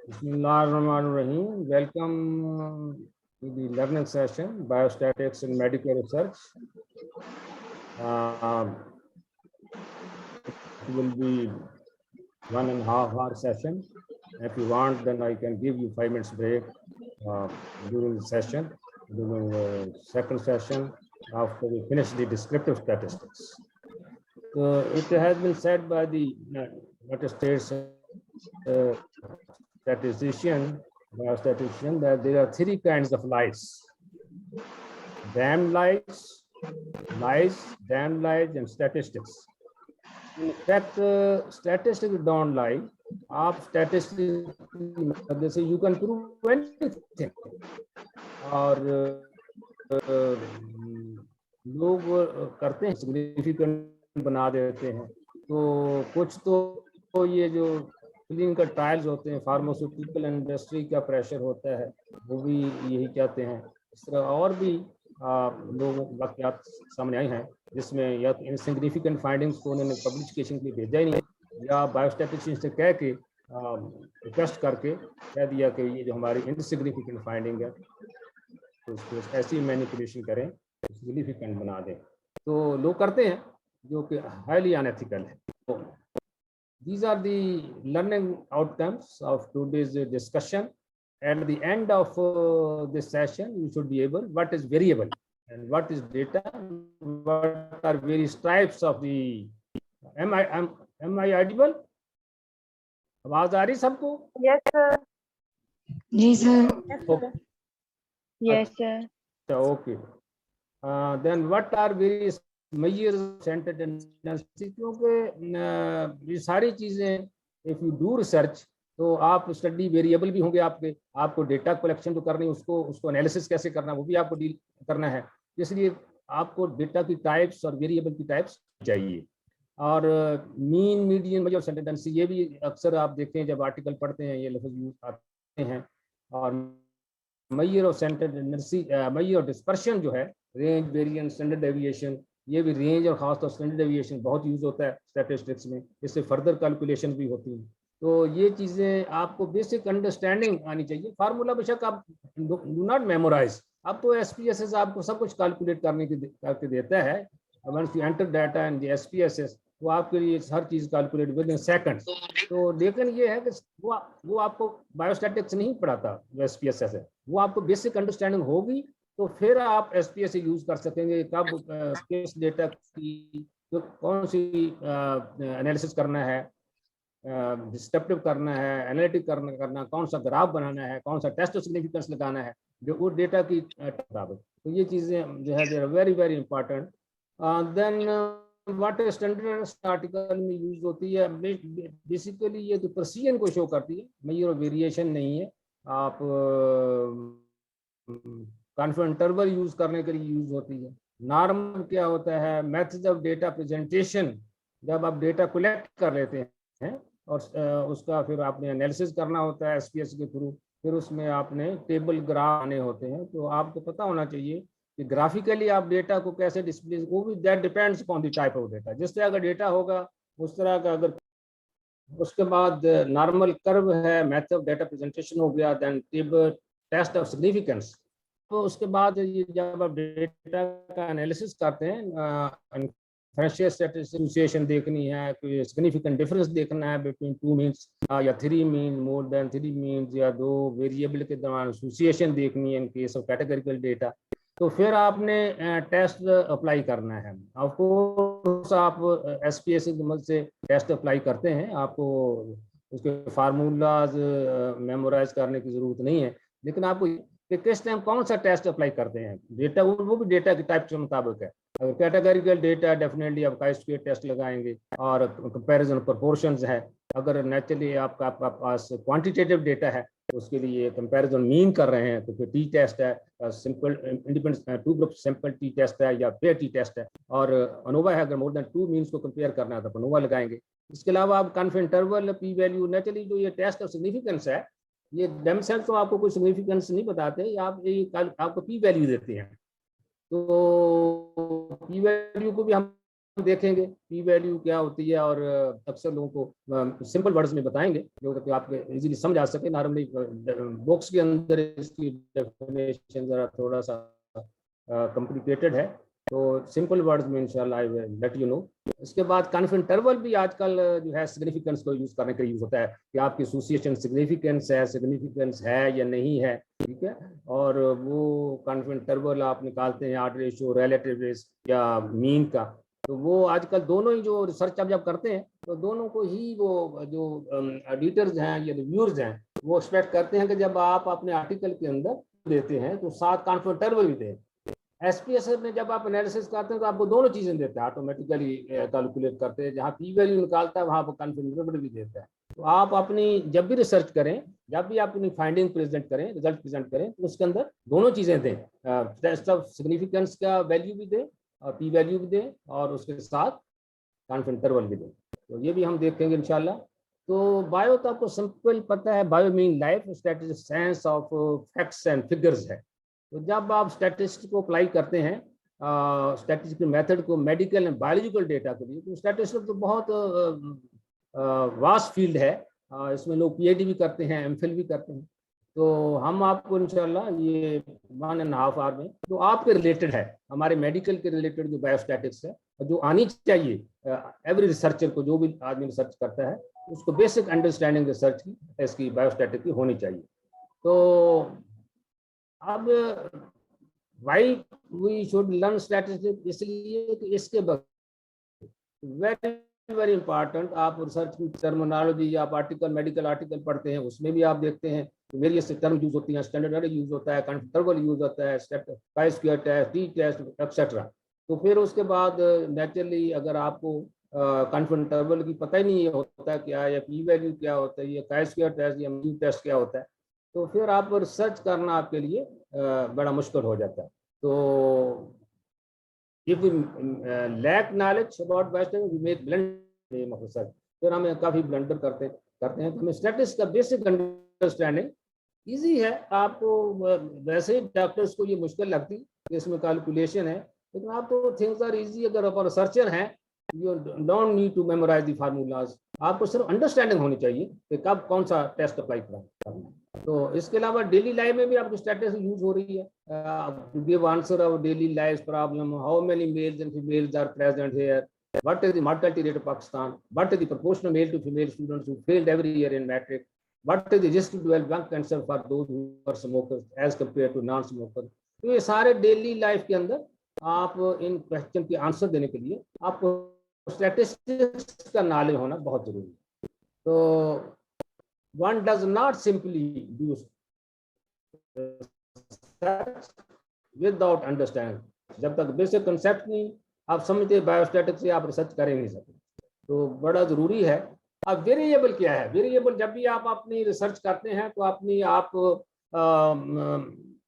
Bismillahirrahmanirrahim. Welcome to the learning session, Biostatics in Medical Research. It will be 1.5 hour session. If you want, then I can give you 5 minutes break during the session, during the second session, after we finish the descriptive statistics. So it has been said by the United States biostatistician, that there are 3 kinds of lies: damn lies, damn lies, and statistics. In fact, statistics don't lie. आप statistics से you can prove anything. और लोग करते हैं, significant बना देते हैं. तो कुछ तो ये जो क्लिनिकल ट्रायल्स होते हैं, फार्मास्यूटिकल इंडस्ट्री का प्रेशर होता है, वो भी यही चाहते हैं. इस तरह और भी लोगों वाक़यात सामने आए हैं जिसमें या तो इनसिग्निफिकेंट फाइंडिंग्स को उन्होंने पब्लिकेशन के लिए भेजा ही नहीं, या बायोस्टैटिस्टिशियन से कह के रिक्वेस्ट करके कह दिया कि ये जो हमारी इनसिग्निफिकेंट फाइंडिंग है तो उसको ऐसी मैनिपुलेशन करें, सिग्निफिकेंट बना दें. तो लोग करते हैं जो कि हाईली अनएथिकल है. तो these are the learning outcomes of today's discussion. At the end of this session, you should be able what is variable and what is data, what are various types of the. Am I audible? आवाज आ रही सबको? Yes sir. Ji sir. Okay. Yes sir. Okay. Then what are various measures centered tendency? क्योंकि ये सारी चीजें if you do research तो आप स्टडी वेरिएबल भी होंगे आपको डेटा कलेक्शन जो करनी है उसको एनालिसिस कैसे करना वो भी आपको डील करना है. इसलिए आपको डेटा की टाइप्स और वेरिएबल की टाइप्स चाहिए. और mean median measure centre tendency ये भी अक्सर आप देखते हैं जब आर्टिकल पढ़ते हैं, ये लफ्ज़ यूज आते हैं. और measure of centre tendency, measure of dispersion जो है, रेंज, वेरिएंस, स्टैंडर्ड डेविएशन, ये भी रेंज और खासतौर स्टैंडर्ड डेविएशन बहुत यूज होता है स्टैटिस्टिक्स में. इससे फर्दर कैलकुलेशन भी होती है. तो ये चीज़ें आपको बेसिक अंडरस्टैंडिंग आनी चाहिए. फार्मूला बेशक आप डू नॉट मेमोराइज, अब तो SPSS आपको सब कुछ कैलकुलेट करके देता है. Once you enter data and the SPSS वो आपके लिए हर चीज़ कैलकुलेट विद इन सेकंड्स. तो लेकिन ये है कि वो आपको बायोस्टैटिक्स नहीं पढ़ाता जो SPSS है. वो आपको बेसिक अंडरस्टैंडिंग होगी तो फिर आप SPSS यूज कर सकेंगे. कब किस डेटा की कौन सी एनालिसिस करना है, डिस्क्रिप्टिव करना है, एनालिटिक करना, कौन सा ग्राफ बनाना है, कौन सा टेस्ट ऑफ सिग्निफिकेंस लगाना है जो वो डेटा की मुताबिक. तो ये चीज़ें जो है they are very very important. Then what standard article में यूज होती है, बेसिकली ये तो प्रेसिजन को शो करती है, मेजर ऑफ वेरिएशन नहीं है. आप कॉन्फिडेंस इंटरवल यूज करने के लिए यूज होती है. नॉर्मल क्या होता है, मेथड ऑफ डेटा प्रेजेंटेशन, जब आप डेटा कलेक्ट कर लेते हैं और उसका फिर आपने एनालिसिस करना होता है SPSS के थ्रू, फिर उसमें आपने टेबल ग्राफ आने होते हैं. तो आपको पता होना चाहिए कि ग्राफिकली आप डेटा को कैसे डिस्प्ले, वो भी that depends upon the type of data. जिस तरह का डेटा होगा उस तरह का. अगर उसके बाद नॉर्मल कर्व है, मेथड ऑफ डेटा प्रेजेंटेशन हो गया, then table test of significance. तो उसके बाद ये जब आप डेटा का एनालिसिस करते हैं, एसोसिएशन देखनी है, कोई सिग्निफिकेंट डिफरेंस देखना है बिटवीन 2 मीन्स या 3 मीन, मोर देन 3 मीन्स, या 2 वेरिएबल के दौरान एसोसिएशन देखनी है in case of categorical data. तो फिर आपने टेस्ट अप्लाई करना है. ऑफकोर्स आप SPSS से टेस्ट अप्लाई करते हैं, आपको उसके फार्मूलाज मेमोराइज करने की ज़रूरत नहीं है. लेकिन आपको कि किस टाइम कौन सा टेस्ट अप्लाई करते हैं, डेटा वो भी डेटा के टाइप के मुताबिक है. अगर कैटेगरिकल डेटा डेफिनेटली आप chi-square टेस्ट लगाएंगे और कंपैरिजन प्रोपोर्शंस है. अगर नेचुरली आपका पास क्वांटिटेटिव डेटा है तो उसके लिए कंपैरिजन मीन कर रहे हैं तो फिर T टेस्ट है, simple independent 2 group simple T test है या पेयर T टेस्ट है. और अनोवा है, अगर मोर देन 2 मीन्स को कंपेयर करना है तो अनोवा लगाएंगे. इसके अलावा आप confidence interval, P value, naturally जो ये टेस्ट ऑफ सिग्निफिकेंस है ये डेमसेल तो आपको कोई सिग्निफिकेंस नहीं बताते, आप आपको P वैल्यू देते हैं. तो P वैल्यू को भी हम देखेंगे पी वैल्यू क्या होती है, और अक्सर लोगों को सिंपल वर्ड्स में बताएंगे जो कि आप इजीली समझ आ सके। नॉर्मली बुक्स के अंदर इसकी डेफिनेशन जरा थोड़ा सा कॉम्प्लिकेटेड है, तो सिंपल वर्ड्स में इंशाल्लाह I will let you know. इसके बाद कॉन्फिडेंस इंटरवल भी आजकल जो है सिग्निफिकेंस को यूज करने का यूज होता है कि आपकी एसोसिएशन सिग्निफिकेंस है या नहीं है, ठीक है। और वो कॉन्फिडेंस इंटरवल आप निकालते हैं ऑड रेशियो, रिलेटिव रिस्क या मीन का। तो वो आजकल दोनों ही जो रिसर्च आप जब करते हैं तो दोनों को ही वो जो एडिटर्स हैं या रिव्यूअर्स हैं वो एक्सपेक्ट करते हैं कि जब आप अपने आर्टिकल के अंदर देते हैं तो साथ कॉन्फिडेंस इंटरवल भी दें। एसपीएसएस में जब आप एनालिसिस करते हैं तो आपको दोनों चीजें देते हैं, ऑटोमेटिकली कैलकुलेट करते हैं, जहाँ पी वैल्यू निकालता है वहाँ पर कॉन्फिडेंस इंटरवल भी देता है। तो आप अपनी जब भी रिसर्च करें, जब भी आप अपनी फाइंडिंग प्रेजेंट करें, रिजल्ट प्रेजेंट करें, तो उसके अंदर दोनों चीजें दें, टेस्ट ऑफ सिग्निफिकेंस का वैल्यू भी दें और पी वैल्यू भी दें और उसके साथ कॉन्फिडेंस इंटरवल भी दें। तो ये भी हम देखेंगे इंशाल्लाह। तो बायो तो आपको सिंपल पता है, bio mean life, statistics science of facts and figures है। तो जब आप स्टैटिस्टिक्स को अप्लाई करते हैं स्टैटिस्टिकल मेथड को मेडिकल एंड बायोलॉजिकल डेटा के लिए, तो स्टैटिस्टिक्स तो बहुत वास्ट फील्ड है। इसमें लोग पीएचडी भी करते हैं, एमफिल भी करते हैं। तो हम आपको इंशाल्लाह ये 1.5 आवर में जो आपके रिलेटेड है, हमारे मेडिकल के रिलेटेड जो बायोस्टैटिक्स है, जो आनी चाहिए एवरी रिसर्चर को, जो भी आदमी रिसर्च करता है उसको बेसिक अंडरस्टैंडिंग रिसर्च की, इसकी बायोस्टैटिक की होनी चाहिए। तो अब why we should learn statistics, इसलिए कि इसके वेरी इंपॉर्टेंट आप रिसर्च की टर्मिनोलॉजी, आप आर्टिकल मेडिकल आर्टिकल पढ़ते हैं उसमें भी आप देखते हैं वेरियस टर्म यूज होती हैं, स्टैंडर्ड यूज होता है, कंफर्टेबल यूज होता है, chi square test, T test etcetera. तो फिर उसके बाद नेचुरली अगर आपको कॉन्फिडेंस इंटरवल की पता ही नहीं होता है क्या, या पी वैल्यू क्या होता है, या काई स्क्वायर टेस्ट या म्यू टेस्ट क्या होता है, तो फिर आप रिसर्च करना आपके लिए बड़ा मुश्किल हो जाता है। तो if we lack knowledge about biostatics we make blunder of research, फिर हमें काफी ब्लंडर करते हैं। हमें स्टैटिस्टिक्स का बेसिक अंडरस्टैंडिंग इजी है। आपको वैसे ही डॉक्टर्स को ये मुश्किल लगती कि इसमें कैलकुलेशन है, लेकिन आप तो थिंग्स आर इजी। अगर आप रिसर्चर हैं, you don't need to memorise the formulas, आपको सिर्फ अंडरस्टैंडिंग होनी चाहिए कि कब कौन सा टेस्ट अप्लाई करना है। तो इसके अलावा डेली लाइफ में भी आपकी स्टैटिस्टिक्स यूज हो रही है, give answer of daily life problem, how many males and females are present here, what is the mortality rate of Pakistan, what is the proportion of male to female students who failed every year in matric, what is the risk to develop lung cancer for those who are smokers as compare to non smoker. तो ये सारे daily life के अंदर आप इन question के answer देने के लिए आपको स्टैटिस्टिक्स का नॉलेज होना बहुत जरूरी है। तो one does not simply do without understanding, जब तक बेसिक कंसेप्ट नहीं आप समझते बायोस्टैटिक्स से आप रिसर्च कर ही नहीं सकते। तो बड़ा जरूरी है। अब वेरिएबल क्या है? वेरिएबल जब भी आप अपनी रिसर्च करते हैं तो अपनी आप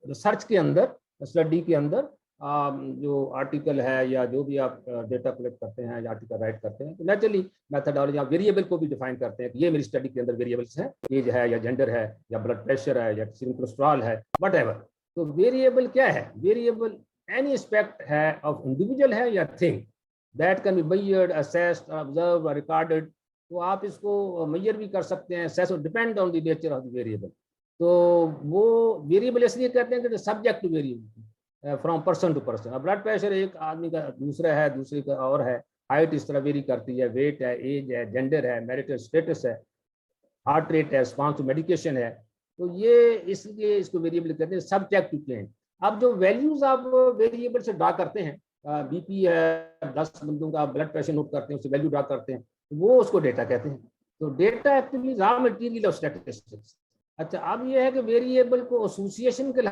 रिसर्च के अंदर, स्टडी के अंदर जो आर्टिकल है या जो भी आप डेटा कलेक्ट करते हैं या आर्टिकल राइट करते हैं, तो नेचुरली मेथडोलॉजी आप वेरिएबल को भी डिफाइन करते हैं कि ये मेरी स्टडी के अंदर वेरिएबल्स हैं, एज है या जेंडर है या ब्लड प्रेशर है या कोलेस्ट्रॉल है, व्हाटएवर। तो वेरिएबल क्या है? वेरिएबल एनी एस्पेक्ट है ऑफ इंडिविजुअल है या thing that can be measured, assessed, observed और रिकॉर्डेड। तो आप इसको मेजर भी कर सकते हैं, असेस और depend on the nature of the variable. तो वो वेरिएबल इसलिए कहते हैं कि subject to variable from person to person. अब ब्लड प्रेशर एक आदमी का दूसरा है, दूसरे का और है, हाइट इस तरह वेरी करती है, वेट है, एज है, जेंडर है, मैरिटल स्टेटस है, हार्ट रेट है, रिस्पॉन्स टू मेडिकेशन है। तो ये इसलिए इसको वेरिएबल कहते हैं, सब्जेक्ट टू क्लेम। अब जो वैल्यूज आप वेरिएबल से ड्रा करते हैं, बीपी है, 10 बंदों का ब्लड प्रेशर नोट करते हैं, उससे वैल्यू ड्रा करते हैं, वो उसको डेटा कहते हैं। तो data actually raw material of statistics. अच्छा, अब ये है कि वेरिएबल को एसोसिएशन के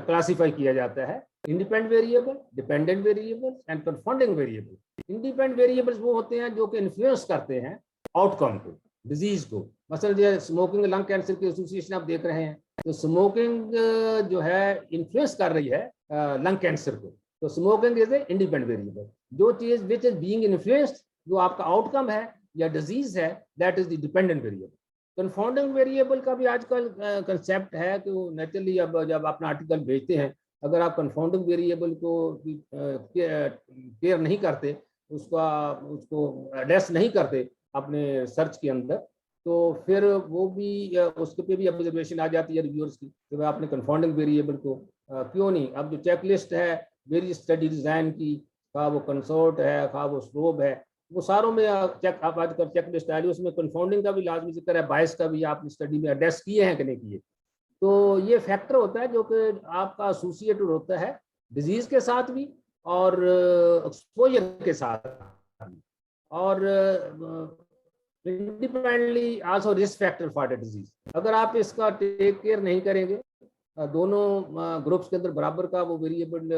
क्लासिफाई किया जाता है, independent variable, dependent variable and confounding variable. Independent variables वो होते हैं जो कि इन्फ्लुएंस करते हैं आउटकम को, डिजीज को। मसलन स्मोकिंग लंग कैंसर की एसोसिएशन आप देख रहे हैं, तो स्मोकिंग जो है इन्फ्लुएंस कर रही है लंग कैंसर को, तो smoking is a independent variable. जो चीज विच इज बीइंग इन्फ्लुएंस्ड, जो आपका आउटकम है या डिजीज है, that is the dependent variable. Confounding variable का भी आजकल कंसेप्ट है कि नेचुरली अब जब अपना आर्टिकल भेजते हैं अगर आप कंफाउंडिंग वेरिएबल को केयर नहीं करते, उसको एड्रेस नहीं करते अपने सर्च के अंदर, तो फिर वो भी उसके पे भी ऑब्जर्वेशन आ जाती है रिव्यूअर्स की कि भाई आपने कंफाउंडिंग वेरिएबल को क्यों नहीं। अब जो चेकलिस्ट है वेरियस स्टडी डिज़ाइन की, खा वो कंसोर्ट है, खा वो स्लोब है, वो सारों में चेक आप आजकल चेकलिस्ट आ रही है, उसमें कंफाउंडिंग का भी लाजमी जिक्र है, बायस का भी आपने स्टडी में एड्रेस किए हैं कि नहीं किए। तो ये फैक्टर होता है जो कि आपका एसोसिएटेड होता है डिजीज के साथ भी और एक्सपोजर के साथ भी, और independently also risk factor for the disease. अगर आप इसका टेक केयर नहीं करेंगे, दोनों ग्रुप्स के अंदर बराबर का वो वेरिएबल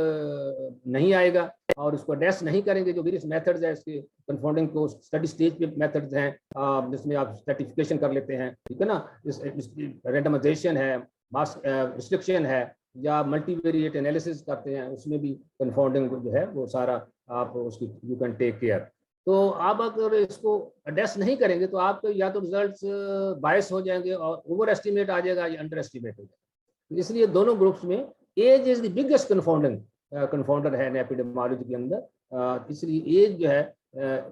नहीं आएगा और इसको एड्रेस नहीं करेंगे, जो वेरियस मेथड्स है इसके कंफाउंडिंग को स्टडी स्टेज पे मेथड्स हैं जिसमें आप स्ट्रेटिफिकेशन कर लेते हैं, ठीक है ना, रैंडमाइजेशन है, मास रिस्ट्रिक्शन है, या मल्टीवेरिएट एनालिसिस करते हैं, उसमें भी कंफाउंडिंग जो है वो सारा आप उसकी यू कैन टेक केयर। तो आप अगर इसको एड्रेस नहीं करेंगे तो आप या तो रिजल्ट्स बायस हो जाएंगे और ओवर एस्टिमेट आ जाएगा या अंडर एस्टिमेट हो जाएगा। इसलिए दोनों ग्रुप्स में एज इज द बिगेस्ट कंफाउंडर है एपिडेमियोलॉजी के अंदर। इसलिए एज जो है,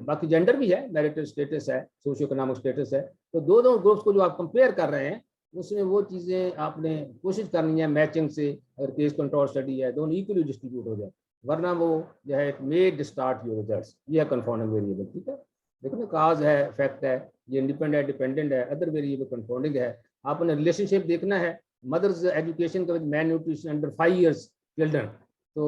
बाकी जेंडर भी है, मैरिटल स्टेटस है, सोशियो इकोनॉमिक स्टेटस है, तो दोनों ग्रुप्स को जो आप कंपेयर कर रहे हैं उसमें वो चीज़ें आपने कोशिश करनी है मैचिंग से। अगर केस कंट्रोल स्टडी है दोनों इक्वली डिस्ट्रीब्यूट हो जाए, वरना वो जो है इट मे डिस्टार्ट योर रिजल्ट्स। ये है कंफाउंडिंग वेरिएबल, ठीक है। देखो ना, काज है, फैक्ट है, ये इंडिपेंडेंट डिपेंडेंट है, अदर वेरिएबल कंफाउंडिंग है। आपने रिलेशनशिप देखना है मदर्स एजुकेशन का with malnutrition under 5 years children. तो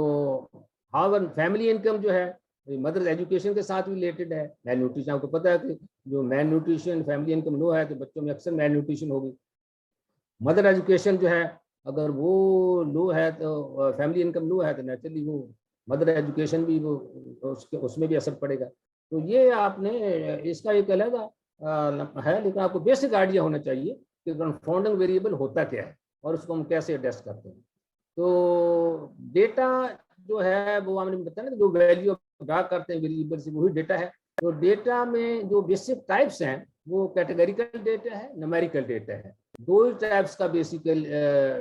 हाउ फैमिली इनकम जो है मदर्स एजुकेशन के साथ रिलेटेड है। मैल न्यूट्रिशन आपको पता है कि जो मैल न्यूट्रिशन फैमिली इनकम लो है तो बच्चों में अक्सर मैल न्यूट्रिशन होगी। मदर एजुकेशन जो है अगर वो लो है तो फैमिली इनकम लो है तो नेचुरली वो मदर एजुकेशन भी वो उसमें भी असर पड़ेगा। तो ये आपने इसका एक अलग है, लेकिन आपको बेसिक आइडिया होना चाहिए कि कंफाउंडिंग वेरिएबल होता क्या है और उसको हम कैसे एड्रेस करते हैं। तो डेटा जो है वो हमने बताया ना, जो वैल्यू ड्रा करते हैं वेरिएबल से वही डेटा है। तो डेटा में जो बेसिक टाइप्स हैं वो कैटेगरिकल डेटा है, न्यूमेरिकल डेटा है। दो ही टाइप्स का बेसिकल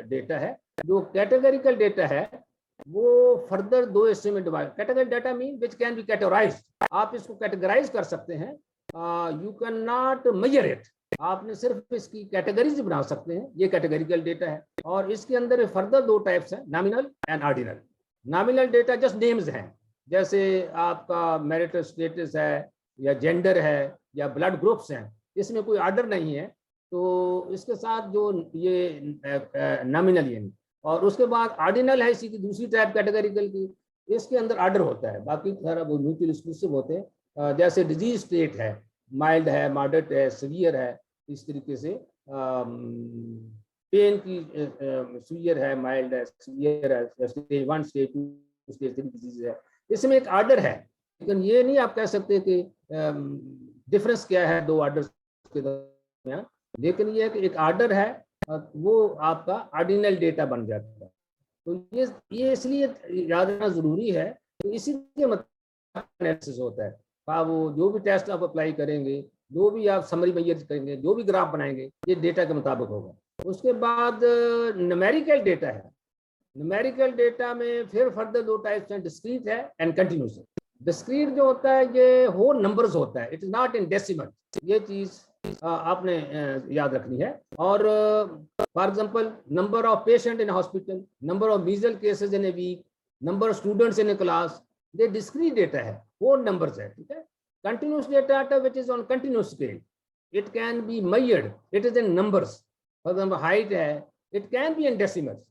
डेटा है। जो कैटेगरिकल डेटा है वो फर्दर दो हिस्से में divide. Category data mean which can be categorised. आप इसको कैटेगराइज कर सकते हैं, you can not measure it. आपने सिर्फ इसकी कैटेगरीज बना सकते हैं, ये कैटेगरिकल डेटा है। और इसके अंदर फर्दर दो टाइप्स हैं, nominal and ordinal. Nominal data just names हैं, जैसे आपका मैरिटल स्टेटस है या जेंडर है या ब्लड ग्रुप्स हैं, इसमें कोई ऑर्डर नहीं है। तो इसके साथ जो ये नॉमिनल यानी, और उसके बाद ऑर्डिनल है इसी की दूसरी टाइप कैटेगरिकल की, इसके अंदर ऑर्डर होता है। बाकी सारा वो म्यूचुअल एक्सक्लूसिव होते हैं। जैसे डिजीज स्टेट है, माइल्ड है, मॉडरेट है, सीवियर है, इस तरीके से पेन की सीवियर है, माइल्ड है, सीवियर है, स्टेज 1 स्टेज 2 स्टेज 3 डिजीज है। इसमें एक ऑर्डर है, लेकिन ये नहीं आप कह सकते कि डिफरेंस क्या है दो ऑर्डर के दरमियान, लेकिन ये एक ऑर्डर है, वो आपका ऑर्डिनल डेटा बन जाता है। तो ये इसलिए याद रखना जरूरी है कि इसी के मतलब एनालिसिस होता है। वो जो भी टेस्ट आप अप्लाई करेंगे, जो भी आप समरी मैयर करेंगे, जो भी ग्राफ बनाएंगे, ये डेटा के मुताबिक होगा। उसके बाद न्यूमेरिकल डेटा है। न्यूमेरिकल डेटा में फिर फर्दर दो टाइप्स हैं, डिस्क्रीट है एंड कंटिन्यूस। डिस्क्रीट जो होता है ये होल नंबर्स होता है, it is not in decimal. ये चीज आपने याद रखनी है। और for example number of patient in hospital, number of measle cases in a week, number of students in a class, ये डिस्क्रीट डेटा है, होल नंबर्स है, ठीक है। Continuous data which is on continuous scale, it can be measured, it is in numbers. For example height है, it can be in decimals.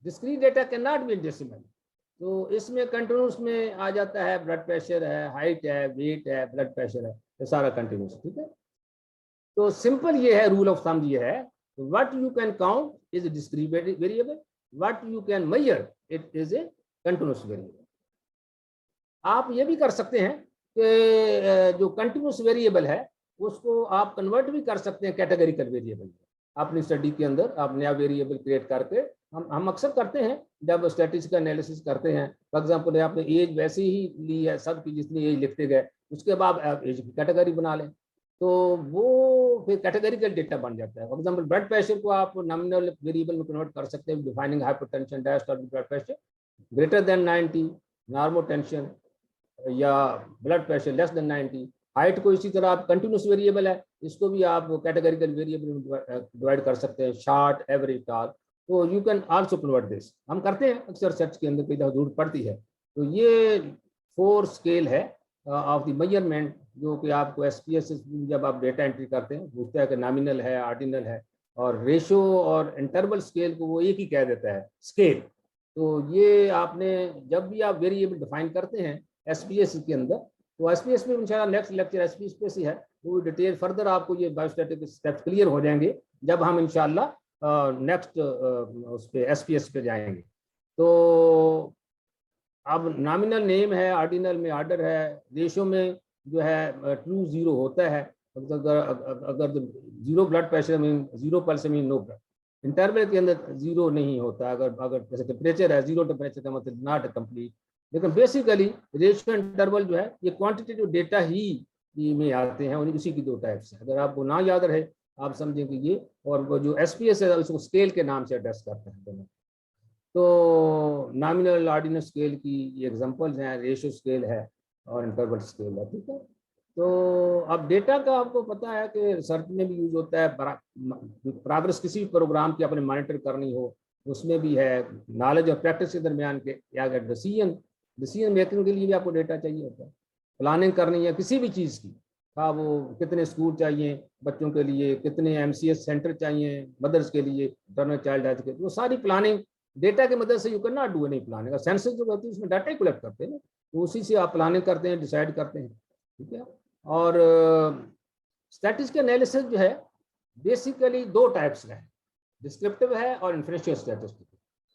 Discrete data can not be in decimal. तो इसमें continuous में आ जाता है blood pressure है, height है, wait है, blood pressure है, ये सारा कंटिन्यूस, ठीक है। तो सिंपल ये है, रूल ऑफ थंब ये है, what you can count is discrete variable, what you can measure it is a continuous variable. आप ये भी कर सकते हैं कि जो कंटिन्यूस वेरिएबल है उसको आप कन्वर्ट भी कर सकते हैं कैटेगरिकल वेरिएबल। अपनी स्टडी के अंदर आप नया वेरिएबल क्रिएट करके, हम अक्सर करते हैं जब स्टैटिस्टिकल एनालिसिस करते हैं। फॉर एग्जांपल आपने एज वैसे ही ली है सब की जितनी एज लिखते गए, उसके बाद आप एज की कैटेगरी बना लें तो वो फिर कैटेगरिकल डेटा बन जाता है। फॉर एग्जांपल ब्लड प्रेशर को आप नॉमिनल वेरिएबल में कन्वर्ट कर सकते हैं, defining hypertension, diastolic blood pressure, greater than 90, नॉर्मोटेंशन या blood pressure less than 90। Height को इसी तरह आप कंटिन्यूस वेरिएबल है, इसको भी आप कैटेगरिकल वेरिएबल में डिवाइड कर सकते हैं, शॉर्ट, एवरेज, टॉल। तो you can also convert this, हम करते हैं अक्सर सर्च के अंदर, कई दफा जरूरत पड़ती है। तो ये 4 स्केल है ऑफ द मेजरमेंट, जो कि आपको एसपीएस जब आप डेटा एंट्री करते हैं पूछता है कि नॉमिनल है, ऑर्डिनल है, और रेशो और इंटरवल स्केल को वो एक ही कह देता है, स्केल। तो ये आपने जब भी आप वेरिएबल डिफाइन करते हैं एसपीएस के अंदर, तो एसपीएस में इंशाल्लाह नेक्स्ट लेक्चर एसपीएस पे ही है, वो डिटेल फर्दर आपको ये बायोस्टैटिक स्टेप्स क्लियर हो जाएंगे जब हम इंशाल्लाह नेक्स्ट उस पे एसपीएस पे जाएंगे। तो अब नॉमिनल नेम है, ऑर्डिनल में ऑर्डर है, रेशो में जो है ट्रू जीरो होता है, अगर zero blood pressure mean zero pulse mean no blood. Interval के अंदर जीरो नहीं होता, अगर जैसे टेम्परेचर है, जीरो टेम्परेचर का मतलब नॉट कंप्लीट। लेकिन बेसिकली रेशियो इंटरवल जो है ये क्वांटिटेटिव डेटा ही में आते हैं, उसी की 2 टाइप्स हैं। अगर आपको ना याद रहे आप समझें कि ये, और वो जो एसपीएस है उसको स्केल के नाम से एड्रेस करते हैं दोनों। तो नॉमिनल ऑर्डिनल स्केल की एग्जांपल्स हैं, रेशियो स्केल है और इंटरवल स्केल है, ठीक है। तो अब डेटा का आपको पता है कि रिसर्च में भी यूज होता है, प्रोग्रेस किसी भी प्रोग्राम की आपने मॉनिटर करनी हो उसमें भी है, नॉलेज और प्रैक्टिस के दरमियान के, या अगर डिसीजन मेकिंग के लिए भी आपको डेटा चाहिए होता है, प्लानिंग करनी है किसी भी चीज़ की, हाँ वो कितने स्कूल चाहिए बच्चों के लिए, कितने एमसीएस सेंटर चाहिए मदर्स के लिए, इंटरनल चाइल्ड हेल्थ के, वो सारी प्लानिंग डेटा की मदद से you can not do any planning. Census जो होती है उसमें डाटा ही कलेक्ट करते हैं ना, तो उसी से आप प्लानिंग करते हैं, डिसाइड करते हैं, ठीक है। और स्टैटिस्टिकल एनालिसिस जो है बेसिकली 2 टाइप्स का है, डिस्क्रिप्टिव है और इन्फ्रेंशियल स्टैटिस्टिक।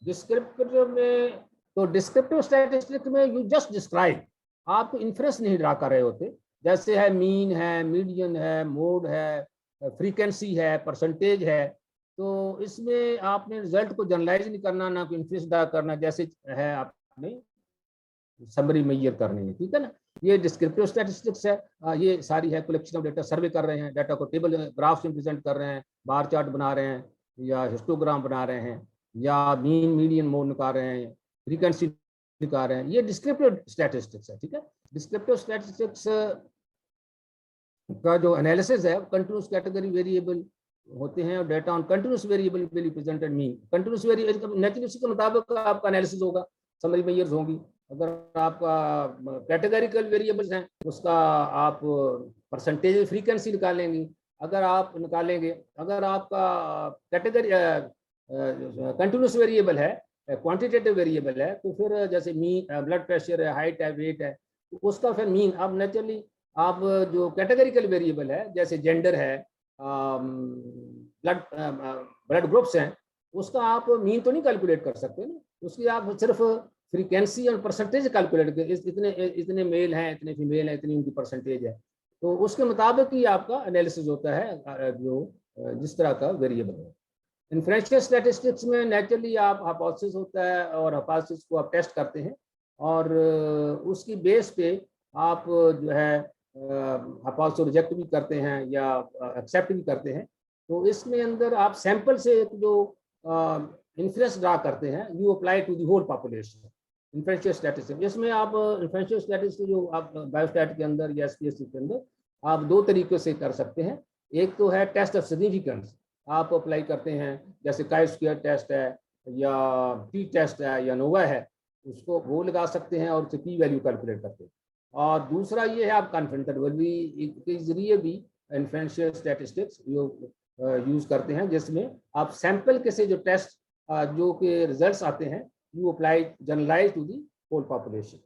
डिस्क्रिप्टिव में, तो डिस्क्रिप्टिव स्टैटिस्टिक में यू जस्ट डिस्क्राइब, आप इन्फ्रेंस नहीं ड्रा कर रहे होते, जैसे है मीन है, मीडियन है, मोड है, फ्रीक्वेंसी है, परसेंटेज है। तो इसमें आपने रिजल्ट को जनरलाइज नहीं करना, ना कोई इन्फ्रेंस ड्रा करना, जैसे है आपने समरी मेजर करनी है, ठीक है ना। ये डिस्क्रिप्टिव स्टैटिस्टिक्स है, ये सारी है कलेक्शन ऑफ डेटा, सर्वे कर रहे हैं, डाटा को टेबल ग्राफ में प्रेजेंट कर रहे हैं, बार चार्ट बना रहे हैं, या हिस्टोग्राम बना रहे हैं, या मीन मीडियन मोड निकाल रहे हैं, फ्रीक्वेंसी निकाल रहे हैं, ये डिस्क्रिप्टिव स्टैटिस्टिक्स है, ठीक है। डिस्क्रिप्टिव स्टैटिस्टिक्स का जो एनालिसिस है कंटिन्यूस कैटेगरी वेरिएबल होते हैं, और data on continuous variable will be presented mean. Continuous variable naturally उसी के मुताबिक आपका एनालिसिस होगा, समरी मेजर्स होंगी। अगर आपका कैटेगरिकल वेरिएबल्स हैं उसका आप परसेंटेज फ्रीक्वेंसी निकालेंगे, अगर आप निकालेंगे, अगर आपका कैटेगरी कंटिन्यूस वेरिएबल है, क्वांटिटेटिव वेरिएबल है, तो फिर जैसे मीन ब्लड प्रेशर है, हाइट है, वेट है, तो उसका फिर मीन आप नेचुरली आप जो कैटेगरिकल वेरिएबल है जैसे जेंडर है, ब्लड ग्रुप्स हैं, उसका आप मीन तो नहीं कैलकुलेट कर सकते ना, उसकी आप सिर्फ फ्रीक्वेंसी और परसेंटेज कैलकुलेट कर, इतने मेल हैं, इतने फीमेल हैं, इतनी उनकी परसेंटेज है, तो उसके मुताबिक ही आपका एनालिसिस होता है जो जिस तरह का वेरिएबल है। इन्फ्रेंशियल स्टैटिस्टिक्स में नेचुरली आप हाइपोथेसिस होता है, और हाइपोथेसिस को आप टेस्ट करते हैं, और उसकी बेस पे आप जो है हाइपोथेसिस रिजेक्ट भी करते हैं या एक्सेप्ट भी करते हैं। तो इसमें अंदर आप सैंपल से एक जो इन्फ्रेंस ड्रा करते हैं, you apply to the whole population, inferential statistics. इसमें आप इन्फ्रेंशियल स्टैटिस्टिक्स जो आप बायोस्टैट के अंदर या एसपीएस के अंदर आप 2 तरीके से कर सकते हैं। एक तो है टेस्ट ऑफ सिग्निफिकेंस, आप अप्लाई करते हैं, जैसे काई स्क्वायर टेस्ट है, या टी टेस्ट है, या नोवा है, उसको वो लगा सकते हैं और उससे पी वैल्यू कैलकुलेट करते हैं। और दूसरा ये है आप कॉन्फिडेंस इंटरवल के जरिए भी इन्फ्रेंशियल स्टैटिस्टिक्स यूज करते हैं, जिसमें आप सैंपल के से जो टेस्ट जो के रिजल्ट्स आते हैं, you apply generalize to the whole population.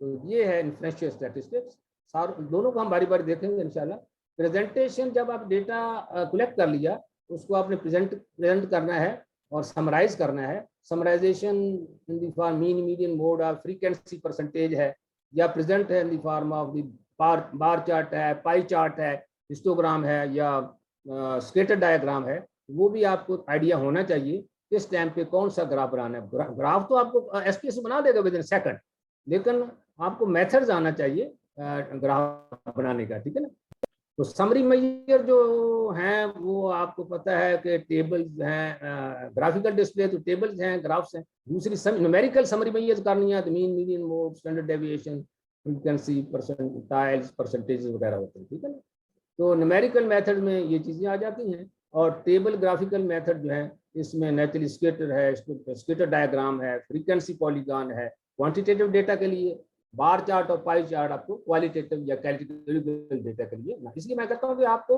तो ये है इन्फ्रेंशियल स्टैटिस्टिक्स। दोनों को हम बारी बारी देखेंगे इंशाल्लाह। प्रेजेंटेशन, जब आप डेटा कलेक्ट कर लिया, उसको आपने प्रेजेंट करना है और समराइज करना है। Summarization in the form mean, median, mode और फ्रीक्वेंसी, परसेंटेज है, या प्रेजेंट है in the form of the bar chart है, पाई चार्ट है, हिस्टोग्राम है, या स्केटर डायग्राम है। वो भी आपको आइडिया होना चाहिए किस टाइम पे कौन सा ग्राफ बनाना है। ग्राफ तो आपको एसपीएस बना देगा विद इन सेकंड, लेकिन आपको मेथड्स आना चाहिए ग्राफ बनाने का, ठीक है ना। तो समरी मेजर जो हैं वो आपको पता है कि टेबल्स हैं, ग्राफिकल डिस्प्ले तो टेबल्स हैं, ग्राफ्स हैं। दूसरी न्यूमेरिकल समरी मेजर करनी है तो mean, median, mode, standard deviation, frequency, percentiles, percentage वगैरह होते हैं, ठीक है ना। तो न्यूमेरिकल मेथड में ये चीज़ें आ जाती हैं। और टेबल ग्राफिकल मेथड जो है इसमें नेचुरल स्केटर है, स्केटर डायग्राम है, फ्रीक्वेंसी पॉलीगॉन है क्वांटिटेटिव डेटा के लिए, बार चार्ट और पाई चार्ट आपको क्वालिटेटिव या क्वालिटेटिव डेटा के लिए ना। इसलिए मैं कहता हूँ कि आपको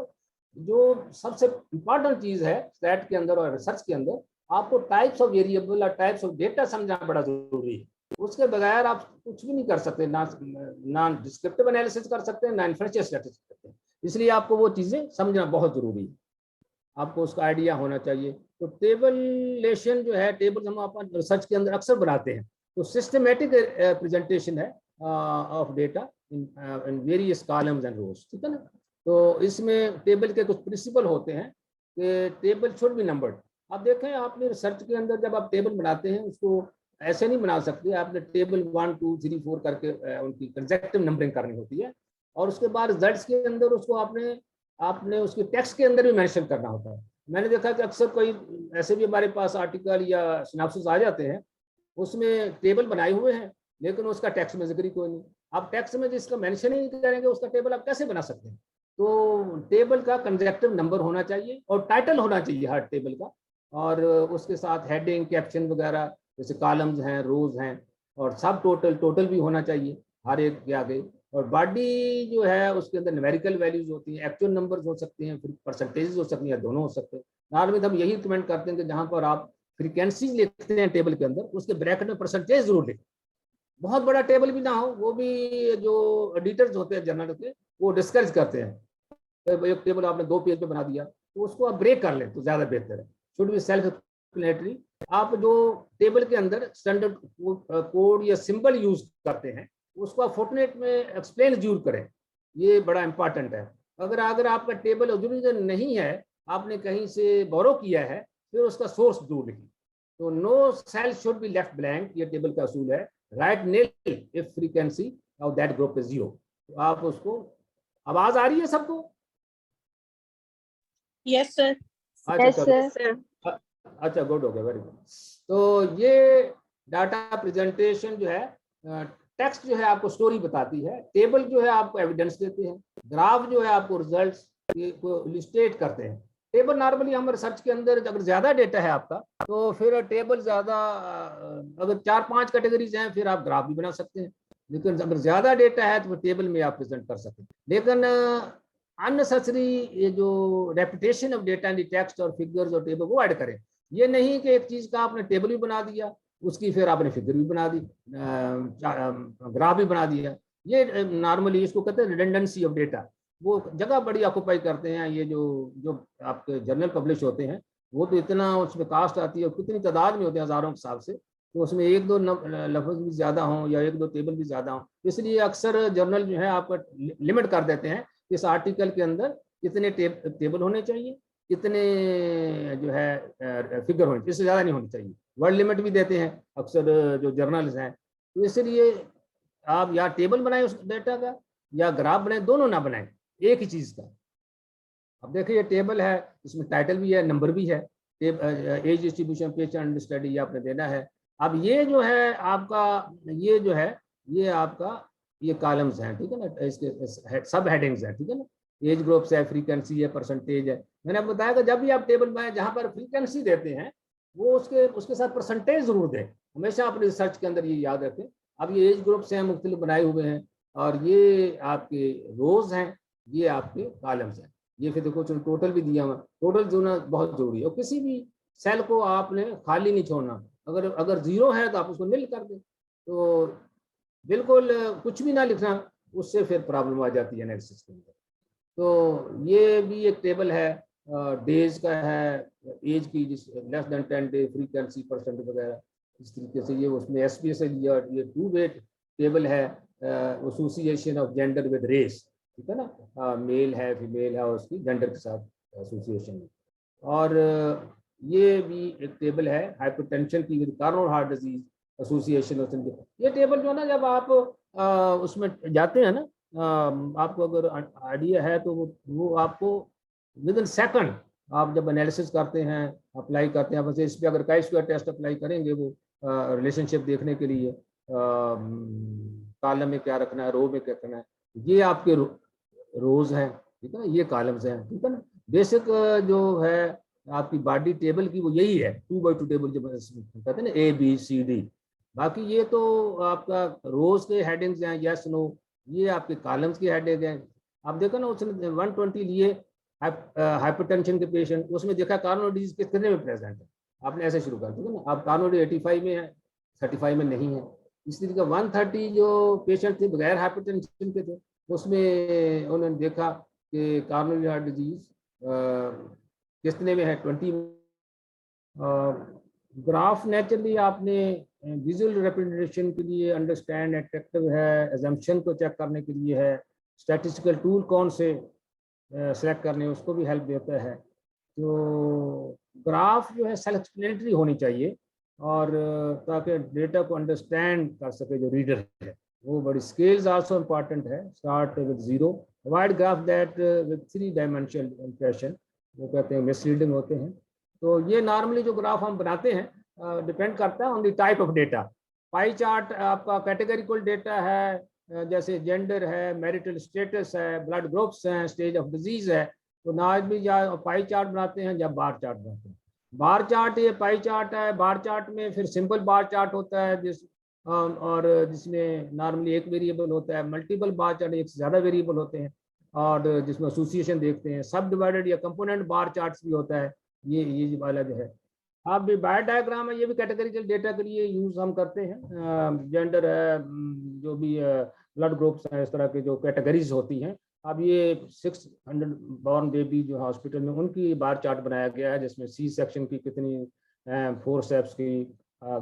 जो सबसे इम्पॉर्टेंट चीज़ है स्टैट के अंदर और रिसर्च के अंदर, आपको टाइप्स ऑफ वेरिएबल और टाइप्स ऑफ डेटा समझना बड़ा जरूरी है। उसके बगैर आप कुछ भी नहीं कर सकते, ना डिस्क्रिप्टिव एनालिसिस कर सकते हैं, ना इन्फरेंशियल स्टैटिस्टिक्स करते हैं। इसलिए आपको वो चीज़ें समझना बहुत जरूरी है, आपको उसका आइडिया होना चाहिए। तो टेबलेशन जो है, टेबल हम अपन रिसर्च के अंदर अक्सर बनाते हैं, तो सिस्टमेटिक प्रेजेंटेशन है of data in various columns and rows, ठीक है ना। तो इसमें टेबल के कुछ प्रिंसिपल होते हैं कि टेबल शुड बी नंबर्ड। आप देखें, आपने रिसर्च के अंदर जब आप टेबल बनाते हैं उसको ऐसे नहीं बना सकते, आपने टेबल 1 2 3 4 करके उनकी कंसेक्टिव नंबरिंग करनी होती है। और उसके बाद रिजल्ट्स के अंदर उसको आपने उसके टेक्स्ट के अंदर भी मेंशन करना होता है। मैंने देखा कि अक्सर कोई ऐसे भी हमारे पास आर्टिकल या सिनॉप्सिस आ जाते हैं, उसमें टेबल बनाए हुए हैं लेकिन उसका टेक्स्ट में जिक्र कोई नहीं। आप टेक्स्ट में जिसका मेंशन ही नहीं करेंगे उसका टेबल आप कैसे बना सकते हैं। तो टेबल का कंजेक्टिव नंबर होना चाहिए और टाइटल होना चाहिए हर टेबल का, और उसके साथ हेडिंग, कैप्शन वगैरह, जैसे कॉलम्स हैं, रोज हैं, और सब टोटल भी होना चाहिए हर एक के आगे। और बॉडी जो है उसके अंदर न्यूमेरिकल वैल्यूज होती हैं, एक्चुअल नंबर्स हो सकते हैं, फिर परसेंटेजेस हो सकती हैं, दोनों हो सकते हैं। नॉर्मली हम यही रिकमेंड करते हैं कि जहाँ पर आप फ्रीक्वेंसीज लिखते हैं टेबल के अंदर, उसके ब्रैकेट में परसेंटेज जरूर लिखें। बहुत बड़ा टेबल भी ना हो, वो भी जो एडिटर्स होते हैं जर्नल के वो डिस्करेज करते हैं। तो एक टेबल आपने 2 पेज पे बना दिया तो उसको आप ब्रेक कर लें तो ज्यादा बेहतर है। Should be self explanatory. आप जो टेबल के अंदर स्टैंडर्ड कोड या सिंबल यूज करते हैं उसको आप फुटनोट में एक्सप्लेन जरूर करें, ये बड़ा इंपॉर्टेंट है। अगर आपका टेबल ओरिजिनल नहीं है, आपने कहीं से बोरो किया है, फिर उसका सोर्स जरूर लिखिए। तो no cell should be left blank, ये टेबल का असूल है। Right nil if frequency of that group is 0। तो आप उसको, आवाज आ रही है सबको? Yes sir. अच्छा यस सर। अच्छा, गुड, हो गया, वेरी गुड। तो ये डाटा प्रेजेंटेशन जो है, टेक्स्ट जो है आपको स्टोरी बताती है, टेबल जो है आपको एविडेंस देते हैं, ग्राफ जो है आपको रिजल्ट्स को इलिस्ट्रेट करते हैं। टेबल नॉर्मली हम रिसर्च के अंदर अगर ज्यादा डेटा है आपका तो फिर टेबल ज्यादा, अगर 4-5 कैटेगरीज हैं फिर आप ग्राफ भी बना सकते हैं, लेकिन अगर ज्यादा डेटा है तो टेबल में आप प्रेजेंट कर सकते हैं। लेकिन अननेसेसरी ये जो repetition of data in text और फिगर्स और टेबल वो ऐड करें। ये नहीं कि एक चीज का आपने टेबल भी बना दिया, उसकी फिर आपने फिगर भी बना दी, ग्राफ भी बना दिया। ये नॉर्मली इसको कहते हैं रिडंडेंसी ऑफ डेटा। वो जगह बड़ी ऑक्यूपाई करते हैं। ये जो आपके जर्नल पब्लिश होते हैं वो तो इतना उसमें कास्ट आती है, कितनी तादाद में होते हैं, हजारों के हिसाब से, तो उसमें 1-2 लफ्ज भी ज्यादा हों या 1-2 टेबल भी ज्यादा हों, इसलिए अक्सर जर्नल जो है आपका लिमिट कर देते हैं इस आर्टिकल के अंदर इतने टेबल होने चाहिए, इतने जो है फिगर होने, इससे ज्यादा नहीं होनी चाहिए। वर्ड लिमिट भी देते हैं अक्सर जो जर्नल्स हैं। तो इसलिए आप या टेबल बनाएं उस डेटा का या ग्राफ बनाएं, दोनों ना बनाएं, एक ही चीज का। अब देखिए ये टेबल है, इसमें टाइटल भी है, नंबर भी है, age distribution, page and study आपने देना है। अब ये जो है आपका, ये जो है ये आपका ये कॉलम्स हैं, ठीक है ना, इसके सब हेडिंग्स हैं, ठीक है ना। एज ग्रुप्स है, फ्रीक्वेंसी है, परसेंटेज है। मैंने आपको बताया कि जब भी आप टेबल बनाए जहाँ पर फ्रीक्वेंसी देते हैं वो उसके साथ परसेंटेज जरूर दें, हमेशा अपने रिसर्च के अंदर ये याद रखें। अब ये एज ग्रुप्स हैं, मुख्तलिफ बनाए हुए हैं, और ये आपके रोज हैं, ये आपके कॉलम्स हैं। ये फिर देखो टोटल भी दिया हुआ, टोटल जो ना बहुत जरूरी है। और किसी भी सेल को आपने खाली नहीं छोड़ना, अगर 0 है तो आप उसको निल कर दें। तो बिल्कुल कुछ भी ना लिखना, उससे फिर प्रॉब्लम आ जाती है एनालिसिस के अंदर। तो ये भी एक टेबल है, डेज का है, एज की less than 10 day, frequency, percent वगैरह, इस तरीके से ये उसमें एसपीएस से लिया। ये 2 वेट टेबल है, association of gender with race, ठीक है ना, मेल है, फीमेल है, और उसकी जेंडर के साथ एसोसिएशन। और ये भी एक टेबल है हाइपरटेंशन की with coronary heart disease association. ये टेबल जो है ना, जब आप उसमें जाते हैं ना आपको अगर आइडिया है तो वो आपको विद इन सेकंड आप जब एनालिसिस करते हैं, अप्लाई करते हैं, वैसे इस पर अगर काई स्क्वायर टेस्ट अप्लाई करेंगे वो रिलेशनशिप देखने के लिए कॉलम में क्या रखना है, रो में क्या करना है, ये आपके रोज हैं, ठीक है ना, ये कॉलम्स हैं, ठीक है ना। बेसिक जो है आपकी बॉडी टेबल की वो यही है, 2x2 टेबल जो कहते हैं ना, ABCD। बाकी ये तो आपका रोज के हेडिंग्स हैं, यस नो, ये आपके कॉलम्स की हेडिंग हैं। आप देखो ना उसने 120 लिए हाइपरटेंशन के पेशेंट, उसमें देखा कार्बोनाइल डिजीज कितने में प्रेजेंट है, आपने ऐसे शुरू कर दिया ना। आप कार्बोनाइल 85 में है, 35 में नहीं है। इस तरीके का 130 जो पेशेंट थे बगैर हाइपरटेंशन के थे, उसमें उन्होंने देखा कि कार्बोनाइल हार्ट डिजीज कितने में है, 20 में। ग्राफ नेचुरली आपने विजुअल रिप्रेजेंटेशन के लिए अंडरस्टैंड अट्रैक्टिव है, एजम्पशन को चेक करने के लिए है, स्टैटिस्टिकल टूल कौन से सेलेक्ट करने उसको भी हेल्प देता है। तो ग्राफ जो है सेल्फ एक्सप्लेनेटरी होनी चाहिए, और ताकि डेटा को अंडरस्टैंड कर सके जो रीडर है वो। बड़ी स्केल्स आल्सो इम्पॉर्टेंट है, start with 0, avoid graph that with 3 dimensional impression, वो कहते हैं मिसलीडिंग होते हैं। तो ये नॉर्मली जो ग्राफ हम बनाते हैं डिपेंड करता है on the type of data. Pie chart आपका कैटेगरिकल डेटा है, जैसे जेंडर है, मैरिटल स्टेटस है, ब्लड ग्रुप्स हैं, स्टेज ऑफ डिजीज है। तो ना भी या पाई चार्ट बनाते हैं या बार चार्ट बनाते हैं। बार चार्ट ये पाई चार्ट है, बार चार्ट में फिर सिंपल बार चार्ट होता है और जिसमें नॉर्मली एक वेरिएबल होता है, मल्टीपल बार चार्ट एक से ज़्यादा वेरिएबल होते हैं, और जिसमें एसोसिएशन देखते हैं। सब डिवाइडेड या कंपोनेंट बार चार्ट्स भी होता है, ये वाला जो है। आप भी बाय डायग्राम है, ये भी कैटेगरिकल डेटा के लिए यूज हम करते हैं। जेंडर है, जो भी ब्लड ग्रुप्स हैं, इस तरह के जो कैटेगरीज होती हैं। अब ये 600 बॉर्न बेबी जो हॉस्पिटल में, उनकी बार चार्ट बनाया गया है, जिसमें सी सेक्शन की कितनी, फोरसेप्स की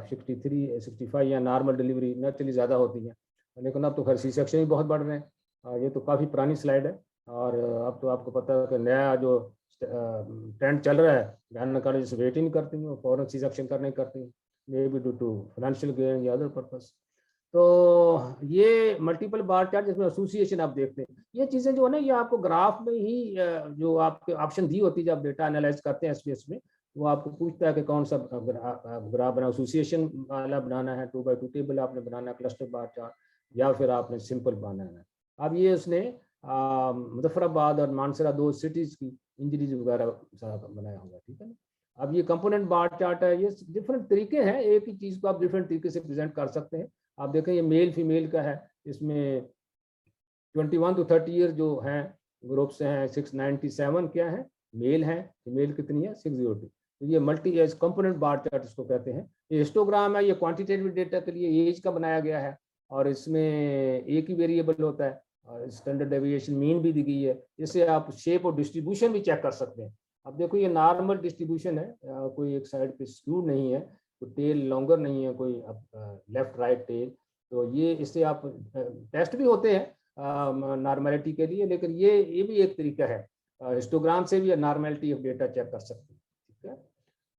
63 65, या नॉर्मल डिलीवरी नेचुरली ज़्यादा होती है, लेकिन अब तो खैर सी सेक्शन ही बहुत बढ़ रहे हैं। ये तो काफ़ी पुरानी स्लाइड है, और अब तो आपको पता है कि नया जो ट्रेंड चल रहा है, गायनेकोलॉजिस्ट वेट ही नहीं करती हैं, फौरन सी सेक्शन करने करती हैं, may be due to financial gain या अदर पर्पस। तो ये मल्टीपल बार चार्ट जिसमें एसोसिएशन आप देखते हैं, ये चीज़ें जो है ना, ये आपको ग्राफ में ही जो आपके ऑप्शन दी होती है जब डेटा एनालाइज करते हैं एसपीएस में, वो आपको पूछता है कि कौन सा ग्राफ बना, एसोसिएशन वाला बनाना है, 2x2 टेबल आपने बनाना है, क्लस्टर बार चार्ट, या फिर आपने सिंपल बनाना है। अब ये उसने मुजफ्फराबाद और मानसरा 2 सिटीज़ की इंजरीज वगैरह बनाया होगा, ठीक है ना। अब ये कंपोनेंट बार चार्ट है, ये डिफरेंट तरीके हैं, एक ही चीज़ को आप डिफरेंट तरीके से प्रेजेंट कर सकते हैं। आप देखें ये मेल फीमेल का है, इसमें 21 to 30 ईयर जो हैं ग्रुप्स हैं, 697 क्या है मेल है, फीमेल कितनी है 602। तो ये multi age component bar chart इसको कहते हैं। ये हिस्टोग्राम है, ये क्वांटिटेटिव डेटा के लिए एज का बनाया गया है, और इसमें एक ही वेरिएबल होता है, और स्टैंडर्ड डेविएशन मीन भी दी गई है। इससे आप शेप और डिस्ट्रीब्यूशन भी चेक कर सकते हैं। अब देखो ये नॉर्मल डिस्ट्रीब्यूशन है, कोई एक साइड पे स्क्यू नहीं है, कोई टेल लॉन्गर नहीं है, कोई लेफ्ट राइट टेल। तो ये इससे आप टेस्ट भी होते हैं नॉर्मेलिटी के लिए, लेकिन ये भी एक तरीका है, हिस्टोग्राम से भी नॉर्मेलिटी ऑफ डेटा चेक कर सकते हैं, ठीक है।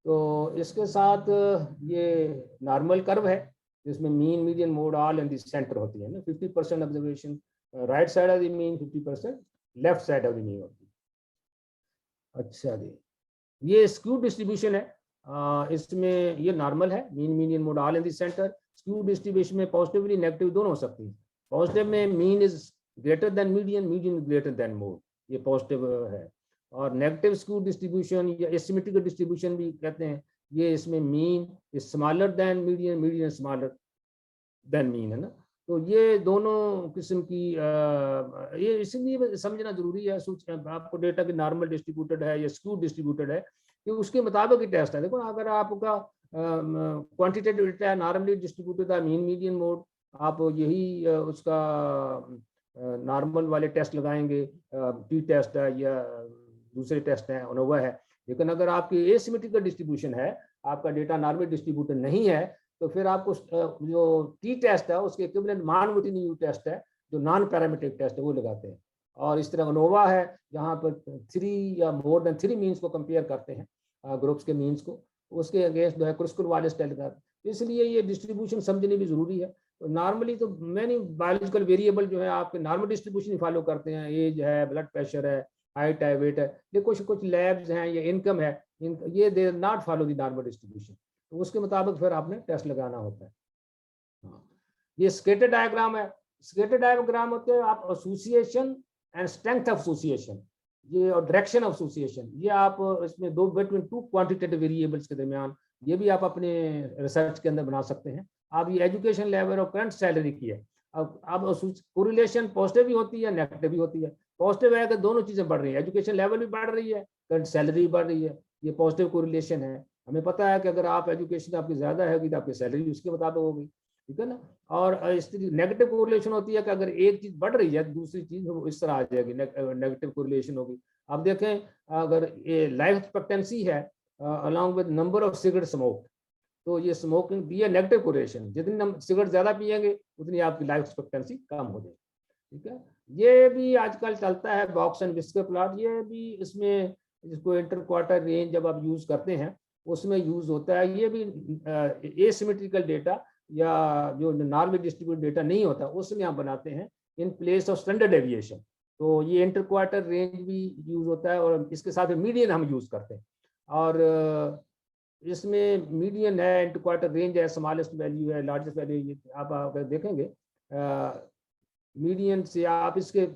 तो इसके साथ ये नॉर्मल कर्व है, जिसमें mean median mode all in the centre होती है ना, 50% observation right side of the mean, 50% left side of the mean होती है। अच्छा जी, ये स्क्यू डिस्ट्रीब्यूशन है, इसमें ये नॉर्मल है, mean median mode all in the centre. Skew distribution में पॉजिटिवली नेगेटिव दोनों हो सकती है। पॉजिटिव में mean is greater than median, median greater than mode, ये पॉजिटिव है। और नेगेटिव स्क्यू डिस्ट्रीब्यूशन या एसिमेट्रिकल डिस्ट्रीब्यूशन भी कहते हैं, ये इसमें mean is smaller than median, median smaller than mean, है ना। तो ये दोनों किस्म की ये इसलिए समझना जरूरी है, आपको डेटा की नॉर्मल डिस्ट्रीब्यूटेड है या स्क्यू डिस्ट्रीब्यूटेड है, कि उसके मुताबिक ही टेस्ट है। देखो अगर आपका क्वांटिटेटिव डेटा है, नॉर्मली डिस्ट्रीब्यूटेड है, मीन मीडियन मोड, आप यही उसका नॉर्मल वाले टेस्ट लगाएंगे, टी टेस्ट है या दूसरे टेस्ट हैं, अनोवा है। लेकिन अगर आपकी एसिमेट्रिकल डिस्ट्रीब्यूशन है, आपका डेटा नॉर्मल डिस्ट्रीब्यूटेड नहीं है, तो फिर आपको जो टी टेस्ट है उसके इक्विवेलेंट मान विटिन यू टेस्ट है, जो नॉन पैरामीट्रिक टेस्ट है, वो लगाते हैं। और इस तरह अनोवा है, जहाँ पर 3 या मोर देन 3 मीन्स को कंपेयर करते हैं, ग्रुप्स के मीन्स को, उसके अगेंस्ट जो है क्रुस्कुल वाले स्टाइल का। इसलिए ये डिस्ट्रीब्यूशन समझनी भी जरूरी है। नॉर्मली तो मैनी बायोलॉजिकल वेरिएबल जो है आपके नॉर्मल डिस्ट्रीब्यूशन फॉलो करते हैं, एज है, ब्लड प्रेशर है, हाइट है, वेट है। ये कुछ कुछ लैब्स हैं, ये इनकम है, ये they not follow the normal distribution, तो उसके मुताबिक फिर आपने टेस्ट लगाना होता है। हाँ, ये स्केटर डायग्राम है। स्केटर डायग्राम होते हैं आप association and strength of association, ये और डायरेक्शन ऑफ एसोसिएशन, ये आप इसमें दो बिटवीन टू क्वांटिटेटिव वेरिएबल्स के दरमियान, ये भी आप अपने रिसर्च के अंदर बना सकते हैं। आप ये एजुकेशन लेवल और करंट सैलरी की है। अब कोरिलेशन पॉजिटिव भी होती है, नेगेटिव भी होती है। पॉजिटिव है कि दोनों चीजें बढ़ रही है, एजुकेशन लेवल भी बढ़ रही है, करंट सैलरी भी बढ़ रही है, ये पॉजिटिव कोरिलेशन है। हमें पता है कि अगर आप एजुकेशन आपकी ज्यादा है तो आपकी सैलरी उसके मुताबिक होगी, ठीक है ना। और इस नेगेटिव कोरिलेशन होती है कि अगर एक चीज बढ़ रही है दूसरी चीज इस तरह आ जाएगी, नेगेटिव कोरिलेशन होगी। आप देखें अगर ये लाइफ एक्सपेक्टेंसी है along with number of cigarette smoke, तो ये स्मोकिंग भी है नेगेटिव कोरिलेशन, जितनी हम सिगरेट ज्यादा पिएंगे उतनी आपकी लाइफ एक्सपेक्टेंसी कम हो जाएगी, ठीक है। ये भी आजकल चलता है बॉक्स एंड विस्कर प्लॉट, ये भी इसमें जिसको इंटर क्वार्टर रेंज जब आप यूज करते हैं उसमें यूज होता है। ये भी एसिमेट्रिकल डेटा या जो नॉर्मली डिस्ट्रीब्यूट डेटा नहीं होता उसमें हम बनाते हैं in place of standard deviation, तो ये इंटर क्वार्टर रेंज भी यूज होता है और इसके साथ मीडियन हम यूज करते हैं। और इसमें मीडियन है, इंटर क्वार्टर रेंज है, स्मॉलेस्ट वैल्यू है, लार्जेस्ट वैल्यू, आप अगर देखेंगे मीडियन से आप इसके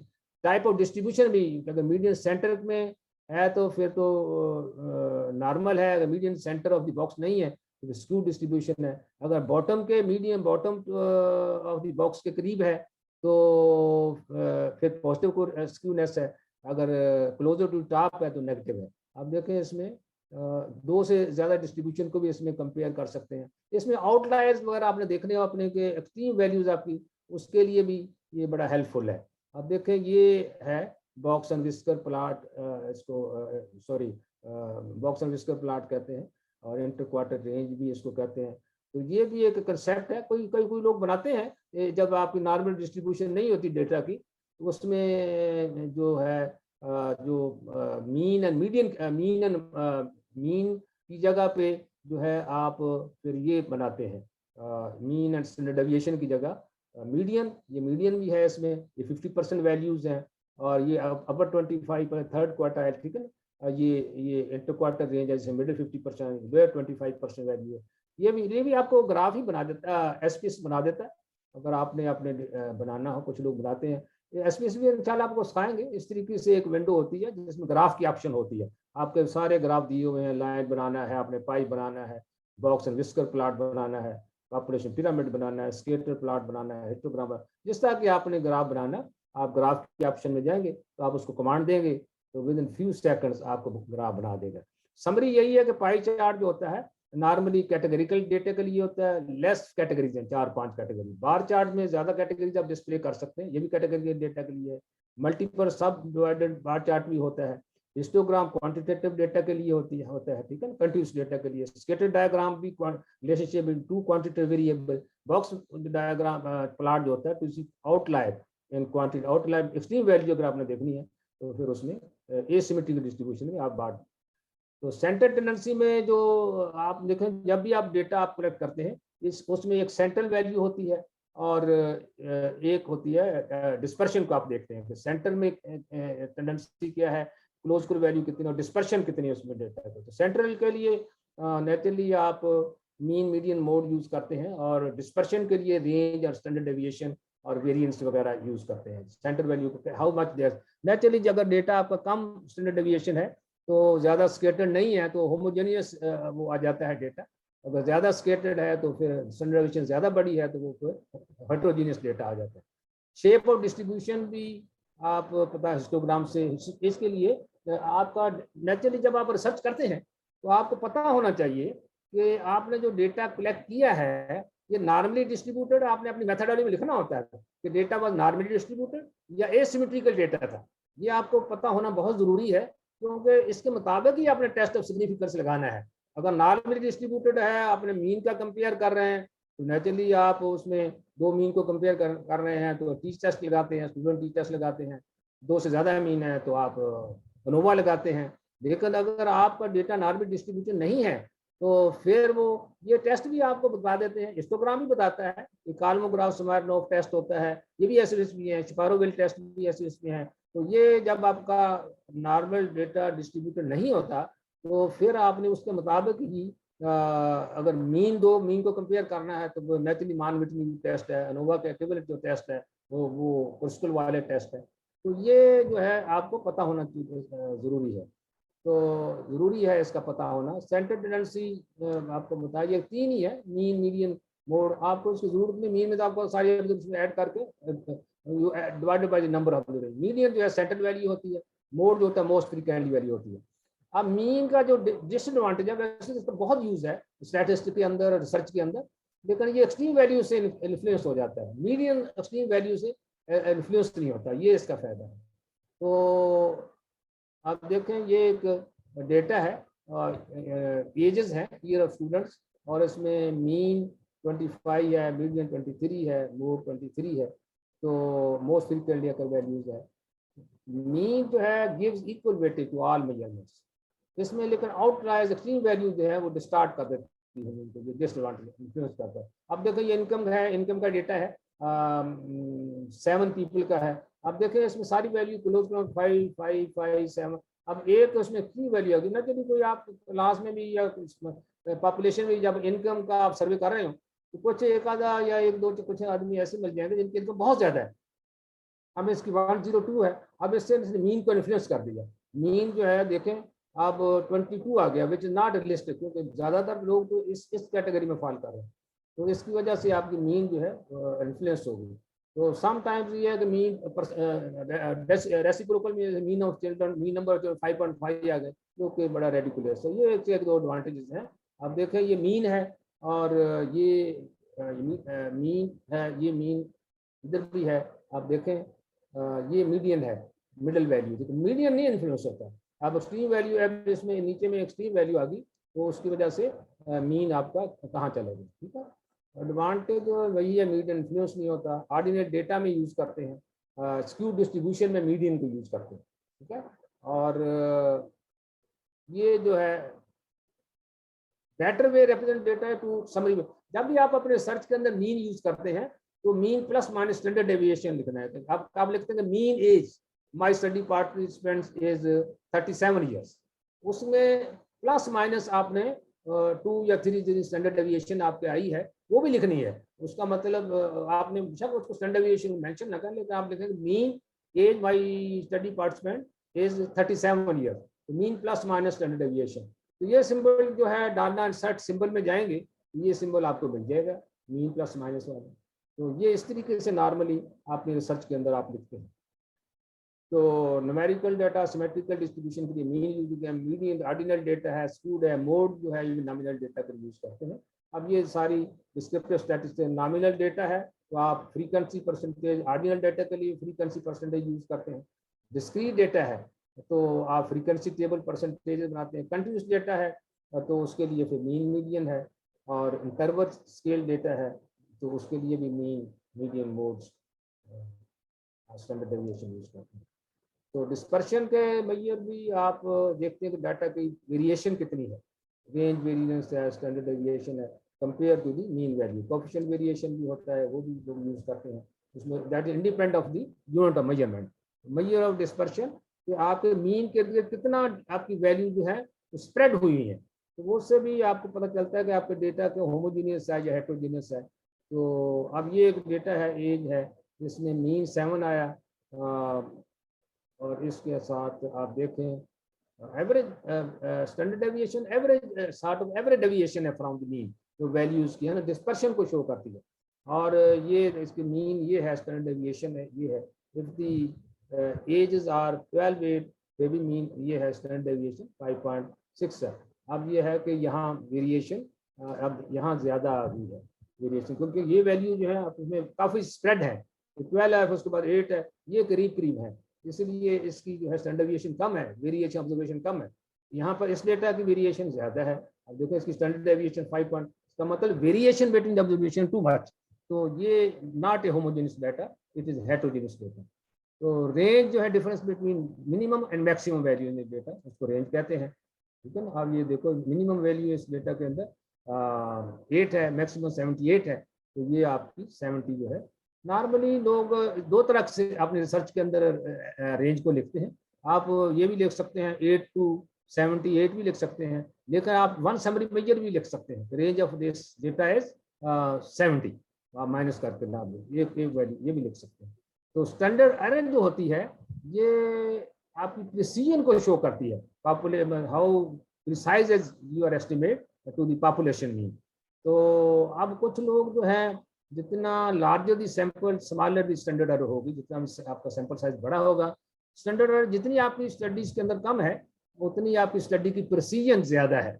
टाइप ऑफ डिस्ट्रीब्यूशन भी, अगर मीडियन सेंटर में है तो फिर तो नॉर्मल है, अगर median centre of the box नहीं है तो स्क्यू डिस्ट्रीब्यूशन है। अगर बॉटम के medium bottom of the box के करीब है तो फिर पॉजिटिव स्क्यूनेस है, अगर क्लोजर टू टॉप है तो नेगेटिव है। आप देखें इसमें दो से ज्यादा डिस्ट्रीब्यूशन को भी इसमें कंपेयर कर सकते हैं। इसमें आउटलायर्स वगैरह आपने देखने हो अपने के एक्सट्रीम वैल्यूज आपकी, उसके लिए भी ये बड़ा हेल्पफुल है। अब देखें ये है बॉक्स एंड विस्कर प्लॉट, इसको sorry box and whisker plot कहते हैं, और इंटर क्वार्टर रेंज भी इसको कहते हैं। तो ये भी एक कंसेप्ट है, कोई लोग बनाते हैं जब आपकी नॉर्मल डिस्ट्रीब्यूशन नहीं होती डेटा की, तो उसमें जो है जो मीन एंड मीडियन, मीन की जगह पे जो है आप फिर ये बनाते हैं मीन एंड स्टैंडर्ड डेविएशन की जगह मीडियन। ये मीडियन भी है, इसमें ये 50% वैल्यूज हैं, और ये अपर 25 थर्ड क्वार्टाइल, ठीक है ना। ये इंटर क्वार्टर रेंज है, मिडिल 50%, लोअर 25% वैल्यू है। ये भी आपको ग्राफ ही बना देता है, एसपीएस बना देता है, अगर आपने अपने बनाना हो। कुछ लोग बनाते हैं एसपीएस भी, इंशाल्लाह आपको सिखाएंगे। इस तरीके से एक विंडो होती है जिसमें ग्राफ की ऑप्शन होती है, आपके सारे ग्राफ दिए हुए हैं, लाइन बनाना है आपने, पाई बनाना है, बॉक्स एंड विस्कर प्लॉट बनाना है, पॉपुलेशन पिरामिड बनाना है, स्केटर प्लॉट बनाना है, हिस्टोग्राम, जिस तरह की आपने ग्राफ बनाना, आप ग्राफ के ऑप्शन में जाएंगे तो आप उसको कमांड देंगे तो विद इन फ्यू सेकंड्स आपको ग्राफ बना देगा। समरी यही है कि पाई चार्ट जो होता है नॉर्मली कैटेगरिकल डेटा के लिए होता है, लेस कैटेगरीज हैं, 4-5 कैटेगरी। बार चार्ट में ज्यादा कैटेगरीज आप डिस्प्ले कर सकते हैं, ये भी कैटेगरी डेटा के लिए है। मल्टीपल सब डिवाइडेड बार चार्ट भी होता है। हिस्टोग्राम क्वांटिटेटिव डेटा के लिए होता है, ठीक है ना, कंटिन्यूस डेटा के लिए। स्केटर डायग्राम भी relationship between to quantitative variable. Box diagram plot जो होता है, तो इसी outlier in quantity, outlier extreme value अगर आपने देखनी है तो फिर उसमें एसिमेट्रिकल डिस्ट्रीब्यूशन में आप बांट। तो सेंटर टेंडेंसी में जो आप देखें, जब भी आप डेटा आप कलेक्ट करते हैं उसमें एक सेंट्रल वैल्यू होती है और एक होती है डिस्पर्शन को आप देखते हैं कि सेंटर में टेंडेंसी क्या है, क्लोज कर वैल्यू कितनी और डिस्पर्शन कितनी है उसमें डेटा को। तो सेंट्रल के लिए नेचुरली आप मीन मीडियन मोड यूज करते हैं, और डिस्पर्शन के लिए रेंज और स्टैंडर्ड डेविएशन और वेरिएंस वगैरह यूज करते हैं। सेंटर वैल्यू को हाउ मच देयर नेचुरली, अगर डेटा आपका कम स्टैंडर्ड डेविएशन है तो ज्यादा स्केटर्ड नहीं है तो होमोजेनियस वो आ जाता है डेटा। अगर ज्यादा स्केटर्ड है तो फिर स्टैंडर्ड डेविएशन ज्यादा बड़ी है तो वो फिर हेटेरोजेनियस डेटा आ जाता है। शेप ऑफ डिस्ट्रीब्यूशन भी आप पता है हिस्टोग्राम से। इसके लिए आपका नेचुरली जब आप रिसर्च करते हैं तो आपको पता होना चाहिए कि आपने जो डेटा कलेक्ट किया है ये नॉर्मली डिस्ट्रीब्यूटेड, आपने अपनी मेथोडोलॉजी में लिखना होता है कि डेटा वाज नॉर्मली डिस्ट्रीब्यूटेड या एसिमेट्रिकल डेटा था। ये आपको पता होना बहुत जरूरी है, क्योंकि इसके मुताबिक ही आपने टेस्ट ऑफ सिग्निफिकेंस लगाना है। अगर नॉर्मली डिस्ट्रीब्यूटेड है, आपने मीन का कंपेयर कर रहे हैं, तो नेचुरली आप उसमें दो मीन को कंपेयर कर रहे हैं तो टी टेस्ट लगाते हैं, स्टूडेंट टी टेस्ट लगाते हैं। दो से ज्यादा मीन है तो आप अनोवा लगाते हैं। लेकिन अगर आपका डेटा नॉर्मल डिस्ट्रीब्यूशन नहीं है तो फिर वो ये टेस्ट भी आपको बता देते हैं, हिस्टोग्राम भी बताता है, ये कॉल्मोग्राफ समारनोफ टेस्ट होता है, ये भी ऐसे भी है, शिपारोविल टेस्ट भी ऐसे में है। तो ये जब आपका नॉर्मल डेटा डिस्ट्रीब्यूटेड नहीं होता तो फिर आपने उसके मुताबिक ही अगर मीन को कंपेयर करना है तो वो मैथिली मान विटनी टेस्ट है, अनोवा के इक्विवेलेंट जो टेस्ट है वो क्रिस्टल वाले टेस्ट है। तो ये जो है आपको पता होना जरूरी है, तो जरूरी है इसका पता होना। सेंटर टेंडेंसी आपको बताइए 3 ही है, मीन मीडियन मोड। आपको इसकी जरूरत नहीं, मीन में तो आपको सारी ऐड करके divided by the number of the median जो है सेंट्रल वैल्यू होती है, मोड जो होता है मोस्ट फ्रीक्वेंटली वैल्यू होती है। अब मीन का जो डिसएडवांटेज है, वैसे इस पर बहुत यूज है स्टैटिस्टिक्स के अंदर, रिसर्च के अंदर, लेकिन ये एक्सट्रीम वैल्यू से इन्फ्लुएंस हो जाता है, मीडियन एक्सट्रीम वैल्यू से इन्फ्लुएंस नहीं होता, ये इसका फायदा है। तो आप देखें ये एक डेटा है और एजेस हैं ईयर ऑफ स्टूडेंट्स, और इसमें मीन 25 है, मीडियन 23 है, मोड 23 है, तो मोस्ट फ्रीक्वेंटली अकर वैल्यूज है। मीन जो है gives equal weightage to all measurements इसमें, लेकिन आउटलायर्स एक्सट्रीम वैल्यू जो है वो डिस्टार्ट कर देती है, डिसएडवांटेज इन्फ्लुएंस करता है। अब देखो ये इनकम है, इनकम का डेटा है 7 पीपल का है। अब देखें इसमें सारी वैल्यू क्लोज 5 5 5 7। अब एक उसमें की वैल्यू होगी ना, चलिए कोई आप क्लास में भी या पॉपुलेशन में जब इनकम का आप सर्वे कर रहे हो तो कुछ एक आधा या एक दो कुछ आदमी ऐसे मिल जाएंगे जिनकी इनकम बहुत ज्यादा है, अब इसकी 102 है। अब इससे मीन को इन्फ्लुएंस कर दिया, मीन जो है देखें अब 22 आ गया, विच इज नॉट रियलिस्टिक, क्योंकि ज्यादातर लोग तो इस कैटेगरी में फॉल कर रहे हैं, तो इसकी वजह से आपकी मीन जो है इन्फ्लुएंस हो गई। तो समटाइम्स ये है कि मीन रेसिप्रोकल में mean of children, mean number 5.5 आ गए, जो कि बड़ा रेडिकुलस है। ये एक दो एडवांटेजेस हैं। अब देखें ये मीन है और ये मीन है, ये मीन इधर भी है। आप देखें ये मीडियन है, मिडिल वैल्यू, तो मीडियन नहीं इन्फ्लुएंस होता। अब एक्सट्रीम वैल्यू है, इसमें नीचे में एक्सट्रीम वैल्यू आ गई, तो उसकी वजह से मीन आपका कहाँ चलेगा। ठीक है, एडवांटेज वही है, मीडियन इन्फ्लुएंस नहीं होता। ऑर्डिनेट डेटा में यूज करते हैं, स्क्यू डिस्ट्रीब्यूशन में मीडियन को यूज करते हैं। ठीक है, और ये जो है बेटर वे रिप्रेजेंट डेटा है टू समरी। जब भी आप अपने सर्च के अंदर मीन यूज करते हैं तो mean plus minus standard deviation लिखना है। तो आप लिखते हैं mean age my study participants is 37 years, उसमें प्लस माइनस आपने 2 या 3 जो स्टैंडर्ड डेविएशन आपके आई है वो भी लिखनी है। उसका मतलब आपने बेशक उसको स्टैंडर्ड डेविएशन मेंशन ना करें, लेकिन आप लिखेंगे mean age my study participant is 37 year, तो mean plus minus standard deviation. तो ये सिंबल जो है डालना, सर्च सिंबल में जाएंगे तो ये सिंबल आपको मिल जाएगा मीन प्लस माइनस वाला। तो ये इस तरीके से नॉर्मली आपने रिसर्च के अंदर आप लिखते हैं। तो न्यूमेरिकल डाटा सिमेट्रिकल डिस्ट्रीब्यूशन के लिए मीन यूज किया, मीडियन ऑर्डिनल डेटा है, स्क्यूड है, मोड जो है ये नॉमिनल डेटा का यूज करते हैं। अब ये सारी डिस्क्रिप्टिव स्टैटिस्टिक्स, नॉमिनल डेटा है तो आप फ्रीक्वेंसी परसेंटेज, ऑर्डिनल डेटा के लिए फ्रीक्वेंसी परसेंटेज यूज करते हैं। डिस्क्रीट डेटा है तो आप फ्रीक्वेंसी टेबल परसेंटेज बनाते हैं। कंटिन्यूस डेटा है तो उसके लिए फिर मीन मीडियन है, और इंटरवल स्केल डेटा है तो उसके लिए भी mean median modes standard deviation use करते हैं। तो डिस्पर्शन के मैयर भी आप देखते हैं कि डाटा की वेरिएशन कितनी है, रेंज वेरिएंस है, स्टैंडर्ड डेविएशन है compare to the mean value. Coefficient variation भी होता है, वो भी लोग यूज करते हैं उसमें, that is independent of the unit of measurement. Measure of dispersion कि आपके मीन के लिए कितना आपकी वैल्यू जो है स्प्रेड हुई है, तो वो से भी आपको पता चलता है कि आपके डेटा के होमोजीनियस है या हेट्रोजीनियस है। तो अब ये एक डेटा है, एज है, इसमें मीन 7 आया, और इसके साथ आप देखें average standard deviation, average sort of average deviation है फ्रॉम द मीन, जो वैल्यूज की है ना डिस्पर्शन को शो करती है। और ये इसकी मीन ये है, स्टैंडर्ड डेविएशन है ये है। If the ages are 12 8 baby mean ये है स्टैंडर्ड डेविएशन 5.6 है। अब ये है कि यहाँ वेरिएशन अब यहाँ ज़्यादा आ गई है वेरिएशन, क्योंकि ये वैल्यू जो है उसमें काफ़ी स्प्रेड है, 12 है उसके बाद 8 है, ये करीब करीब है, इसलिए इसकी जो है स्टैंडर्ड डेविएशन कम है, वेरिएशन ऑब्जर्वेशन कम है। यहाँ पर इस डेटा की वेरिएशन ज़्यादा है। अब देखो इसकी स्टैंडर्ड डेविएशन 5 पॉइंट, इसका मतलब variation between observation too much, तो ये not a homogeneous data, it is heterogeneous data. तो रेंज जो है difference between minimum and maximum value in data, उसको रेंज कहते हैं। ठीक है ना। अब ये देखो मिनिमम वैल्यू इस डेटा के अंदर 8 है, मैक्सिमम 78 है, तो ये आपकी 70 जो है। नॉर्मली लोग दो तरह से अपने रिसर्च के अंदर रेंज को लिखते हैं। आप ये भी लिख सकते हैं 8 to 78 भी लिख सकते हैं, लेकिन आप वन समरी मेजर भी लिख सकते हैं, range of this data is 70, आप माइनस करके ना एक वैल्यू ये भी लिख सकते हैं। तो स्टैंडर्ड एरर जो होती है ये आपकी प्रिसीजन को शो करती है, population how precise is your estimate to the population mean. तो अब कुछ लोग जो है जितना larger the sample smaller the standard error होगी, जितना आपका सैंपल साइज बड़ा होगा, स्टैंडर्ड एरर जितनी आपकी स्टडीज के अंदर कम है उतनी आपकी स्टडी की प्रिसीजन ज्यादा है।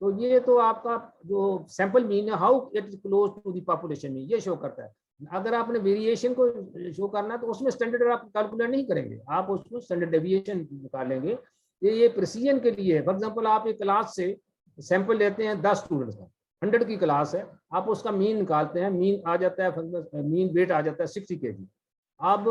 तो ये तो आपका जो सैंपल मीन है how it is close to the population mean ये शो करता है। अगर आपने वेरिएशन को शो करना है तो उसमें स्टैंडर्ड एरर आप कैलकुलेट नहीं करेंगे, आप उसको स्टैंडर्ड डेविएशन निकालेंगे। ये प्रिसीजन के लिए है। फॉर एग्जांपल आप एक क्लास से सैंपल लेते हैं 10 स्टूडेंट्स का, 100 की क्लास है, आप उसका मीन निकालते हैं, मीन आ जाता है, मीन वेट आ जाता है 60 kg। अब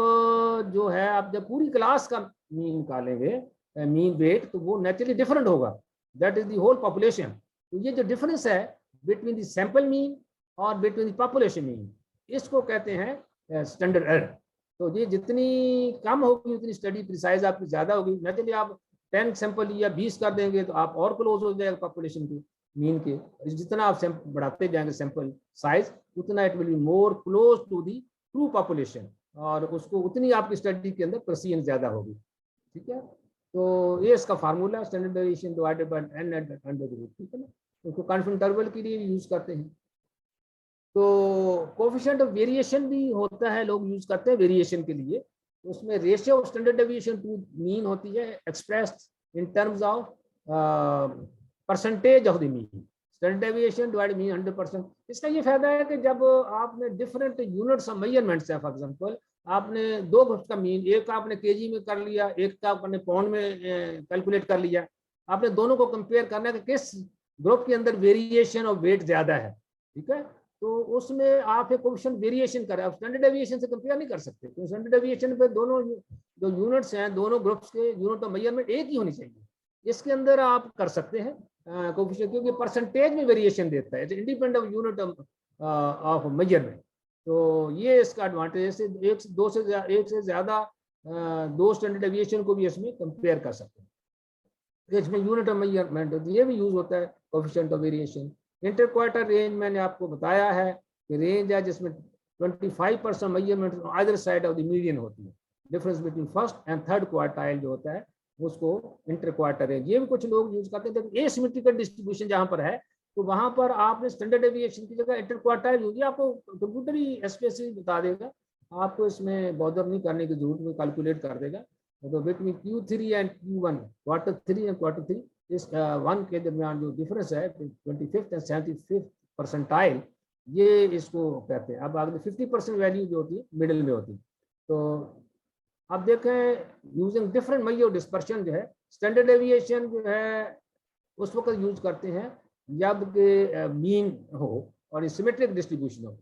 जो है आप जब पूरी क्लास का मीन निकालेंगे मीन वेट, तो वो नेचुरली डिफरेंट होगा, that is the whole population. तो ये जो डिफरेंस है बिटवीन द सैंपल मीन और बिटवीन द पॉपुलेशन मीन, इसको कहते हैं स्टैंडर्ड एरर। तो ये जितनी कम होगी उतनी स्टडी प्रिसाइज आपकी ज्यादा होगी। नेचुरली आप 10 सैंपल या 20 कर देंगे तो आप और क्लोज हो जाएगा पॉपुलेशन की मीन के। जितना आप बढ़ाते जाएंगे सैंपल साइज उतना it will be more close to the true population, और उसको उतनी आपकी स्टडी के अंदर प्रिसीजन ज्यादा होगी। ठीक है, तो ये इसका formula standard deviation divided by n under the root. ठीक है ना, उसको कॉन्फिडेंस इंटरवल के लिए यूज करते हैं। तो कोएफिशिएंट ऑफ वेरिएशन भी होता है, लोग यूज करते हैं वेरिएशन के लिए। उसमें ratio of standard deviation to mean होती है expressed in terms of percentage of the mean. Standard deviation divide mean 100%। इसका ये फायदा है कि जब आपने डिफरेंट यूनिट्स ऑफ मेजरमेंट्स है, फॉर एग्जांपल आपने दो ग्रुप्स का मीन, एक का आपने केजी में कर लिया, एक का आपने पाउंड में कैलकुलेट कर लिया, आपने दोनों को कंपेयर करना है कि किस ग्रुप के अंदर वेरिएशन ऑफ वेट ज्यादा है। ठीक है, तो उसमें आप एक कोएफिशिएंट वेरिएशन करें, आप स्टैंडर्ड डेविएशन से कंपेयर नहीं कर सकते, तो स्टैंडर्ड डेविएशन पे दोनों जो यूनिट्स हैं, दोनों ग्रुप्स के यूनिट ऑफ मेजरमेंट एक ही होनी चाहिए। इसके अंदर आप कर सकते हैं कोएफिशिएंट, क्योंकि परसेंटेज में वेरिएशन देता है, independent of unit of measurement. तो ये इसका एडवांटेज है। एक से ज्यादा दो स्टैंडर्ड डेविएशन को भी इसमें कंपेयर कर सकते हैं। इसमें यूनिट ऑफ मेजरमेंट ये भी यूज होता है कोएफिशिएंट ऑफ वेरिएशन। इंटरक्वार्टर रेंज मैंने आपको बताया है कि रेंज है जिसमें 25% measurement either side of the median होती है। Difference between first and third quartile जो होता है उसको इंटरक्वार्टर रेंज, ये भी कुछ लोग यूज करते हैं। एसिमेट्रिकल डिस्ट्रीब्यूशन जहां पर है तो वहां पर आपने स्टैंडर्ड डेविएशन की जगह इंटरक्वार्टाइल यूज, आपको कंप्यूटर ही एसपीएससी बता देगा, आपको इसमें बॉदर नहीं करने की जरूरत, में कैलकुलेट कर देगा। तो between Q3 and Q1, Q3 and Q3 इस वन के दरमियान जो डिफरेंस है 25th एंड 75th परसेंटाइल, ये इसको कहते हैं। अब आगे 50% वैल्यू जो होती है मिडिल में होती है। तो अब देखें यूजिंग डिफरेंट मेजर डिस्पर्शन जो है, स्टैंडर्ड डेविएशन जो है उस वक्त यूज करते हैं जब के मीन हो और सिमेट्रिक डिस्ट्रीब्यूशन हो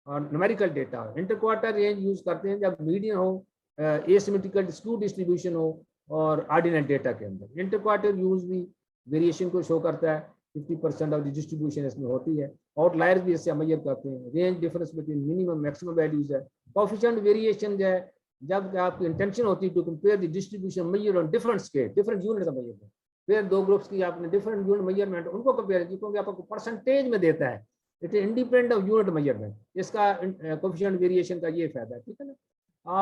और न्यूमेरिकल डेटा हो। इंटरक्वार्टर रेंज यूज करते हैं जब मीडियन हो, एसिमेट्रिकल स्क्यू डिस्ट्रीब्यूशन हो और ऑर्डिनल डेटा के अंदर। इंटरक्वार्टर यूज भी वेरिएशन को शो करता है, 50% ऑफ द डिस्ट्रीब्यूशन इसमें होती है। आउटलायर्स भी इससे मेजर करते हैं। Range difference between minimum maximum values है। कोएफिशिएंट वेरिएशन जो है जब आपकी इंटेंशन होती है to compare the distribution measure on different scale, different unit of measurement, फिर दो ग्रुप्स की आपने डिफरेंट यूनिट मेजरमेंट उनको कंपेयर की, क्योंकि आपको परसेंटेज में देता है, it is independent of unit measurement. इसका कोएफिशिएंट वेरिएशन का ये फायदा है। ठीक है ना।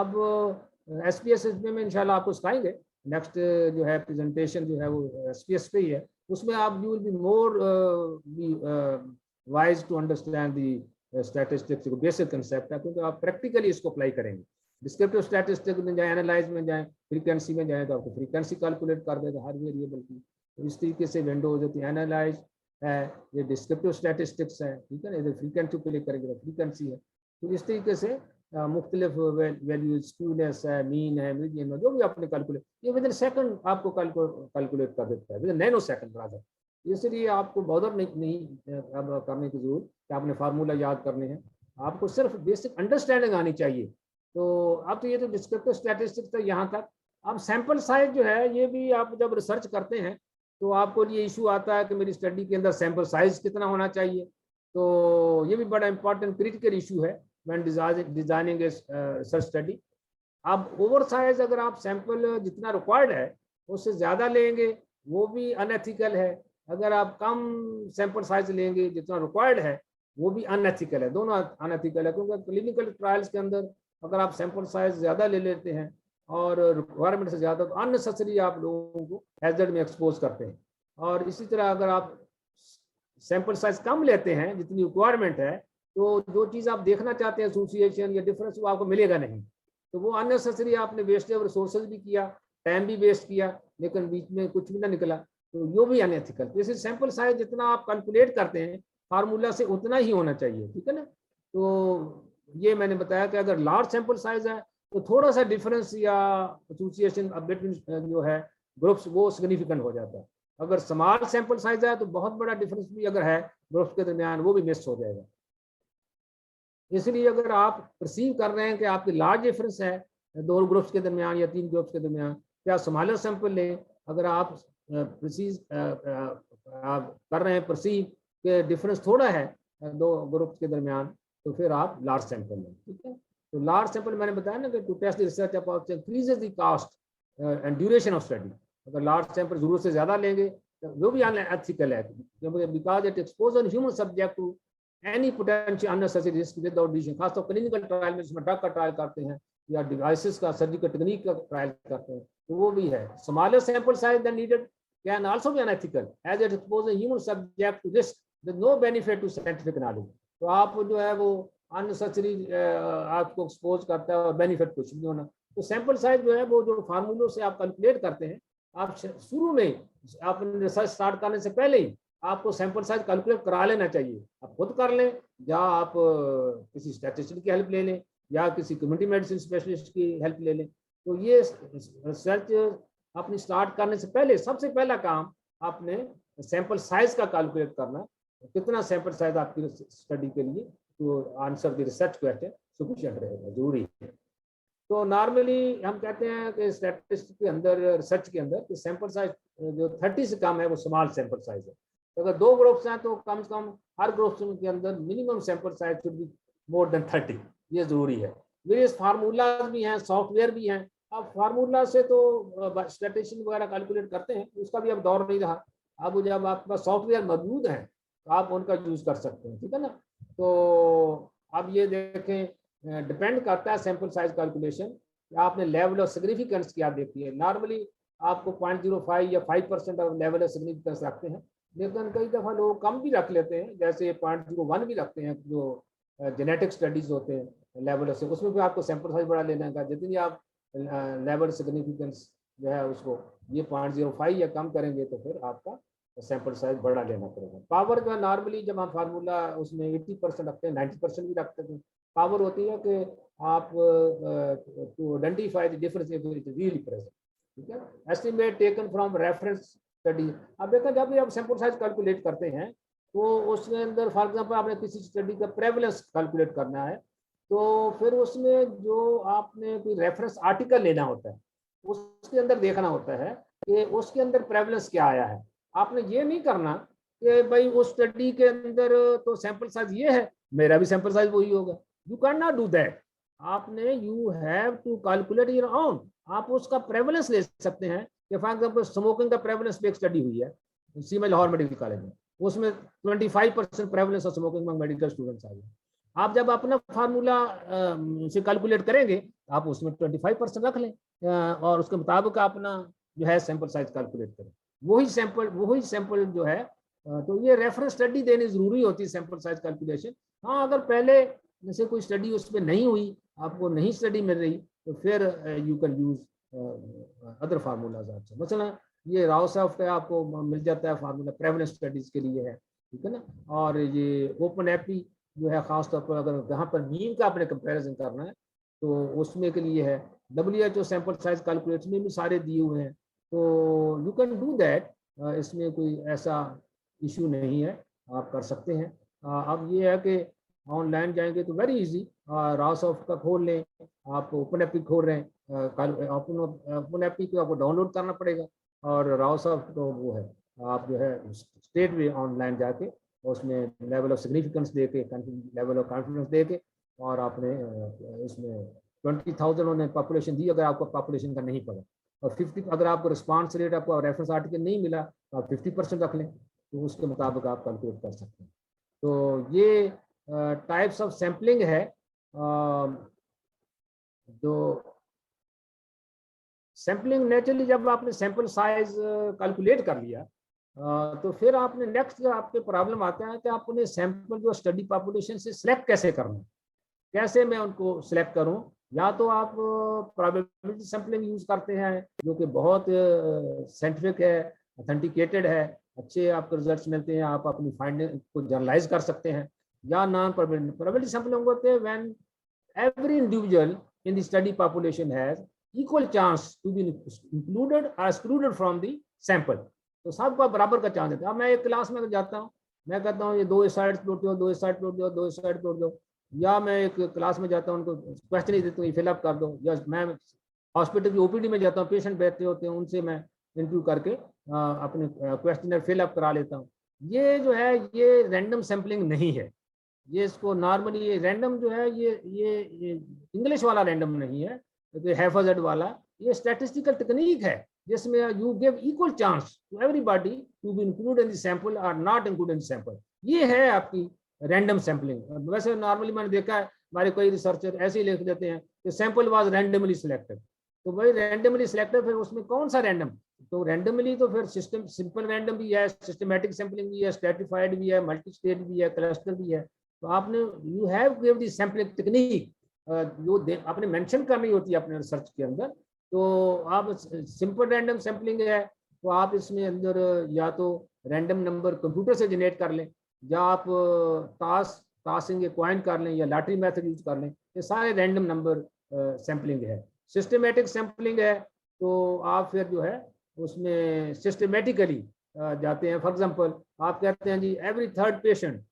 अब एसपीएस में इंशाल्लाह आपको सिखाएंगे, नेक्स्ट जो है प्रेजेंटेशन जो है वो एसपीएस पे ही है, उसमें आप you will be more wise to understand the statistics को बेसिक कंसेप्ट है, क्योंकि आप प्रैक्टिकली इसको अप्लाई करेंगे। डिस्क्रिप्टिव स्टैटिस्टिक्स में जाए, एनालाइज में जाए, फ्रीक्वेंसी में जाए तो आपको फ्रीक्वेंसी कैलकुलेट कर देगा हर वेरिएबल की। तो इस तरीके से विंडोज होती है, एनालाइज है, ये डिस्क्रिप्टिव स्टैटिस्टिक्स है। ठीक है ना, इधर फ्रीक्वेंसी क्लिक करेंगे तो फ्रीक्वेंसी है। तो इस तरीके से मुख्तलिफ वैल्यूज, स्क्यूनेस है, मीन है, मीडियन है, जो भी आपने कैलकुलेट, ये विद इन सेकंड आपको कैलकुलेट कर देता है, with in nano second rather. इसलिए आपको बॉदर नहीं अब करने की जरूरत कि आपने फार्मूला याद करने हैं, आपको सिर्फ बेसिक अंडरस्टैंडिंग आनी चाहिए। तो अब तो ये तो डिस्क्रिप्टिव स्टैटिस्टिक्स था यहाँ तक। अब सैंपल साइज जो है ये भी आप जब रिसर्च करते हैं तो आपको ये इशू आता है कि मेरी स्टडी के अंदर सैंपल साइज कितना होना चाहिए। तो ये भी बड़ा इंपॉर्टेंट क्रिटिकल इशू है व्हेन डिजाइनिंग रिसर्च स्टडी। अब ओवर साइज अगर आप सैंपल जितना रिक्वायर्ड है उससे ज़्यादा लेंगे वो भी अनएथिकल है, अगर आप कम सैंपल साइज लेंगे जितना रिक्वायर्ड है वो भी अनएथिकल है, दोनों अनएथिकल है। क्योंकि क्लिनिकल ट्रायल्स के अंदर अगर आप सैंपल साइज ज़्यादा ले लेते हैं और रिक्वायरमेंट से ज़्यादा, तो अननेसेसरी आप लोगों को हैजर्ड में एक्सपोज करते हैं। और इसी तरह अगर आप सैंपल साइज कम लेते हैं जितनी रिक्वायरमेंट है, तो जो चीज़ आप देखना चाहते हैं एसोसिएशन या डिफरेंस, वो आपको मिलेगा नहीं। तो वो अननेसेसरी आपने वेस्ट ऑफ रिसोर्सेज भी किया, टाइम भी वेस्ट किया, लेकिन बीच में कुछ भी ना निकला, तो ये भी अनएथिकल। तो इसे सैंपल साइज जितना आप कैलकुलेट करते हैं फार्मूला से उतना ही होना चाहिए, ठीक है ना। तो ये मैंने बताया कि अगर लार्ज सैंपल साइज है तो थोड़ा सा डिफरेंस या एसोसिएशन बिटवीन जो है ग्रुप्स वो सिग्निफिकेंट हो जाता है। अगर स्मॉल सैंपल साइज है तो बहुत बड़ा डिफरेंस भी अगर है ग्रुप्स के दरमियान वो भी मिस हो जाएगा। इसलिए अगर आप परसीव कर रहे हैं कि आपकी लार्ज डिफरेंस है दो ग्रुप्स के दरमियान या तीन ग्रुप्स के दरमियान, क्या स्मॉलर सैंपल लें। अगर आप आप कर रहे हैं परसीव के डिफरेंस थोड़ा है दो ग्रुप्स के दरमियान, तो फिर आप लार्ज सैंपल लें, ठीक है। तो लार्ज सैंपल मैंने बताया ना कि to test research about increases the cost and duration of study. अगर लार्ज सैंपल जरूरत से ज्यादा लेंगे तो वो भी अनएथिकल है, because it expose human subject to any potential unnecessary risk without decision. खासतौर क्लिनिकल ट्रायल में जिसमें ड्रग का ट्रायल करते हैं या डिवाइसेस का सर्जिकल टेक्निक का ट्रायल करते हैं, तो वो भी है। Smaller sample size than needed can also be unethical as it expose human subject to risk with no benefit to scientific knowledge. तो आप जो है वो अननेसेसरी आपको एक्सपोज करता है और बेनिफिट कुछ नहीं होना। तो सैंपल साइज जो है वो जो फार्मूलों से आप कैलकुलेट करते हैं, आप शुरू में आप रिसर्च स्टार्ट करने से पहले ही आपको सैंपल साइज कैलकुलेट करा लेना चाहिए। आप खुद कर लें या आप किसी स्टैटिस्टिशियन की हेल्प ले लें या किसी कम्युनिटी मेडिसिन स्पेशलिस्ट की हेल्प ले लें। तो ये रिसर्च अपनी स्टार्ट करने से पहले सबसे पहला काम आपने सैंपल साइज का कैलकुलेट करना, कितना सैंपल साइज आपकी स्टडी के लिए तो answer the research question sufficient रहेगा, जरूरी है। तो नॉर्मली हम कहते हैं कि स्टैटिस्टिक्स के अंदर, रिसर्च के अंदर, कि सैंपल साइज जो 30 से कम है वो स्मॉल सैंपल साइज है। तो अगर दो ग्रुप्स हैं तो कम से कम हर ग्रुप के अंदर minimum sample size should be more than 30, ये जरूरी है। वेरियस फार्मूलाज भी हैं, सॉफ्टवेयर भी हैं। अब फार्मूला से तो स्टैटिस्टिशियन वगैरह कैलकुलेट करते हैं, उसका भी अब दौर नहीं रहा। अब जब आपके पास सॉफ्टवेयर मौजूद है तो आप उनका यूज कर सकते हैं, ठीक है ना। तो अब ये देखें, डिपेंड करता है सैंपल साइज कैलकुलेशन, आपने लेवल ऑफ सिग्निफिकेंस क्या देखी है। नॉर्मली आपको 0.05 या 5% ऑफ लेवल ऑफ सिग्निफिकेंस रखते हैं, लेकिन कई दफ़ा लोग कम भी रख लेते हैं, जैसे 0.01 भी रखते हैं जो जेनेटिक स्टडीज होते हैं लेवल से, उसमें भी आपको सैंपल साइज बड़ा लेना है। जितनी आप लेवल सिग्निफिकेंस जो है उसको ये 0.05 या कम करेंगे तो फिर आपका सैंपल साइज बड़ा लेना पड़ेगा। पावर जो है नॉर्मली जब हम फार्मूला उसमें 80% रखते हैं, 90% भी रखते हैं, पावर होती है कि आप to identify the difference if it is really present, ठीक है। Estimate taken from reference study. अब देखा जब भी आप सैंपल साइज कैलकुलेट करते हैं तो उसके अंदर फॉर एग्जांपल आपने किसी स्टडी का प्रेवलेंस कैलकुलेट करना है, तो फिर उसमें जो आपने कोई रेफरेंस आर्टिकल लेना होता है उसके अंदर देखना होता है कि उसके अंदर प्रेवलेंस क्या आया है। आपने ये नहीं करना कि भाई उस स्टडी के अंदर तो सैंपल साइज ये है, मेरा भी सैंपल साइज वही होगा। You can not do that. आपने you have to calculate your own. आप उसका प्रेवलेंस ले सकते हैं कि फॉर एग्जांपल स्मोकिंग का प्रेवलेंस पे एक स्टडी हुई है सीएमएच लाहौर मेडिकल कॉलेज में, उसमें 25% प्रेवलेंस ऑफ स्मोकिंग में मेडिकल स्टूडेंट्स आ गए। आप जब अपना फार्मूला से कैलकुलेट करेंगे आप उसमें 25% रख लें और उसके मुताबिक अपना जो है सैंपल साइज कैलकुलेट करें। वही सैंपल जो है, तो ये रेफरेंस स्टडी देनी जरूरी होती है सैंपल साइज कैलकुलेशन। हाँ, अगर पहले जैसे कोई स्टडी उस पर नहीं हुई, आपको नहीं स्टडी मिल रही, तो फिर you can use other formulas आपसे। मसलन ये राव सॉफ्ट है, आपको मिल जाता है फार्मूला प्रेवलेंस स्टडीज के लिए है, ठीक है ना। और ये ओपन एपी जो है खासतौर पर अगर जहाँ पर मीन का आपने कंपेरिजन करना है तो उसमें के लिए है। WHO सैंपल साइज कैलकुलेशन में भी सारे दिए हुए हैं, तो यू कैन डू दैट। इसमें कोई ऐसा इशू नहीं है, आप कर सकते हैं। अब ये है कि ऑनलाइन जाएंगे तो वेरी इजी, राव सॉफ्ट का खोल लें, आप ओपन एपी खोल रहे हैं, ओपन एपी को आपको डाउनलोड करना पड़ेगा और राव सॉफ्ट तो वो है आप जो है स्टेट वे ऑनलाइन जाके उसमें लेवल ऑफ सिग्निफिकेंस दे के, लेवल ऑफ कॉन्फिडेंस दे के, और आपने इसमें 20,000 उन्होंने पॉपुलेशन दी, अगर आपको पॉपुलेशन का नहीं पड़ा, और 50 अगर आपको रिस्पांस रेट, आपको रेफरेंस आर्टिकल नहीं मिला तो आप 50% रख लें, तो उसके मुताबिक आप कैलकुलेट कर सकते हैं। तो ये टाइप्स ऑफ सैम्पलिंग है। जो सैम्पलिंग नेचुरली, जब आपने सैंपल साइज कैलकुलेट कर लिया, तो फिर आपने नेक्स्ट जो आपके प्रॉब्लम आता है कि आपने सैंपल जो स्टडी पॉपुलेशन से सिलेक्ट कैसे करना है, कैसे मैं उनको सिलेक्ट करूं। या तो आप प्रोबेबिलिटी सैंपलिंग यूज करते हैं, जो कि बहुत साइंटिफिक है, ऑथेंटिकेटेड है, अच्छे आपको रिजल्ट्स मिलते हैं, आप अपनी फाइंडिंग को जर्नलाइज कर सकते हैं। या नॉन प्रोबेबिलिटी सैंपलिंग होते हैं when every individual in the study population has equal chance to be included or excluded from the sample। तो सबका बराबर का चांस देता है। अब मैं एक क्लास में जाता हूँ, मैं कहता हूँ ये 2 साइड प्लॉट दो, 2 साइड प्लॉट दो, 2 साइड प्लॉट दो, या मैं एक क्लास में जाता हूँ, उनको क्वेश्चन ही देता हूँ, ये फिलअप कर दो, या मैं हॉस्पिटल की ओपीडी में जाता हूँ, पेशेंट बैठे होते हैं, उनसे मैं इंटरव्यू करके अपने क्वेश्चनर फिलअप करा लेता हूँ। ये जो है ये रैंडम सैम्पलिंग नहीं है। ये इसको नॉर्मली ये रैंडम जो है ये इंग्लिश वाला रैंडम नहीं है, तो हैफाजर्ड वाला ये स्टैटिस्टिकल टेक्निक है, जिसमें you give equal chance to everybody to be included in the sample और not included in the sample. ये है आपकी रैंडम सैंपलिंग। वैसे नॉर्मली मैंने देखा है हमारे कई रिसर्चर ऐसे ही लिख देते हैं कि सैंपल वाज रैंडमली सिलेक्टेड। तो भाई रैंडमली सिलेक्टेड, फिर उसमें कौन सा रैंडम? तो रैंडमली तो फिर सिस्टम सिंपल रैंडम भी है, सिस्टमैटिक सैंपलिंग भी है, स्ट्रेटिफाइड भी है, मल्टी स्टेट भी है, क्लस्टर भी है। तो आपने you have give the sampling technique जो आपने मेंशन करनी होती है अपने रिसर्च के अंदर। तो आप सिंपल रैंडम सैंपलिंग है, तो आप इसमें अंदर या तो रैंडम नंबर कंप्यूटर से जनरेट कर लें, या आप टासिंग क्वाइन कर लें, या लॉटरी मेथड यूज कर लें। ये सारे रैंडम नंबर सैंपलिंग है। सिस्टमेटिक सैंपलिंग है, तो आप फिर जो है उसमें सिस्टमेटिकली जाते हैं। फॉर एग्जांपल आप कहते हैं जी every third patient,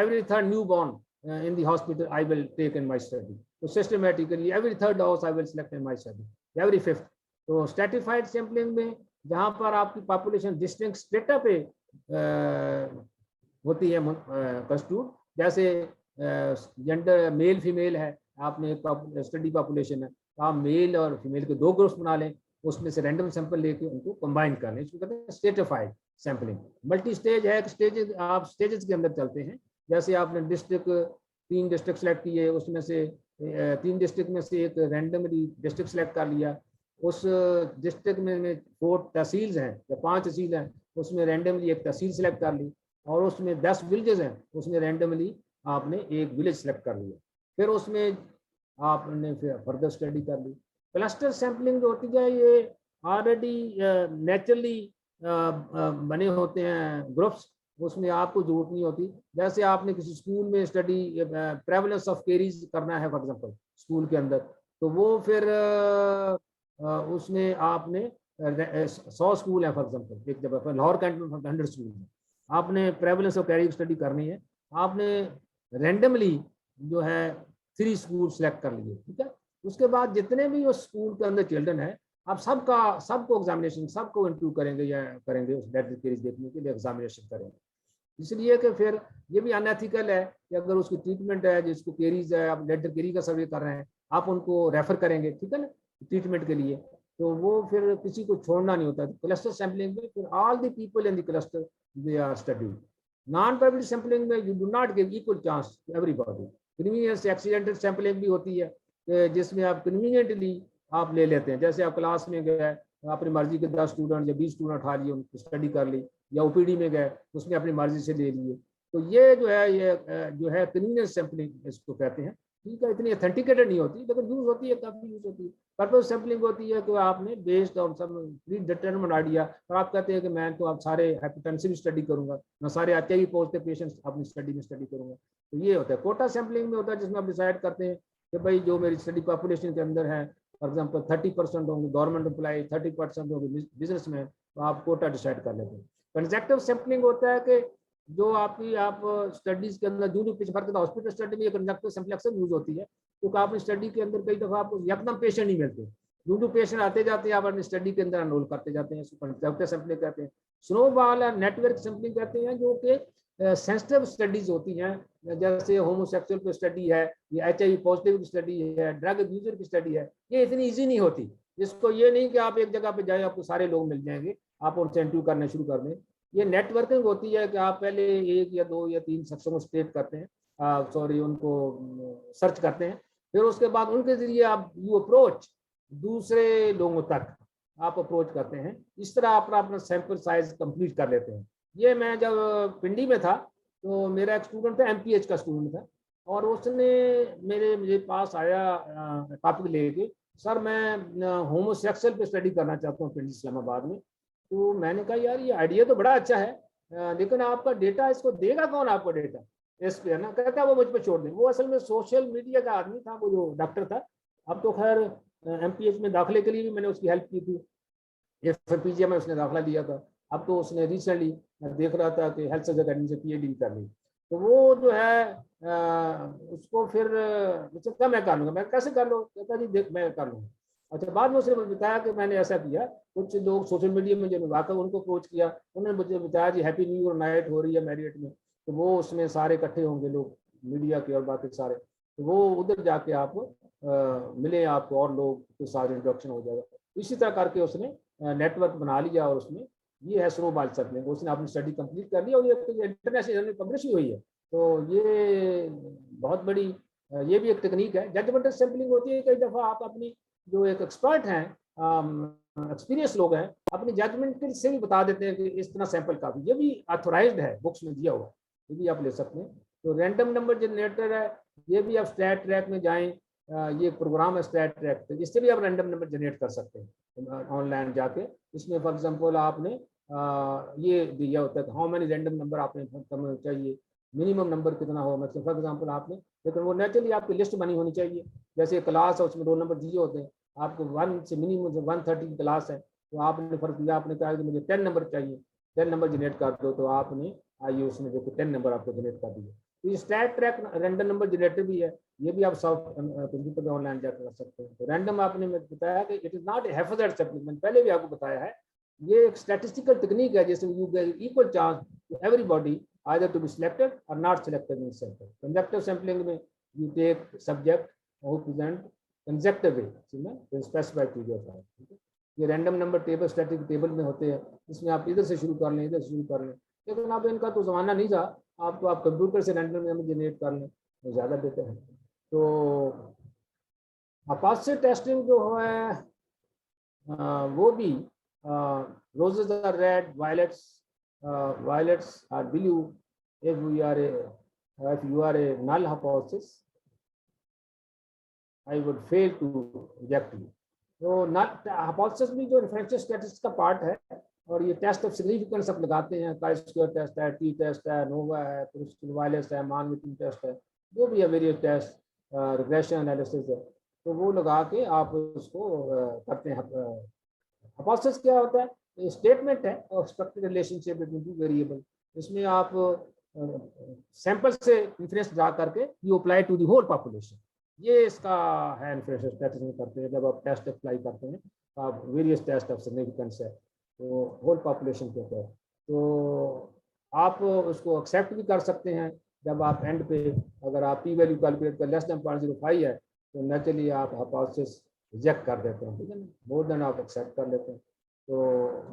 every third newborn in the hospital I will take in my study. So systematically every third dose I will select in my study, every fifth. तो stratified sampling में जहाँ पर आपकी population distinct strata पे होती है constitute, जैसे gender male female है, आपने एक स्टडी पॉपुलेशन है, तो आप मेल और फीमेल के 2 ग्रुप्स बना लें, उसमें से रैंडम सैंपल लेके उनको कंबाइन कर लें, इसको कहते हैं स्ट्रेटिफाइड सैंपलिंग। मल्टी स्टेज है, स्टेजेस आप स्टेजेस के अंदर चलते हैं। जैसे आपने डिस्ट्रिक्ट 3 डिस्ट्रिक्ट सेलेक्ट किए, उसमें से 3 डिस्ट्रिक्ट में से एक रैंडमली डिस्ट्रिक्ट सेलेक्ट कर लिया, उस डिस्ट्रिक्ट में 4 तहसील हैं या 5 तहसील हैं, उसमें रैंडमली एक तहसील सेलेक्ट कर ली, और उसमें 10 विलेजेस हैं, उसमें रैंडमली आपने एक विलेज सेलेक्ट कर लिया, फिर उसमें आपने फिर फर्दर स्टडी कर ली। क्लस्टर सैंपलिंग जो होती है ये ऑलरेडी नेचुरली बने होते हैं ग्रुप्स, उसमें आपको जरूरत नहीं होती। जैसे आपने किसी स्कूल में स्टडी प्रेवलेंस ऑफ केरीज करना है फॉर एग्जांपल स्कूल के अंदर, तो वो फिर उसमें आपने 100 स्कूल है फॉर एग्जांपल एक जगह पर, लाहौर कैंट में 100 स्कूल है, आपने प्रेवलेंस ऑफ कैरी स्टडी करनी है, आपने रैंडमली जो है 3 स्कूल सेलेक्ट कर लिए, ठीक है। उसके बाद जितने भी उस स्कूल के अंदर चिल्ड्रन है, आप सबको एग्जामिनेशन, सबको इंटरव्यू करेंगे या करेंगे उस लेटर केरीज देखने के लिए एग्जामिनेशन करेंगे। इसलिए कि फिर ये भी अनएथिकल है कि अगर उसकी ट्रीटमेंट है, जिसको केरीज है, आप लेटर केरी का सर्वे कर रहे हैं, आप उनको रेफर करेंगे, ठीक है ना, ट्रीटमेंट के लिए, तो वो फिर किसी को छोड़ना नहीं होता। क्लस्टर सैंपलिंग में फिर all the people in the cluster they are studied. Non probability sampling में you do not give equal chance to everybody. Convenience accidental sampling भी होती है, जिसमें आप कन्वीनियंटली आप ले लेते हैं। जैसे आप क्लास में गए, अपनी मर्जी के 10 स्टूडेंट या 20 स्टूडेंट उठा लिए, उनको स्टडी कर ली, या ओपीडी में गए, उसमें अपनी मर्जी से ले लिए। तो ये जो है कन्वीनियंस सैंपलिंग इसको कहते हैं, ठीक है। इतनी ऑथेंटिकेटेड नहीं होती, लेकिन यूज होती है, काफी यूज होती है। पर्पस सैंपलिंग होती है कि आपने based on some predetermined idea, और आप कहते हैं कि मैं तो आप सारे हाइपरटेंसिव स्टडी करूंगा, मैं सारे एचआईवी पॉजिटिव पेशेंट्स अपनी स्टडी में स्टडी करूंगा। तो ये होता है। कोटा सैंपलिंग में होता है, जिसमें आप डिसाइड करते हैं कि भाई जो मेरी स्टडी पॉपुलेशन के अंदर है, फॉर एग्जांपल 30% होंगे गवर्नमेंट एम्प्लॉय, 30% होंगे बिजनेसमैन, तो आप कोटा डिसाइड कर लेते हैं। कंसेप्टिव सैंपलिंग होता है कि जो आपकी आप स्टडीज के अंदर जो पीछे फर्क था, हॉस्पिटल स्टडी में कंसेप्टिव सैंपल अक्सर यूज होती है, क्योंकि आपने स्टडी के अंदर कई दफा आपको एकदम पेशेंट नहीं मिलते, जो पेशेंट आते जाते हैं आप अपनी स्टडी के अंदर एनरोल करते जाते हैं, इसको कंजक्टिव सैंपलिंग कहते हैं। स्नोबॉल और नेटवर्क सैंपलिंग कहते हैं, जो कि सेंसिटिव स्टडीज होती हैं, जैसे होमोसेक्सुअल की स्टडी है, ये HIV पॉजिटिव की स्टडी है, ड्रग अब्यूजर की स्टडी है। ये इतनी ईजी नहीं होती, इसको ये नहीं कि आप एक जगह पे जाए आपको सारे लोग मिल जाएंगे, आप उनसे इंटरव्यू करना शुरू कर दें। ये नेटवर्किंग होती है कि आप पहले 1 या 2 या 3 शख्सों को स्टेट करते हैं, उनको सर्च करते हैं, फिर उसके बाद उनके जरिए आप यू अप्रोच दूसरे लोगों तक आप अप्रोच करते हैं। इस तरह अपना सैंपल साइज कंप्लीट कर लेते हैं। ये मैं जब पिंडी में था तो मेरा एक स्टूडेंट था, MPH का स्टूडेंट था, और उसने मेरे पास आया टॉपिक लेके, सर मैं होमोसेक्सुअल पे स्टडी करना चाहता हूँ पिंडी इस्लामाबाद में। तो मैंने कहा यार ये आइडिया तो बड़ा अच्छा है, लेकिन आपका डेटा इसको देगा कौन आपको डेटा इस पे, है ना। कहता है वो मुझ पर छोड़ दें। वो असल में सोशल मीडिया का आदमी था, वो जो डॉक्टर था। अब तो खैर MPH में दाखिले के लिए भी मैंने उसकी हेल्प की थी, FPGA में उसने दाखिला दिया था। अब तो उसने रिसेंटली, मैं देख रहा था कि हेल्थ सर्जन अकेडमी से PhD कर ली। तो वो जो है उसको फिर मुझसे क्या मैं कर लूँगा, मैं कैसे कर लो, कहता जी देख मैं कर लूँगा। अच्छा, बाद में उसने मुझे बताया कि मैंने ऐसा किया, कुछ लोग सोशल मीडिया में जो वाकई उनको अप्रोच किया, उन्होंने मुझे बताया जी हैप्पी न्यू ईयर नाइट हो रही है मैरियट में, तो वो उसमें सारे इकट्ठे होंगे लोग मीडिया के और बाकी सारे, तो वो उधर जाके आप मिले, आपको और लोग के साथ इंट्रोडक्शन हो जाएगा। इसी तरह करके उसने नेटवर्क बना लिया, और उसमें ये है स्नोबॉल सैंपलिंग। उसने अपनी स्टडी कंप्लीट कर ली और ये इंटरनेशनल पब्लिश हुई है। तो ये बहुत बड़ी ये भी एक टेक्निक है। जजमेंटल सैंपलिंग होती है, कई दफ़ा आप अपनी जो एक एक्सपर्ट हैं, एक्सपीरियंस लोग हैं, अपनी जजमेंट से भी बता देते हैं कि इस तरह सैंपल काफ़ी, ये भी ऑथोराइज्ड है, बुक्स में दिया हुआ, ये भी आप ले सकते हैं। तो रैंडम नंबर जनरेटर है, ये भी आप स्टैट ट्रैक में जाएं, ये प्रोग्राम है स्टैट ट्रैक, तो इससे भी आप रैंडम नंबर जनरेट कर सकते हैं ऑनलाइन जाके। इसमें फॉर एग्जांपल आपने ये दिया होता है कि हाउ मेनी रैंडम नंबर आपने करना चाहिए, मिनिमम नंबर कितना हो, मतलब फॉर एग्जांपल आपने, लेकिन वो नेचुरली आपकी लिस्ट बनी होनी चाहिए। जैसे क्लास है, उसमें रोल नंबर दिए होते हैं, आपको 1 से मिनिमम 130 क्लास है, तो आपने फर्क किया, आपने कहा कि मुझे 10 नंबर चाहिए, 10 नंबर जनरेट कर दो, तो आपने आइए उसने देखो 10 नंबर आपको जनरेट कर दिए। तो ये stat track random number generator भी है, ये भी आप सॉफ्ट कंप्यूटर पे ऑनलाइन जाकर कर सकते हैं। तो रैंडम आपने बताया कि it is not a haphazard supplement, पहले भी आपको बताया है, ये एक स्टैटिस्टिकल टेक्निक है, जैसे you get equal chance to everybody either to be selected or not selected in sample. Conjunctive sampling में you take subject who present conjunctive way in specified period of time. ये random number table static table में होते हैं, इसमें आप इधर से शुरू कर लें, इधर से शुरू कर लें, लेकिन अब इनका तो ज़माना नहीं था, आप कंप्यूटर से रैंडम नंबर जनरेट कर लें तो ज़्यादा बेहतर है। तो हाइपोथेसिस टेस्टिंग जो है वो भी roses are red, violets are blue if you are a null hypothesis, I would fail to reject you. तो null hypothesis भी जो inferential statistics का पार्ट है, और ये टेस्ट ऑफ सिग्निफिकेंस आप लगाते हैं, chi square टेस्ट है, टी टेस्ट है, नोवा है, वायलेंस है, मान विटिंग टेस्ट है, जो भी है वेरियस टेस्ट, रिग्रेशन एनालिसिस है, तो वो लगा के आप उसको करते हैं। हाइपोथेसिस क्या होता है, स्टेटमेंट है और expected relationship between two variable. इसमें आप सैंपल से इन्फ्रेंस ड्रा करके you apply to the whole population, ये इसका है इन्फ्रेंस स्टैटिस्टिक्स करते हैं। जब आप टेस्ट अप्लाई करते हैं आप वेरियस टेस्ट ऑफ सिग्निफिकेंस है, तो होल पॉपुलेशन के ऊपर, तो आप उसको एक्सेप्ट भी कर सकते हैं। जब आप एंड पे अगर आप पी वैल्यू कैलकुलेट कर लेस देन 0.05 है, तो नेचुरली आप हाइपोथेसिस रिजेक्ट कर देते हैं, ठीक है ना, मोर देन आप एक्सेप्ट कर लेते हैं। तो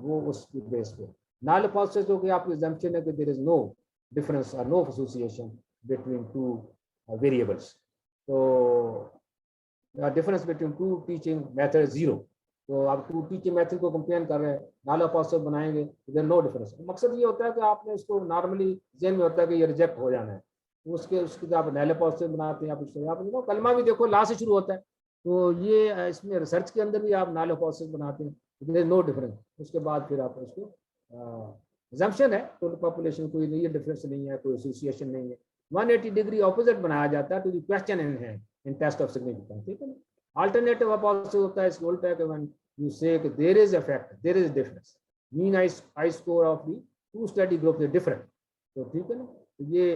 वो उसकी बेस पे नल हाइपोथेसिस जो कि आपकी assumption है कि देयर इज नो डिफरेंस और no association between two variables, तो difference between two teaching method 0, तो आप टू टीचिंग मेथड को कंपेयर कर रहे हैं, नल हाइपोथेसिस बनाएंगे, देयर नो डिफरेंस। मकसद ये होता है कि आपने इसको नॉर्मली जेन में होता है कि ये रिजेक्ट हो जाना है, उसके आप नल हाइपोथेसिस बनाते हैं। आप कलमा भी देखो ला से शुरू होता है, तो ये इसमें रिसर्च के अंदर भी आप नल हाइपोथेसिस बनाते हैं, देयर इज नो डिफरेंस। उसके बाद फिर आप उसको assumption है तो पॉपुलेशन कोई रियल डिफरेंस नहीं है, कोई एसोसिएशन नहीं है, 180 डिग्री ऑपोजिट बनाया जाता है to the question in hand in test of significance, ठीक है ना। अल्टरनेटिव हाइपोथेसिस होता है इसको उल्टा है कि व्हेन यू से कि there is effect, there is difference, mean eye score of the two study group is different, तो ठीक है ना। तो ये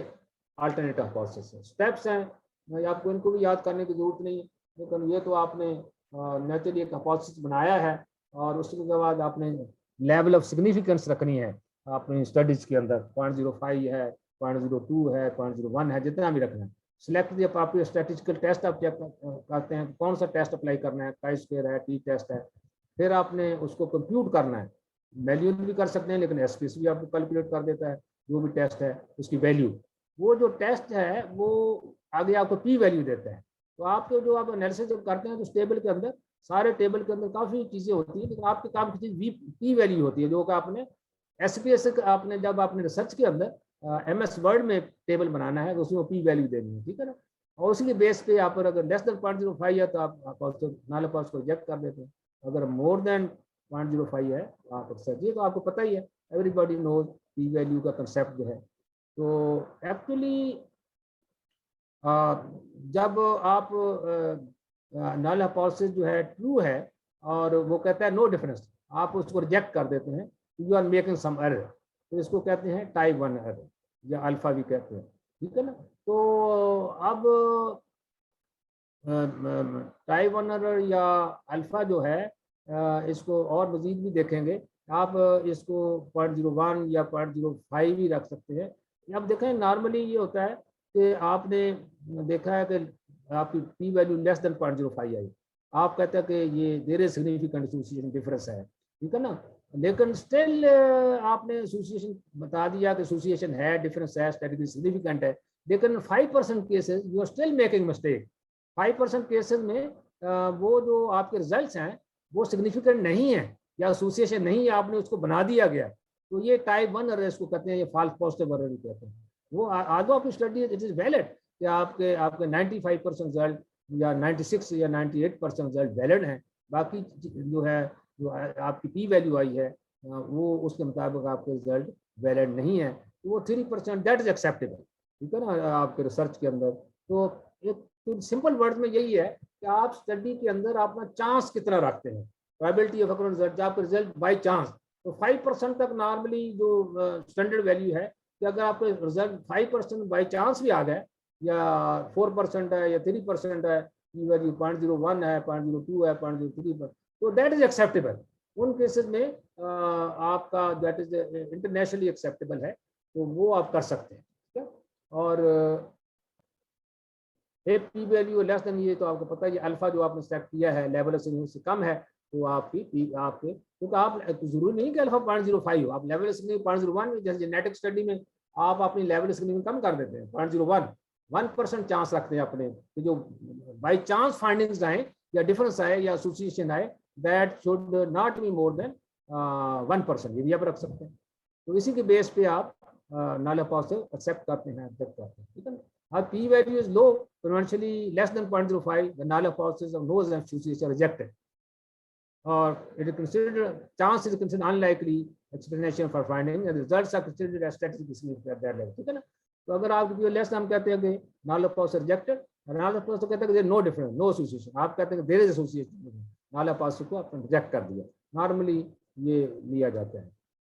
अल्टरनेटिव हाइपोथेसिस है, स्टेप्स हैं, मैं आपको इनको भी याद करने की जरूरत नहीं है, लेकिन ये तो आपने नेचुरली एक हाइपोथेसिस बनाया है और उसके बाद आपने लेवल ऑफ सिग्निफिकेंस रखनी है अपनी स्टडीज के अंदर, 0.05 है, 0.02 है, 0.01 है, जितना भी रखना है। सिलेक्ट जब आप स्टैटिस्टिकल टेस्ट आप चेक करते हैं कौन सा टेस्ट अप्लाई करना है, काई स्क्वायर है, टी टेस्ट है, फिर आपने उसको कंप्यूट करना है। वैल्यू भी कर सकते हैं लेकिन एसपीएस भी आपको कैलकुलेट कर देता है जो भी टेस्ट है उसकी वैल्यू। वो जो टेस्ट है वो आगे आपको पी वैल्यू देता है। तो आपको जो आप एनालिसिस जब करते हैं तो उस टेबल के अंदर, सारे टेबल के अंदर काफ़ी चीज़ें होती हैं, लेकिन आपके काम की चीज़ पी वैल्यू होती है जो कि आपने एसपीएस आपने जब आपने रिसर्च के अंदर एमएस वर्ड में टेबल बनाना है तो उसमें पी वैल्यू देनी है, ठीक है ना। और उसी के बेस पे आप अगर लेस देन 0.05 है तो आप उसको नाले पास को रिजेक्ट कर देते हैं। अगर मोर देन 0.05 है आप एक्सेप्ट, ये तो आपको पता ही है, एवरीबॉडी नोज पी वैल्यू का कंसेप्ट जो है। तो एक्चुअली जब आप नल हाइपोथेसिस जो है ट्रू है और वो कहता है नो डिफरेंस, आप उसको रिजेक्ट कर देते हैं, you are making some error, तो इसको कहते हैं टाइप 1 एरर या अल्फा भी कहते हैं, ठीक है ना। तो अब टाइप 1 एरर या अल्फा जो है इसको और मजीद भी देखेंगे। आप इसको 0.01 या 0.05 भी रख सकते हैं। अब देखें नॉर्मली ये होता है कि आपने देखा है कि आपकी पी वैल्यू लेस देन 0.05 आई, आप कहते हैं कि ये there is significant association difference है, ठीक है ना। लेकिन स्टिल आपने एसोसिएशन बता दिया कि एसोसिएशन है, डिफरेंस है, स्टैटिस्टिकली सिग्निफिकेंट है, लेकिन 5% cases you are still making mistake. 5% cases में वो जो आपके रिजल्ट्स हैं वो सिग्निफिकेंट नहीं है या एसोसिएशन नहीं है, आपने उसको बना दिया गया, तो ये टाइप 1 एरर इसको कहते हैं, ये फॉल्स पॉजिटिव एरर कहते हैं। वो आदो आपकी स्टडी इट इज वैलिड कि आपके 95% रिजल्ट या 96 या 98% रिजल्ट वैलिड हैं, बाकी जो है जो आपकी पी वैल्यू आई है वो उसके मुताबिक आपके रिजल्ट वैलिड नहीं है, तो वो 3% दैट इज एक्सेप्टेबल, ठीक है ना आपके रिसर्च के अंदर। तो एक तो सिंपल वर्ड में यही है कि आप स्टडी के अंदर अपना चांस कितना रखते हैं, प्रोबेबिलिटी ऑफ रिजल्ट, जब आपका रिजल्ट बाई चांस, तो 5% तक नॉर्मली जो स्टैंडर्ड वैल्यू है कि अगर आपका रिजल्ट 5% बाई चांस भी आ गए या 4% है या 3% है, वैल्यू 0.01 है, 0.02 है, 0.03 पर, तो दैट इज एक्सेप्टेबल। उन केसेस में आपका दैट इज इंटरनेशनली एक्सेप्टेबल है, तो वो आप कर सकते हैं, ठीक है। और पी वैल्यू लेस देन, ये तो आपको पता है, अल्फा जो आपने सेलेक्ट किया है लेवल से कम है तो आपकी आपके, क्योंकि आप जरूरी नहीं कि अल्फा 0.05 हो, आप लेवल स्क्रीनिंग 0.01 जैसे जेनेटिक स्टडी में आप अपनी लेवल स्क्रीनिंग कम कर देते हैं, 0.01 1% चांस रखते हैं अपने कि जो बाई चांस फाइंडिंग्स आए या डिफरेंस आए या एसोसिएशन आए, that should not be more than 1%, ये भी आप रख सकते हैं। तो इसी के बेस पे आप नल हाइपोथेसिस एक्सेप्ट करते हैं, एक्सेप्ट करते हैं, ठीक है ना। Our p value is low, potentially less than 0.05, the null hypothesis of no association rejected, or it is considered, chance is considered unlikely explanation for finding, and the results are considered as statistically significant at that level, ठीक है ना। तो अगर आप less हम कहते हैं कि null hypothesis rejected, null hypothesis कहते हैं कि no difference, no association, आप कहते हैं कि there is association, null hypothesis को आपने रिजेक्ट कर दिया, नॉर्मली ये लिया जाता है।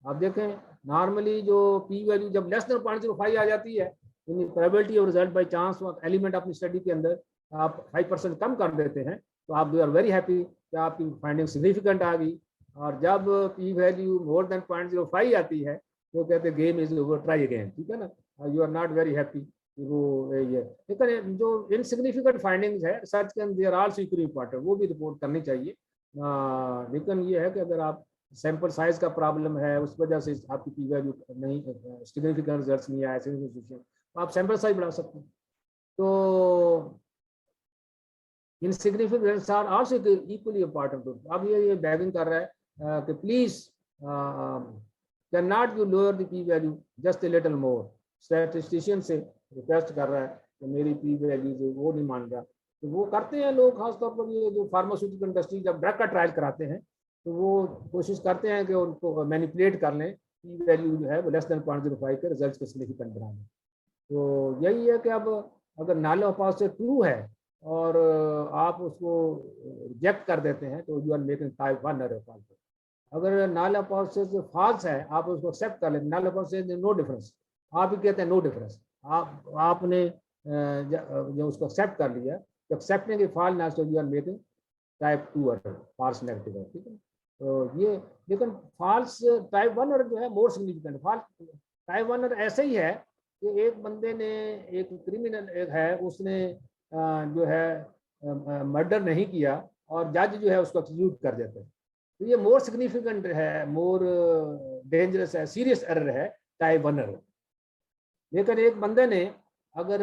आप देखें नॉर्मली जो p वैल्यू जब लेस देन 0.05 आ जाती है, probability of result by chance element अपनी स्टडी के अंदर आप 5% कम कर देते हैं, तो आप आर वेरी हैप्पी कि आपकी फाइंडिंग सिग्निफिकेंट आ गई। और जब पी वैल्यू मोर देन 0.05 आती है तो कहते हैं game is over, try again, ठीक है ना, you are not very happy. वो ये लेकिन जो इनसिग्निफिकेंट फाइंडिंग्स है रिसर्च के अंदर they are also equally important, वो भी रिपोर्ट करनी चाहिए। लेकिन ये है कि अगर आप सैंपल साइज का प्रॉब्लम है उस वजह से आपकी पी वैल्यू नहीं, सिग्निफिकेंट रिजल्ट्स नहीं आए, तो आप सैंपल साइज बढ़ा सकते हैं। तो insignificant results are also equally important. अब ये बैगिंग कर रहा है कि please can not you lower the P value just a little more, statistician से रिक्वेस्ट कर रहा है कि मेरी पी वैल्यू जो वो नहीं मान रहा, तो वो करते हैं लोग, खासतौर पर ये जो फार्मास्यूटिकल इंडस्ट्री जब ड्रग का ट्रायल कराते हैं तो वो कोशिश करते हैं कि उनको मैनिपुलेट कर लें, पी वैल्यू जो है वो लेस देन 0.05 के रिजल्ट को सिग्निफिकेंट बना लें। तो यही है कि अब अगर नल हाइपोथेसिस ट्रू है और आप उसको रिजेक्ट कर देते हैं तो you are making type 1 error. अगर नल हाइपोथेसिस फॉल्स है आप उसको एक्सेप्ट कर लेते, नल हाइपोथेसिस नो डिफरेंस, आप ही कहते हैं नो डिफरेंस, आपने जो उसको एक्सेप्ट कर लिया, तो accepting a false you are making type 2 error, false negative है, ठीक है। तो ये लेकिन फॉल्स टाइप 1 एरर जो है more significant. False type 1 error ऐसे ही है कि एक बंदे ने, एक क्रिमिनल एक है, उसने जो है मर्डर नहीं किया और जज जो है उसको एक्सक्यूट कर देते हैं, तो ये मोर सिग्निफिकेंट है, मोर डेंजरस है, सीरियस एरर है टाइप 1 एरर। लेकिन एक बंदे ने अगर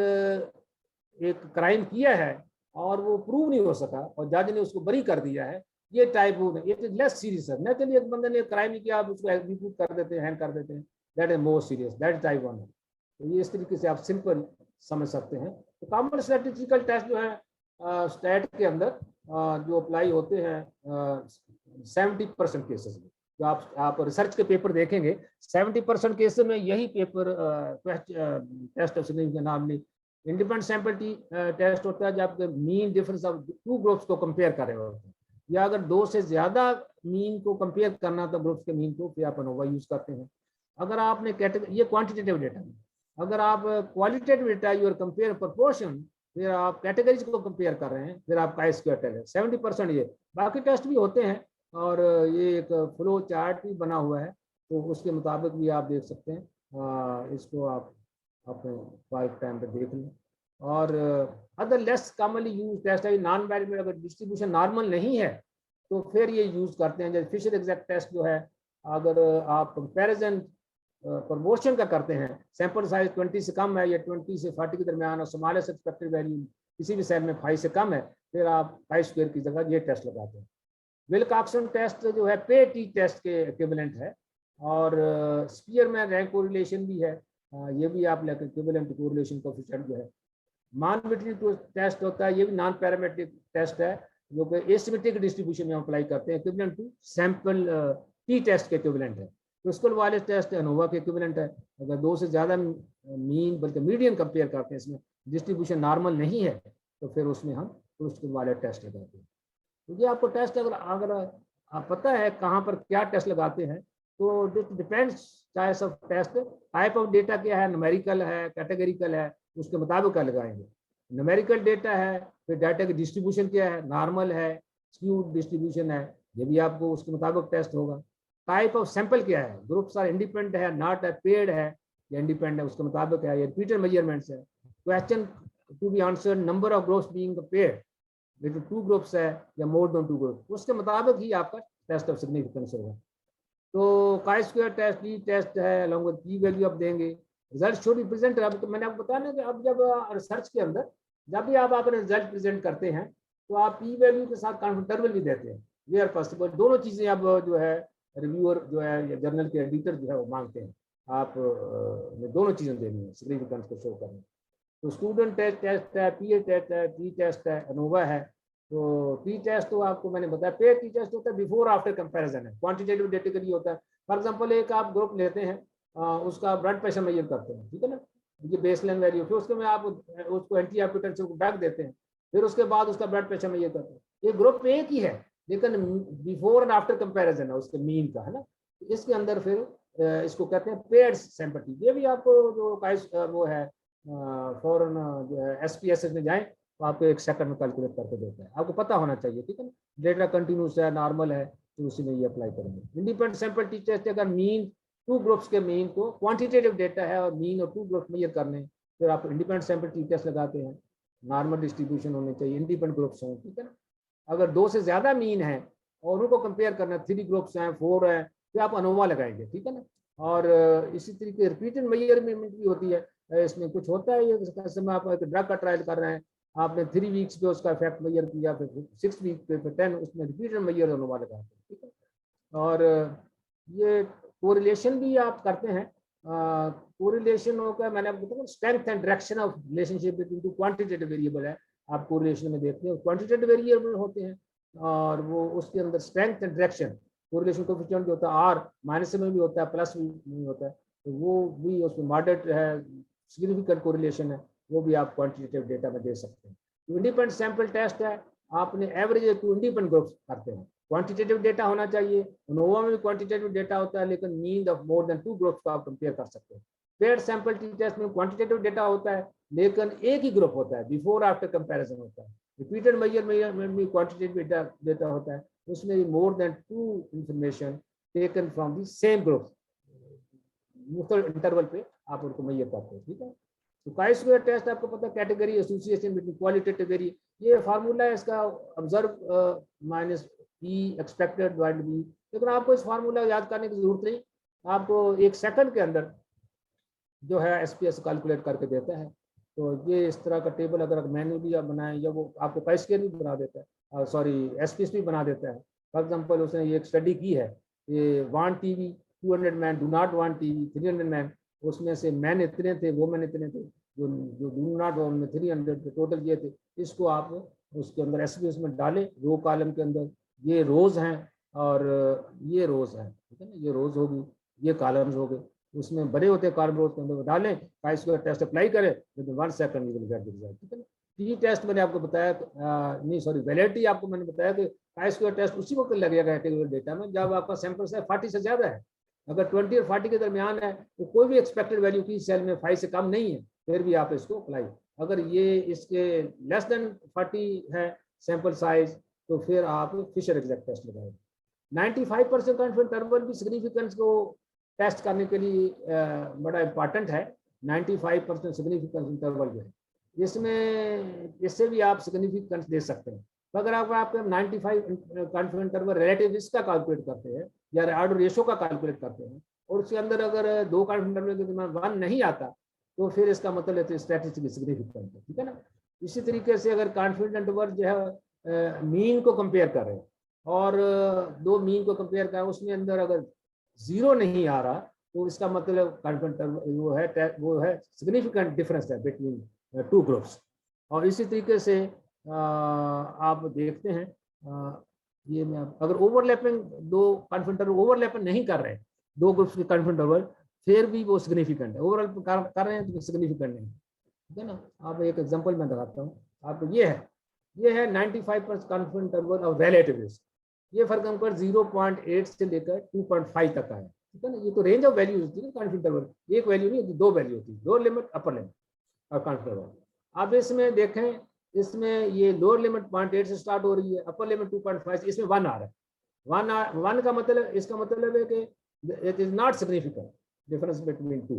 एक क्राइम किया है और वो प्रूव नहीं हो सका और जज ने उसको बरी कर दिया है, ये टाइप 1 ये लेस सीरियस है। नहीं तो एक बंदे ने क्राइम नहीं किया, आप उसको एग्जीक्यूट कर देते हैं, हैंग कर देते हैं, that is more serious, that is type 1 है। तो ये इस तरीके से आप सिंपल समझ सकते हैं। तो कॉमन स्टैटिस्टिकल टेस्ट जो है स्टैट के अंदर जो अप्लाई होते हैं 70% केसेस में, जो आप रिसर्च के पेपर देखेंगे 70% केसेस में यही पेपर टेस्ट ऑफ सिग्निफिकेंस नाम इंडिपेंडेंट सैंपल टेस्ट होता है, जब mean difference of two groups को कंपेयर कर रहे होते हैं, या अगर दो से ज्यादा मीन को कंपेयर करना तो ग्रुप्स के मीन को, फिर आप अनोवा यूज करते हैं। अगर आपने कैटेगरी, ये क्वांटिटेटिव डेटा है। अगर आप qualitative data your compare proportion, फिर आप कैटेगरीज को कंपेयर कर रहे हैं, फिर आप काई स्क्वायर टेस्ट है 70%। ये बाकी टेस्ट भी होते हैं और ये एक फ्लो चार्ट भी बना हुआ है, तो उसके मुताबिक भी आप देख सकते हैं। इसको आप अपने वाइफ टाइम पे देख लें। और other less commonly used test है नॉन वैलिड, अगर डिस्ट्रीब्यूशन नॉर्मल नहीं है तो फिर ये यूज करते हैं। जैसे फिशर एग्जैक्ट टेस्ट जो है, अगर आप कंपैरिजन प्रमोशन का करते हैं, सैंपल साइज 20 से कम है या 20 से 40 के दरमियान और स्मॉलेस्ट एक्सपेक्टेड वैल्यू किसी भी सेल में 5 से कम है, फिर आप काई स्क्वायर की जगह ये टेस्ट लगाते हैं। विल्कॉक्सन टेस्ट जो है पे टी टेस्ट के इक्विवेलेंट है, और स्पीयरमैन रैंक कोरिलेशन भी है, ये भी आप लेकर इक्विवेलेंट कोरिलेशन कोएफिशिएंट जो है। मान-विटनी टेस्ट होता है, ये भी नॉन पैरामीट्रिक टेस्ट है, जो कि एसिमेट्रिक डिस्ट्रीब्यूशन में अप्लाई करते हैं, equivalent to sample T test के इक्विवेलेंट है। क्रिस्टल वायरलेस टेस्ट एनोवा के इक्विवेलेंट है। अगर दो से ज्यादा मीन बल्कि मीडियन कंपेयर करते हैं, इसमें डिस्ट्रीब्यूशन नॉर्मल नहीं है, तो फिर उसमें हम क्रिस्टल वायरलेस टेस्ट लगाते हैं। तो ये आपको टेस्ट अगर आप पता है कहाँ पर क्या टेस्ट लगाते हैं, तो depends types of test, type of data क्या है, न्यूमेरिकल है, कैटेगरिकल है, उसके मुताबिक क्या लगाएंगे। न्यूमेरिकल डेटा है, फिर डाटा की डिस्ट्रीब्यूशन क्या है, नॉर्मल है, स्क्यूड डिस्ट्रीब्यूशन है, ये भी आपको उसके मुताबिक टेस्ट होगा। टाइप ऑफ सैंपल क्या है, ग्रुप्स आर इंडिपेंडेंट है, नॉट है, पेड है या इंडिपेंडेंट है, उसके मुताबिक है, या रिपीटेड मेजरमेंट्स है। Question to be answered, number of groups being paired, with 2 groups है या मोर देन 2 ग्रुप, उसके मुताबिक ही आपका टेस्ट ऑफ सिग्निफिकेंस होगा। तो chi square test T test है, अलॉन्ग विद पी वैल्यू आप देंगे। Result should be present. अब तो मैंने आपको बताया ना कि अब जब रिसर्च के अंदर जब भी आप अपने रिजल्ट प्रेजेंट करते हैं, तो आप पी वैल्यू के साथ कॉन्फिडेंस इंटरवल भी देते हैं, वेयर पॉसिबल। दोनों चीजें अब जो है रिव्यूअर जो है या जर्नल के एडिटर जो है वो मांगते हैं, आप दोनों चीजें देनी है सिग्निफिकेंस को शो करने। तो स्टूडेंट टेस्ट है, पी टेस्ट है, टी टेस्ट है, अनोवा है। तो टी टेस्ट तो आपको मैंने बताया, पे टी टेस्ट होता है बिफोर आफ्टर कंपैरिजन है, क्वांटिटेटिव डेटा के लिए होता है। फॉर एग्जांपल एक आप ग्रुप लेते हैं, उसका ब्लड प्रेशर मेजर करते हैं, ठीक है ना, ये बेसलाइन वैल्यू, फिर उसके में आप उसको एंटी हाइपरटेंसिव को ड्रग देते हैं, फिर उसके बाद उसका ब्लड प्रेशर मेजर करते हैं। ये ग्रुप एक ही है, लेकिन बिफोर एंड आफ्टर कंपैरिजन है उसके मीन का, है ना। इसके अंदर फिर इसको कहते हैं पेड सैंपल टी। ये भी आपको जो वो है फॉरन जो है SPSS में जाएं तो आपको 1 सेकंड में कैलकुलेट करके देता है, आपको पता होना चाहिए, ठीक है ना। डेटा कंटिन्यूस है, नॉर्मल है, तो उसी में ये अप्लाई करेंगे। इंडिपेंडेंट सैंपल टी टेस्ट, अगर मीन 2 ग्रुप्स के मीन को, क्वांटिटेटिव डेटा है और मीन और 2 ग्रुप्स मेजर करने, फिर आप इंडिपेंडेंट सैंपल टी टेस्ट लगाते हैं। नॉर्मल डिस्ट्रीब्यूशन होने चाहिए, इंडिपेंडेंट ग्रुप्स हों, ठीक है ना। अगर 2 से ज्यादा मीन है और उनको कंपेयर करना, 3 ग्रुप्स हैं, 4 है, फिर आप अनोवा लगाएंगे, ठीक है ना। और इसी तरीके रिपीटेड मेजरमेंट भी होती है। इसमें कुछ होता है, ये आप ड्रग का ट्रायल कर रहे हैं, आपने 3 वीक्स पे उसका इफेक्ट मेजर किया, फिर 6 वीक पे, फिर 10, उसमें रिपीटेड मेजर अनोवा लगाते हैं, ठीक है। और ये कोरिलेशन भी आप करते हैं। कोरिलेशन होकर मैंने आपको बताया strength and direction of relationship between to quantitative variable है, आप कोरिलेशन में देखते हैं। क्वांटिटेटिव वेरिएबल होते हैं और वो उसके अंदर strength and direction correlation coefficient जो होता है आर माइनस में भी होता है, प्लस में होता है, तो वो भी उसमें मॉडरेट है, सिग्निफिकेंट कोरिलेशन है, वो भी आप क्वांटिटेटिव डेटा में दे सकते हैं। तो इंडिपेंडेंट सैंपल टेस्ट है, आपने एवरेज 2 इंडिपेंडेंट ग्रुप्स करते हैं, क्वांटिटेटिव डेटा होना चाहिए। अनोवा में भी क्वांटिटेटिव डेटा होता है, लेकिन mean of more than 2 groups को आप कंपेयर कर सकते हैं। पेड सैंपल टी टेस्ट में क्वांटिटेटिव डेटा होता है, लेकिन एक ही ग्रुप होता है, बिफोर आफ्टर कंपैरिजन होता है। रिपीटेड मेजरमेंट में क्वांटिटेटिव डेटा होता है, उसमें more than 2 information taken from the same group, मुख्तलिफ इंटरवल पे आप उनको मेजर करते हैं, ठीक है। तो काई स्क्वायर टेस्ट आपको पता है, category association between qualitative very, ये फार्मूला है इसका, ऑब्जर्व माइनस ई एक्सपेक्टेड डिवाइडेड बी। लेकिन आपको इस फार्मूला याद करने की जरूरत नहीं, आपको 1 सेकंड के अंदर जो है एसपीएस कैलकुलेट करके देता है। तो ये इस तरह का टेबल अगर मैन्युअली आप बनाएं, या वो आपको काई स्क्वायर भी बना देता है, सॉरी एसपीएस भी बना देता है। फॉर एग्जांपल उसने ये एक स्टडी की है, ये want TV 200 man, do not want TV 300 man, उसमें से मैन इतने थे, वोमेन इतने थे, जो डू नॉट वांट में 300 टोटल ये थे। इसको आप उसके अंदर एसपीएस में डालें, रो कॉलम के अंदर ये रोज हैं और ये रोज हैं, ठीक है ना, ये रोज होगी, ये कॉलम्स हो गए, उसमें बड़े होते हैं कॉलम रोज के अंदर डालें, काई स्क्वायर टेस्ट अप्लाई करें, with 1 second you will get the result, ठीक है ना। टी टेस्ट मैंने आपको बताया, नहीं सॉरी वैलिडिटी आपको मैंने बताया कि काई स्क्वायर टेस्ट उसी वक्त लगेगा कैटेगरी डेटा में जब आपका सैंपल साइज 40 से ज्यादा है। अगर 20 और 40 के दरमियान है तो कोई भी एक्सपेक्टेड वैल्यू की सेल में 5 से कम नहीं है, फिर भी आप इसको अप्लाई। अगर ये इसके लेस देन 40 है सैंपल साइज, तो फिर आप फिशर एग्जैक्ट टेस्ट लगाएं। 95% कॉन्फिडेंस इंटरवल भी सिग्निफिकेंस को टेस्ट करने के लिए बड़ा इंपॉर्टेंट है। 95% सिग्निफिकेंस इंटरवल जो है, इसमें इससे भी आप सिग्निफिकेंस दे सकते हैं। अगर आप 95 कॉन्फिडेंस इंटरवल रिलेटिव रिस्क का कैलकुलेट करते हैं या ऑर्डर रेशो का कैलकुलेट करते हैं, और उसके अंदर अगर 2 कॉन्फिडेंस इंटरवल के दरमियान 1 नहीं आता, तो फिर इसका मतलब है स्टैटिस्टिकली सिग्निफिकेंट है, ठीक है ना। इसी तरीके से अगर कॉन्फिडेंस इंटरवल जो है मीन को कंपेयर कर रहे हैं और 2 मीन को कंपेयर कर, उसमें अंदर अगर 0 नहीं आ रहा, तो इसका मतलब कॉन्फिडेंस वो है सिग्निफिकेंट डिफरेंस है बिटवीन 2 ग्रुप्स। और इसी तरीके से आप देखते हैं, ये मैं अगर ओवरलैपिंग 2 कॉन्फिडेंस इंटरवल ओवरलैपिंग नहीं कर रहे 2 ग्रुप्स के कॉन्फिडेंस इंटरवल, फिर भी वो सिग्निफिकेंट है। ओवरऑल कर रहे हैं तो सिग्निफिकेंट नहीं, ठीक है ना। आप एक एग्जांपल मैं दिखाता हूँ आपको, ये है 95% confidence interval of relative risk. ये फॉर एग्जांपल 0.8 से लेकर 2.5 तक का है, ठीक है ना। ये तो रेंज ऑफ वैल्यू होती है ना कॉन्फिडेंस इंटरवल, एक वैल्यू नहीं होती, 2 वैल्यू होती है, लोअर लिमिट अपर लिमिट और कॉन्फिडेंस इंटरवल। अब इसमें देखें, इसमें ये लोअर लिमिट 0.8 से स्टार्ट हो रही है, अपर लिमिट 2.5, इसमें 1 आ रहा है। 1 का मतलब, इसका मतलब है कि it is not significant difference between 2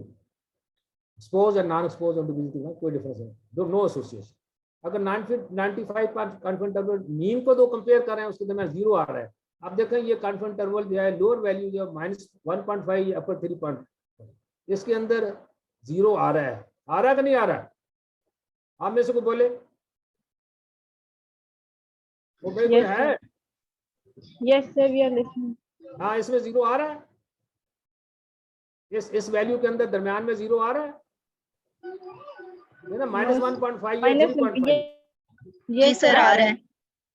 expose और नॉन एक्सपोज इंडिविजुअल में कोई डिफरेंस नहीं, नो एसोसिएशन। अगर 95 कॉन्फिडेंस इंटरवल मीन को 2 कंपेयर कर रहे हैं, उसके दरमियान 0 आ रहा है। आप देखें ये कॉन्फिडेंस इंटरवल जो है लोअर वैल्यू जो -1.5 या अपर 3.5, इसके अंदर 0 आ रहा है कि नहीं आ रहा है? आप में से को बोले वो भाई कोई है? Yes, sir, we are listening. हाँ, इसमें 0 आ रहा है, इस वैल्यू के अंदर दरमियान में 0 आ रहा है ना, -1.5 या 0.5। Yes, sir, आ रहा है।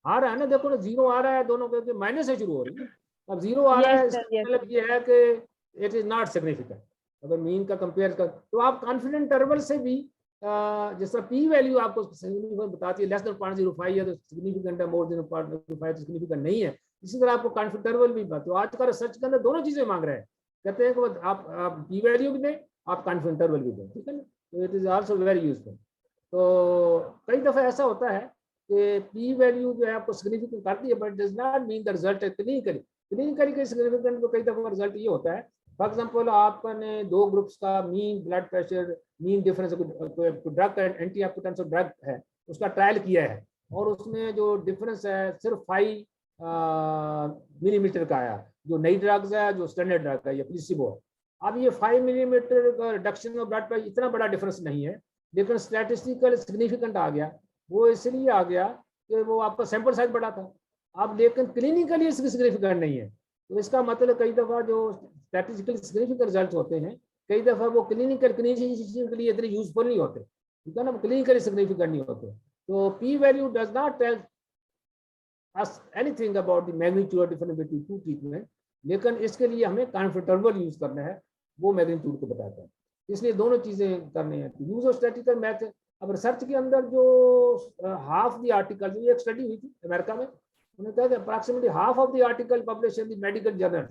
आ रहा है ना, देखो ना 0 आ रहा है, दोनों के माइनस से शुरू हो रही है। अब 0 आ रहा है, इसका मतलब ये है कि इट इज नॉट सिग्निफिकेंट। अगर मीन का कंपेयर कर, तो आप कॉन्फिडेंस इंटरवल से भी जिस तरह पी वैल्यू आपको सिग्निफिकेंट बताती है, लेस देन 0.05 है तो सिग्निफिकेंट है, मोर देन 0.05 तो सिग्निफिकेंट नहीं है। इसी तरह आपको कॉन्फिडेंस इंटरवल भी तो आज का रिसर्च के अंदर दोनों चीजें मांग रहे हैं, कहते हैं कि आप पी वैल्यू भी दें, आप कॉन्फिडेंस इंटरवल भी दें, ठीक है ना। तो it is also very useful. तो कई दफा ऐसा होता है कि पी वैल्यू जो है आपको सिग्निफिकेंट करती है, but does not mean the result है क्लिनिकली के सिग्निफिकेंट को कई दफा रिजल्ट ये होता है। फॉर एग्जांपल आपने 2 ग्रुप्स का mean blood pressure, mean difference, drug anti hypertensive drug है उसका ट्रायल किया है, और उसमें जो डिफरेंस है सिर्फ 5 मिलीमीटर का आया, जो नई ड्रग्स है, जो स्टैंडर्ड ड्रग है, ये प्लेसिबो है। अब ये 5 मिलीमीटर का रिडक्शन ऑफ ब्लड प्रेशर इतना बड़ा डिफरेंस नहीं है, लेकिन स्टैटिस्टिकल सिग्निफिकेंट आ गया। वो इसलिए आ गया कि वो आपका सैंपल साइज बड़ा था। अब लेकिन क्लिनिकली इसकी सिग्निफिकेंट नहीं है, तो इसका मतलब कई दफा जो स्टैटिस्टिकली सिग्निफिकेंट रिजल्ट होते हैं, कई दफा वो क्लिनिकल के लिए इतने यूजफुल नहीं होते, ठीक है ना, क्लिनिकली सिग्निफिकेंट नहीं होते। तो P value does not tell us anything about the magnitude difference between 2 treatment, लेकिन इसके लिए हमें कॉन्फिडेंस इंटरवल यूज करना है, वो मैग्नीट्यूड को बताता है। इसलिए दोनों चीजें करनी है, यूज ऑफ स्टैटिस्टिकल मेथड। अब रिसर्च के अंदर जो हाफ द आर्टिकल, जो एक स्टडी हुई थी अमेरिका में, उन्होंने कहा कि approximately half of the article publish in the medical journal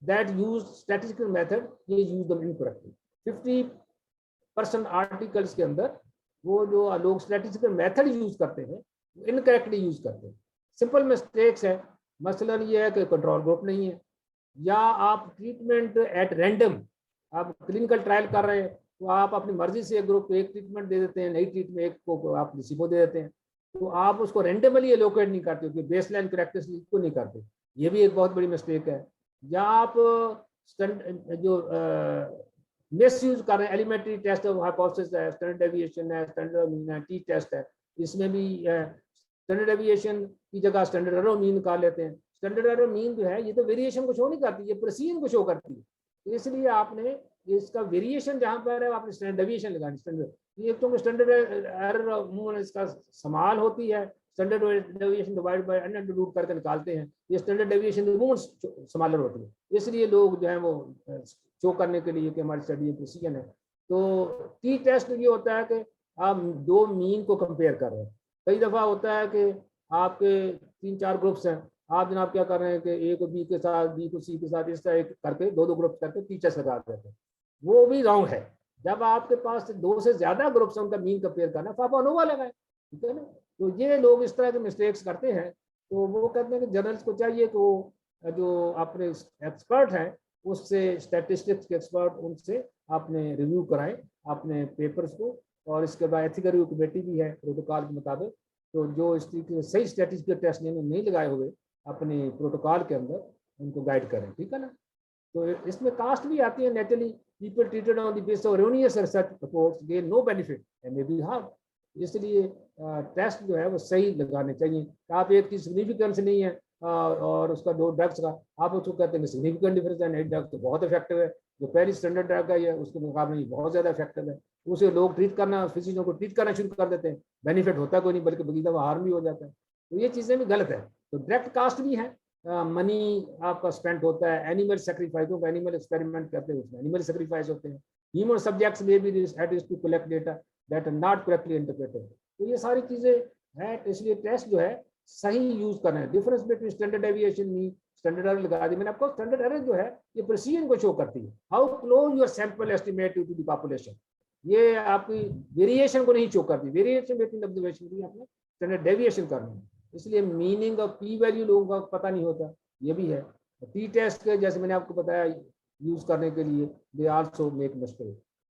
that use statistical method, ये यूज देम इनकरेक्टली। 50% आर्टिकल्स के अंदर वो जो लोग स्टैटिस्टिकल मेथड यूज करते हैं इनकरेक्टली यूज करते हैं। सिंपल मिस्टेक्स है, मसलन ये है कि कंट्रोल ग्रुप नहीं है, या आप ट्रीटमेंट एट रैंडम, आप क्लिनिकल ट्रायल कर रहे हैं तो आप अपनी मर्जी से एक ग्रुप को एक ट्रीटमेंट दे देते हैं, नई ट्रीटमेंट एक को आप प्लेसिबो दे देते हैं, तो आप उसको रैंडमली एलोकेट नहीं करते हो कि बेसलाइन करेक्टरिस्टिक को नहीं करते। ये भी एक बहुत बड़ी मिस्टेक है। या आप जो मिस यूज कर रहे हैं, एलिमेंट्री टेस्ट ऑफ हाइपोथेसिस है, स्टैंडर्ड डेविएशन है, स्टैंडर्ड मीन है, टी टेस्ट है, इसमें भी स्टैंडर्ड डेविएशन की जगह स्टैंडर्ड एरर मीन निकाल लेते हैं। स्टैंडर्ड एरर मीन जो है ये तो वेरिएशन को शो नहीं करती, ये प्रेसिजन को शो करती है, तो इसलिए आपने इसका वेरिएशन जहां पर है आपने स्टैंडर्ड डेविएशन लगानी। स्टैंडर्ड ये तो स्टैंडर्ड एरर इसका समाल होती है, standard deviation divide by n under root करके निकालते हैं, ये स्टैंडर्ड डेविएशन समालर होती है, इसलिए लोग जो है वो शो करने के लिए कि हमारी स्टडी प्रेसिजन है। तो टी टेस्ट ये होता है कि आप दो मीन को कंपेयर कर रहे हैं। कई दफ़ा होता है कि आपके 3-4 ग्रुप्स हैं, आप जनाब क्या कर रहे हैं कि ए को बी के साथ, बी को सी के साथ, इस तरह करके दो ग्रुप करके टी टेस्ट लगा देते हैं, वो भी रॉन्ग है। जब आपके पास 2 से ज़्यादा ग्रुप्स हैं उनका मीन कंपेयर करना, तो आप अनोवा लगाएं, ठीक है ना। तो ये लोग इस तरह के मिस्टेक्स करते हैं, तो वो कहते हैं कि जर्नल्स को चाहिए कि वो जो अपने एक्सपर्ट हैं उससे, स्टैटिस्टिक्स के एक्सपर्ट, उनसे आपने रिव्यू कराएं अपने पेपर्स को, और इसके बाद एथिकल रिव्यू कमेटी भी है प्रोटोकॉल के मुताबिक, तो जो इस तरीके से सही स्टैटिस्टिकल टेस्ट नहीं लगाए हुए अपने प्रोटोकॉल के अंदर उनको गाइड करें, ठीक है ना। तो इसमें कास्ट भी आती है। Naturally people treated on the basis of erroneous research reports gain no benefit and may be harm, इसलिए टेस्ट जो है वो सही लगाने चाहिए। आप एक चीज सिग्निफिकेंस नहीं है और उसका 2 ड्रग्स का आप उसको कहते हैं सिग्निफिकेंट डिफरेंस है, नई ड्रग तो बहुत इफेक्टिव है, जो पहली स्टैंडर्ड ड्रग है उसके मुकाबले बहुत ज्यादा इफेक्टिव है, उसे लोग ट्रीट करना, फिजिशियनों को ट्रीट करना शुरू कर देते हैं, बेनिफिट होता कोई नहीं बल्कि बल्कि दफा हार्म भी हो जाता है। तो ये चीजें भी गलत है। तो डायरेक्ट कास्ट भी है, मनी आपका स्पेंड होता है, एनिमल सेक्रीफाइस, एनिमल एक्सपेरिमेंट करते हैं उसमें एनिमल सेक्रीफाइस होते हैं, ह्यूमन सब्जेक्ट्स में भी to collect data that are not correctly interpreted. तो ये सारी चीजें हैं, इसलिए टेस्ट जो है सही यूज करना है। Difference between standard deviation mean standard error लगा दी मैंने आपको। स्टैंडर्ड एरर जो है ये प्रेसिजन को शो करती है, how close your sample estimate to the population, ये आपकी वेरिएशन को नहीं शो करती। वेरिएशन बिटवीन ऑब्जर्वेशन की आपने स्टैंडर्ड डेविएशन करना है, इसलिए मीनिंग ऑफ पी वैल्यू लोगों का पता नहीं होता, ये भी है। टी टेस्ट के जैसे मैंने आपको बताया यूज करने के लिए दे आल्सो मेक मिस्टेक।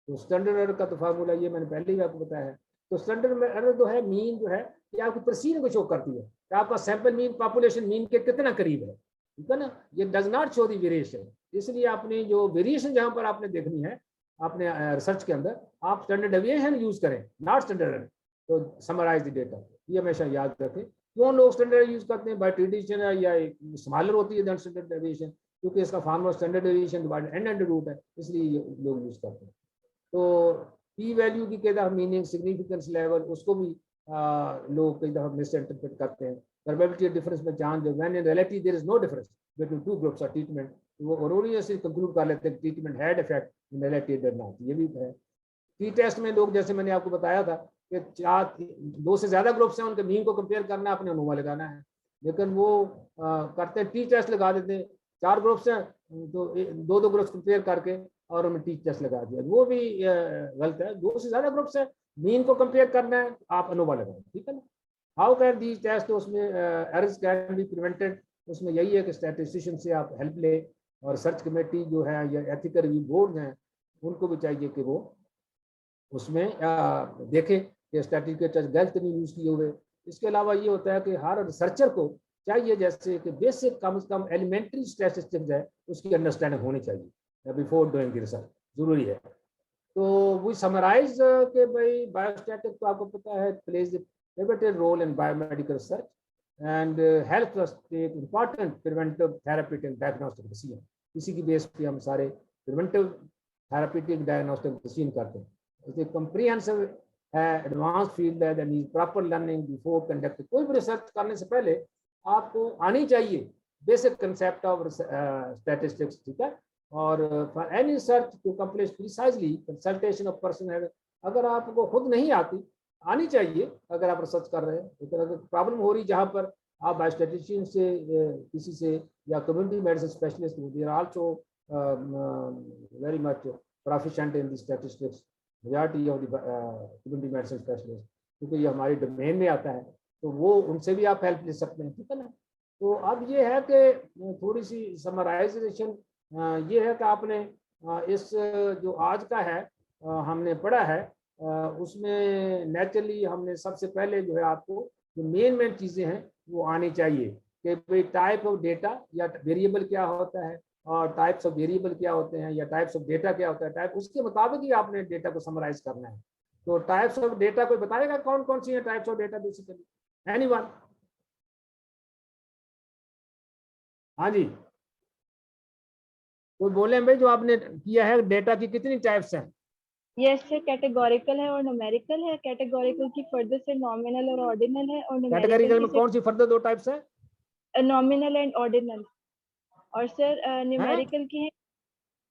तो स्टैंडर्ड एरर का तो फार्मूला ये मैंने पहले ही आपको बताया है। तो स्टैंडर्ड एरर जो है मीन जो है ये आपकी प्रेसिजन को शो करती है कि आपका सैंपल मीन पॉपुलेशन मीन के कितना करीब है, ठीक है ना। ये does not show the variation, इसलिए आपने जो वेरिएशन जहां पर आपने देखनी है आपने रिसर्च के अंदर आप स्टैंडर्ड डेविएशन यूज करें, नॉट स्टैंडर्ड एरर, तो समराइज द डेटा। ये हमेशा याद रखें। क्यों लोग स्टैंडर्ड यूज करते हैं, बाय ट्रेडिशन है या स्मॉलर होती है स्टैंडर्ड डेविएशन, क्योंकि इसका formula standard deviation divided n under root है, इसलिए लोग यूज करते हैं। तो पी वैल्यू की कई दफा मीनिंग सिग्निफिकेंस लेवल उसको भी लोग कई दफा मिस इंटरप्रेट करते हैं। प्रोबेबिलिटी डिफरेंस में जान जो when in reality there is no difference between 2 groups of treatment, वो ओरोनियसली कंक्लूड कर लेते हैं treatment had effect in reality did not, ये भी है। टी टेस्ट में लोग जैसे मैंने आपको बताया था कि 2 से ज्यादा ग्रुप्स हैं, उनके मीन को कंपेयर करना है, अपने अनुमान लगाना है, लेकिन वो करते हैं टी टेस्ट लगा देते हैं। 4 ग्रुप्स हैं तो 2 ग्रुप्स कंपेयर करके और उन्हें टी टेस्ट लगा दिया, वो भी गलत है। 2 से ज्यादा ग्रुप्स है, मीन को कंपेयर करना है, आप अनुमान लगाएं, ठीक है ना। हाउ कैन दीज टेस्ट, तो उसमें एरर्स कैन बी प्रिवेंटेड, उसमें यही है कि स्टैटिस्टिशियन से आप हेल्प ले, और सर्च कमेटी जो है या एथिकल रिव्यू बोर्ड हैं उनको भी चाहिए कि वो उसमें देखें कि स्टैटिस्टिकल टेस्ट गलत नहीं यूज किए हुए। इसके अलावा ये होता है कि हर रिसर्चर को चाहिए जैसे कि बेसिक कम से कम एलिमेंट्री स्टैटिस्टिक्स है उसकी अंडरस्टैंडिंग होनी चाहिए बिफोर डूइंग रिसर्च, जरूरी है। तो वो समराइज के भाई बायोस्टैटिक तो आपको पता है plays pivotal role in biomedical research and help us take important preventive therapeutic and diagnostic decision. इसी की बेस पे हम सारे प्रिवेंटिव थेरेप्यूटिक डायग्नोस्टिक डिसीजन करते हैं। इसे कॉम्प्रिहेंसिव है, एडवांस फील्ड है, that need proper learning before conducting. कोई भी रिसर्च करने से पहले आपको आनी चाहिए बेसिक कंसेप्ट ऑफ स्टैटिस्टिक्स, ठीक है। और for any research to complete precisely consultation of person है, अगर आपको खुद नहीं आनी चाहिए अगर आप रिसर्च कर रहे हैं, लेकिन अगर प्रॉब्लम हो रही जहाँ पर आप बायोस्टैटिस्टिशियन से किसी से या community medicine specialist, they are also very much proficient in the statistics, majority of the community medicine specialists, क्योंकि ये हमारी डोमेन में आता है, तो वो उनसे भी आप हेल्प ले सकते हैं, ठीक है ना। तो अब ये है कि थोड़ी सी समराइजेशन ये है कि आपने इस जो आज का है हमने पढ़ा है, उसमें नेचुरली हमने सबसे पहले जो है आपको जो मेन चीज़ें हैं वो आनी चाहिए कि भाई टाइप ऑफ डेटा या वेरिएबल क्या होता है और टाइप्स ऑफ वेरिएबल क्या होते हैं या टाइप्स ऑफ डेटा क्या होता है, टाइप उसके मुताबिक ही आपने डेटा को समराइज करना है। तो टाइप्स ऑफ डेटा कोई बताएगा कौन कौन सी है types of data basically? Anyone? हाँ जी, कोई बोले भाई जो आपने किया है डेटा की कितनी टाइप्स हैं? यस सर, कैटेगोरिकल है और न्यूमेरिकल है। कैटेगोरिकल की फर्दर से नॉमिनल और ऑर्डिनल है, और कैटेगरिकल में कौन सी फर्दर दो टाइप्स है? Nominal and ordinal. और सर न्यूमेरिकल की है,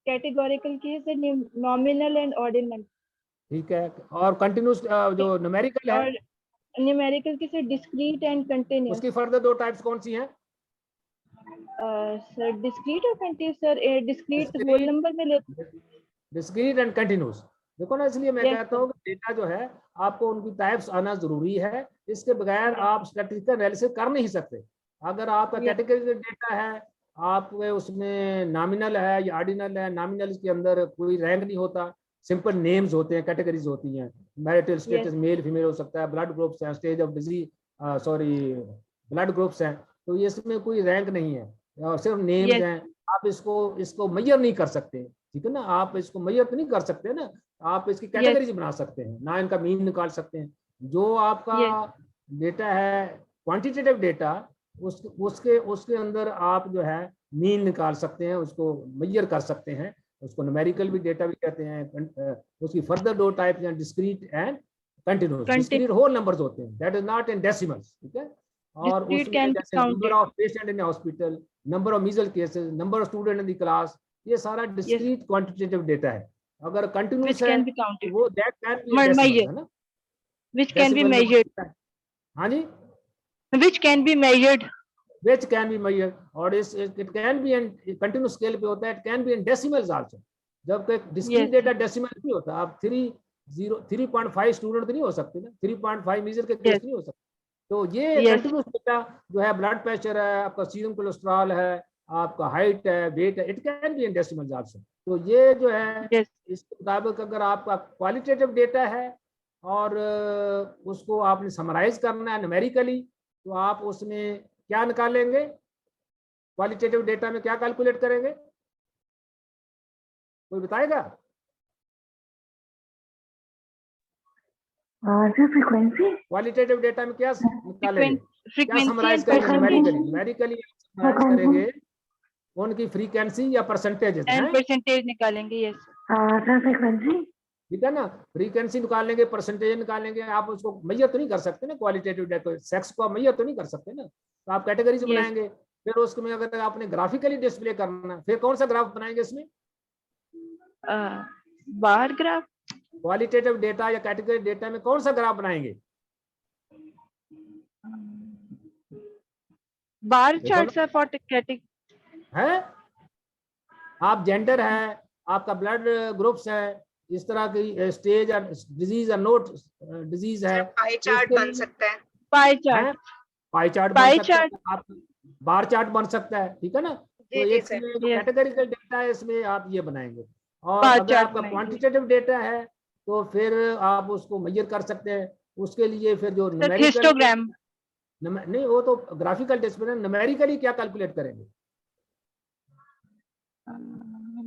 कैटेगोरिकल की है सर नॉमिनल एंड ऑर्डिनल। ठीक है, और कंटिन्यूस जो न्यूमेरिकल है और न्यूमेरिकल की सर डिस्क्रीट एंड कंटिन्यूस। उसकी फर्दर दो टाइप्स कौन सी हैं? सर डिस्क्रीट और continuous. Sir discrete whole number में लेते हैं, डिस्क्रीट एंड कंटिन्यूस। देखो ना, इसलिए मैं Yes, कहता हूँ कि डेटा जो है आपको उनकी टाइप्स आना जरूरी है, इसके बगैर आप स्टैटिस्टिकल एनालिसिस कर नहीं सकते। अगर आपका Yes. कैटेगरी डेटा है, आप उसमें नॉमिनल है या ऑर्डिनल है, नॉमिनल के अंदर कोई रैंक नहीं होता, सिंपल नेम्स होते हैं, कैटेगरीज होती हैं, मैरिटल स्टेटस मेल फीमेल हो सकता है, ब्लड ग्रुप्स हैं, stage of disease sorry blood groups हैं, तो ये इसमें कोई रैंक नहीं है और सिर्फ नेम्स Yes. हैं। आप इसको मेजर नहीं कर सकते, ठीक है ना, आप इसको मेजर तो नहीं कर सकते ना, आप इसकी कैटेगरीज बना सकते हैं ना, इनका मीन निकाल सकते हैं। जो आपका डेटा है क्वांटिटेटिव डेटा, उसके अंदर आप जो है मीन निकाल सकते हैं, उसको मेजर कर सकते हैं, उसको न्यूमेरिकल भी डेटा भी कहते हैं। उसकी फर्दर दो टाइप हैं, discrete and continuous. Discrete whole numbers होते हैं, that is not in decimals, ठीक है। और उसमें जैसे number of patient in hospital, number of measle cases, number of student in the class, ये सारा डिस्क्रीट क्वांटिटेटिव डेटा है। अगर कंटिन्यूस है वो दैट कैन बी डेसिमल, है ना, which can be measured. हाँ जी, which can be measured. which can be measured, और it can be in continuous scale पे होता है, it can be in decimals also। जब डिस्क्रीट डेटा डेसिमल नहीं होता, आप 3.5 स्टूडेंट तो नहीं हो सकते ना, 3.5 मीजर के केस नहीं हो सकते। तो ये कंटिन्यूस डेटा जो है, ब्लड प्रेशर है, आपका सीरम कोलेस्ट्रॉल है, आपका हाइट है, वेट है, it can be in decimals also. तो ये जो है इसके मुताबिक अगर आपका क्वालिटेटिव डेटा है और उसको आपने समराइज करना है न्यूमेरिकली, तो आप उसमें क्या निकालेंगे? क्वालिटेटिव डेटा में क्या कैलकुलेट करेंगे? कोई बताएगा? फ्रीक्वेंसी। क्वालिटेटिव डेटा में क्या निकालेंगे? क्या समराइज frequency करेंगे? न्यूमेरिकली समराइज करेंगे उनकी फ्रीक्वेंसी या परसेंटेजेस हैं, परसेंटेज निकालेंगे। यस फ्रीक्वेंसी, ठीक है ना, फ्रीक्वेंसी निकालेंगे, परसेंटेज निकालेंगे। आप उसको मेजर तो नहीं कर सकते ना, क्वालिटेटिव डेटा सेक्स को आप मेजर तो नहीं कर सकते ना, तो आप कैटेगरीज बनाएंगे। फिर उसमें अगर आपने ग्राफिकली डिस्प्ले करना, फिर कौन सा ग्राफ बनाएंगे इसमें? Bar graph. क्वालिटेटिव डेटा या कैटेगरी डेटा में कौन सा ग्राफ बनाएंगे? Bar chart sir for category है। आप जेंडर है, आपका ब्लड ग्रुप्स है, इस तरह की स्टेज और डिजीज और नोट डिजीज है, पाई चार्ट बन सकता है, पाई चार्ट, पाई चार्ट बन सकता है, आप बार चार्ट बन सकता है, ठीक है ना। तो एक कैटेगरिकल डेटा है, इसमें आप ये बनाएंगे। और अगर आपका क्वांटिटेटिव डेटा है तो फिर आप उसको मेजर कर सकते हैं। उसके लिए फिर जो हिस्टोग्राम नहीं, वो तो ग्राफिकल डिस्प्ले। न्यूमेरिकली क्या कैलकुलेट करेंगे?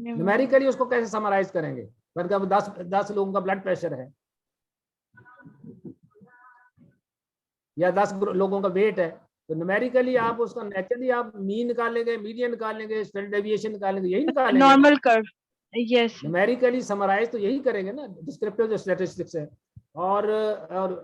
न्यूमेरिकली उसको कैसे समराइज करेंगे? मतलब 10 लोगों का ब्लड प्रेशर है या 10 लोगों का वेट है, तो न्यूमेरिकली आप उसका नेचुरली आप मीन निकालेंगे, मीडियन निकालेंगे, स्टैंडर्ड डेविएशन निकालेंगे, यही निकालेंगे। Normal curve. Yes, numerically summarize तो यही करेंगे ना, डिस्क्रिप्टिव जो स्टैटिस्टिक्स है। और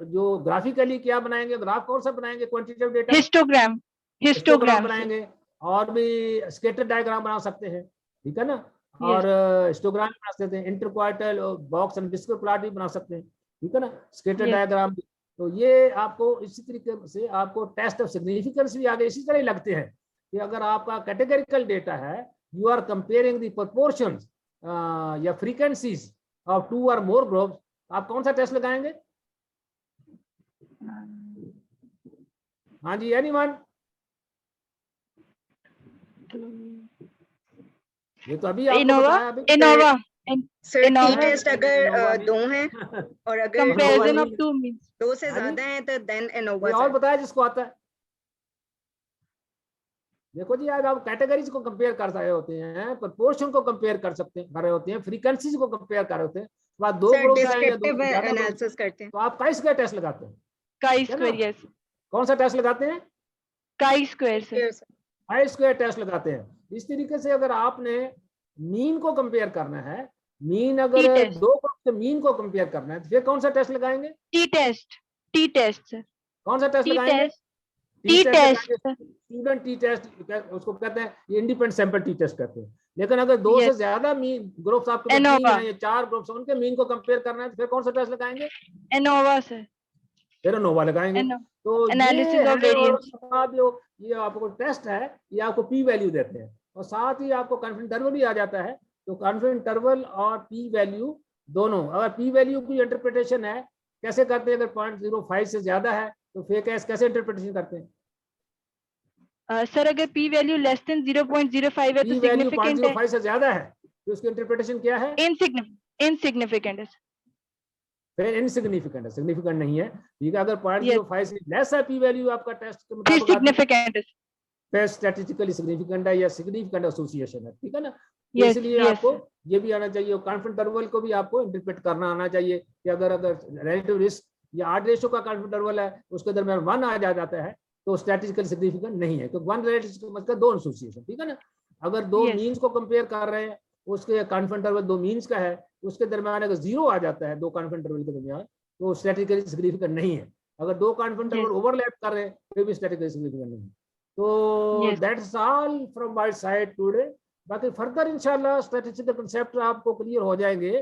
जो ग्राफिकली क्या बनाएंगे? ग्राफ कौन सा बनाएंगे? क्वांटिटेटिव डेटा हिस्टोग्राम बनाएंगे, और भी स्कैटर डायग्राम बना सकते हैं, ठीक है ना। और हिस्टोग्राम बना सकते हैं, इंटरक्वार्टल बॉक्स एंड डिस्क प्लॉट भी बना सकते हैं, ठीक है ना, स्कैटर डायग्राम। तो ये आपको इसी तरीके से आपको टेस्ट ऑफ सिग्निफिकेंस भी आगे इसी तरह लगते हैं कि अगर आपका कैटेगरिकल डेटा है, you are comparing the proportions या फ्रीक्वेंसीज ऑफ 2 और मोर ग्रुप्स, आप कौन सा टेस्ट लगाएंगे? हाँ जी, एनीवन? ये तो अभी आपको इनोवा, बताया अभी। ANOVA, sir T ANOVA test अगर इनोवा भी- 2 हैं और अगर कंपैरिजन इनोवा ऑफ 2 मींस 2 से हाँ जी। ज्यादा हैं तो देन ये इनोवा और सर। बताया जिसको आता है। देखो जी, आज आप कैटेगरीज को कंपेयर कर रहे होते हैं, प्रपोर्शन को कंपेयर कर रहे होते हैं, फ्रीक्वेंसीज को कंपेयर कर रहे होते हैं, बाद दो सर ग्रुप है या दो डिस्क्रिप्टिव से ज्यादा ग्रुप, एनालिसिस करते हैं। तो आप काई स्क्वायर टेस्ट लगाते हैं। काई है ना? स्क्वायर, यस कौन सा टेस्ट लगाते हैं? काई स्क्वायर से Yes, sir. Chi square test लगाते हैं। इस तरीके से अगर आपने मीन को कंपेयर करना है, मीन अगर T-test. दो ग्रुप के मीन को कंपेयर करना है, तो फिर कौन सा टेस्ट लगाएंगे? टी टेस्ट सर, कौन सा टेस्ट टी लगाएंगे? Test, T test student T test, उसको कहते हैं इंडिपेंडेंट सैंपल टी टेस्ट कहते हैं। लेकिन अगर दो से Yes. ज्यादा मीन ग्रुप्स आपके पास ANOVA. 3 हैं या 4 ग्रुप्स, उनके मीन को कंपेयर करना है, तो फिर कौन सा टेस्ट लगाएंगे? एनोवा सर, फिर एनोवा लगाएंगे। तो Analysis ये of है, और variance. उसके बाद जो ये आपको टेस्ट है, ये आपको पी वैल्यू देते हैं, और साथ ही आपको कॉन्फिडेंस इंटरवल भी आ जाता है। तो कॉन्फिडेंस इंटरवल और पी वैल्यू दोनों, अगर पी वैल्यू की इंटरप्रिटेशन है कैसे करते हैं? अगर 0.05 से ज्यादा है तो फिर कैसे इंटरप्रिटेशन करते हैं? सर अगर p वैल्यू लेस देन 0.05 है पी तो वैल्यू सिग्निफिकेंट है, 0.05 से ज्यादा है तो उसकी इंटरप्रिटेशन क्या है? इनसिग्निफिकेंट है, फिर इनसिग्निफिकेंट है, सिग्निफिकेंट नहीं है। ठीक है, अगर 0.05 से लेस है पी वैल्यू आपका टेस्ट के फिर मुताबिक आती है, सिग्निफिकेंट है। फिर स्टैटिस्टिकली सिग्निफिकेंट है या सिग्निफिकेंट एसोसिएशन है। ठीक है ना? Yes, इसलिए yes. आपको ये भी आना चाहिए, कॉन्फिडेंस इंटरवल को भी आपको इंटरप्रेट करना आना चाहिए कि अगर रिलेटिव रिस्क या ऑड रेशियो का कॉन्फिडेंस इंटरवल है, उसके दरमियान 1 आ जाता है तो स्टैटिस्टिकली सिग्निफिकेंट नहीं है, क्योंकि 1 रिलेटिव मतलब 2 एसोसिएशन। ठीक है ना? अगर 2 Yes. मीन्स को कंपेयर कर रहे हैं, उसके कॉन्फिडेंस इंटरवल 2 मीन्स का है, उसके दरमियान अगर 0 आ जाता है 2 कॉन्फिडेंस इंटरवल के दरमियान, तो स्टैटिस्टिकली सिग्निफिकेंट नहीं है। अगर 2 कॉन्फिडेंस इंटरवल ओवरलैप कर रहे हैं फिर भी स्टैटिस्टिकली सिग्निफिकेंट नहीं है। तो Yes. That's all from my side today. बाकी फर्दर इंशाल्लाह स्टैटिस्टिकल कांसेप्ट आपको क्लियर हो जाएंगे।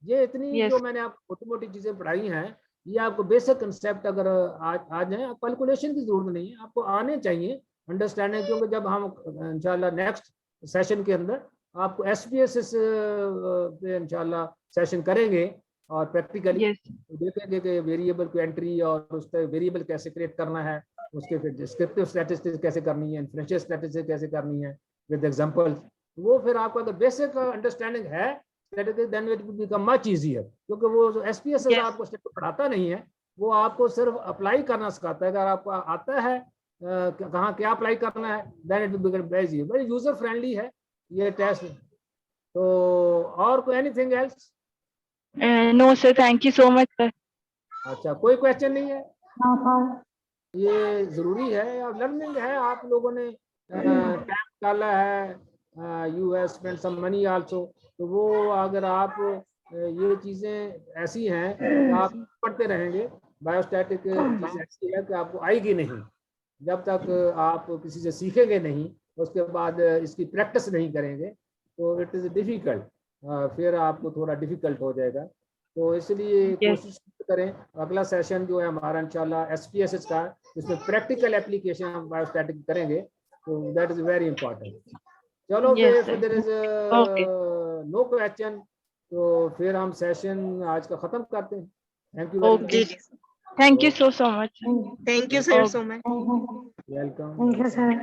ये इतनी Yes. जो मैंने आपको छोटी मोटी चीजें पढ़ाई हैं, ये आपको बेसिक कांसेप्ट अगर आ जाए, आप कैलकुलेशन की जरूरत नहीं है, आपको आने चाहिए अंडरस्टैंडिंग। क्योंकि जब हम इंशाल्लाह नेक्स्ट सेशन के अंदर आपको SPSS पे इंशाल्लाह सेशन करेंगे और प्रैक्टिकली Yes. देखेंगे कि वेरिएबल को एंट्री और उस पर वेरिएबल कैसे क्रिएट करना है, उसके फिर डिस्क्रिप्टिव स्टैटिस्टिक्स कैसे करनी है, इन्फ्रेंशियल स्टैटिस्टिक्स कैसे करनी है विद एग्जांपल्स। वो फिर आपको अगर बेसिक अंडरस्टैंडिंग है statistics, then it will become much easier. क्योंकि वो जो SPSS Yes. आपको स्टैटिस्टिक्स पढ़ाता नहीं है, वो आपको सिर्फ अप्लाई करना सिखाता है। अगर आपको आता है कहाँ क्या अप्लाई करना है, then it will become easy, very user friendly है ये टेस्ट। तो और कोई anything else? No sir, thank you so much sir. अच्छा, कोई क्वेश्चन नहीं है? हाँ हाँ ये जरूरी है और लर्निंग है, आप लोगों ने टाइम डाला है, you have spent some money also. तो वो अगर आप ये चीजें ऐसी हैं कि आप पढ़ते रहेंगे, बायोस्टैटिक चीज ऐसी है कि आपको आएगी नहीं जब तक आप किसी से सीखेंगे नहीं, उसके बाद इसकी प्रैक्टिस नहीं करेंगे, तो इट इज डिफिकल्ट, फिर आपको थोड़ा डिफिकल्ट हो जाएगा। तो इसलिए कोशिश करें, अगला सेशन जो है हमारा इंशाल्लाह SPSS का, इसमें प्रैक्टिकल एप्लीकेशन हम बायोस्टैटिक करेंगे, तो दैट इज वेरी इंपॉर्टेंट। चलो Yes, फिर देयर इज नो क्वेश्चन, तो फिर हम सेशन आज का खत्म करते हैं। थैंक यू वेरी जी मच, जी thank you so much. Thank you sir so much. Welcome. Thank you sir.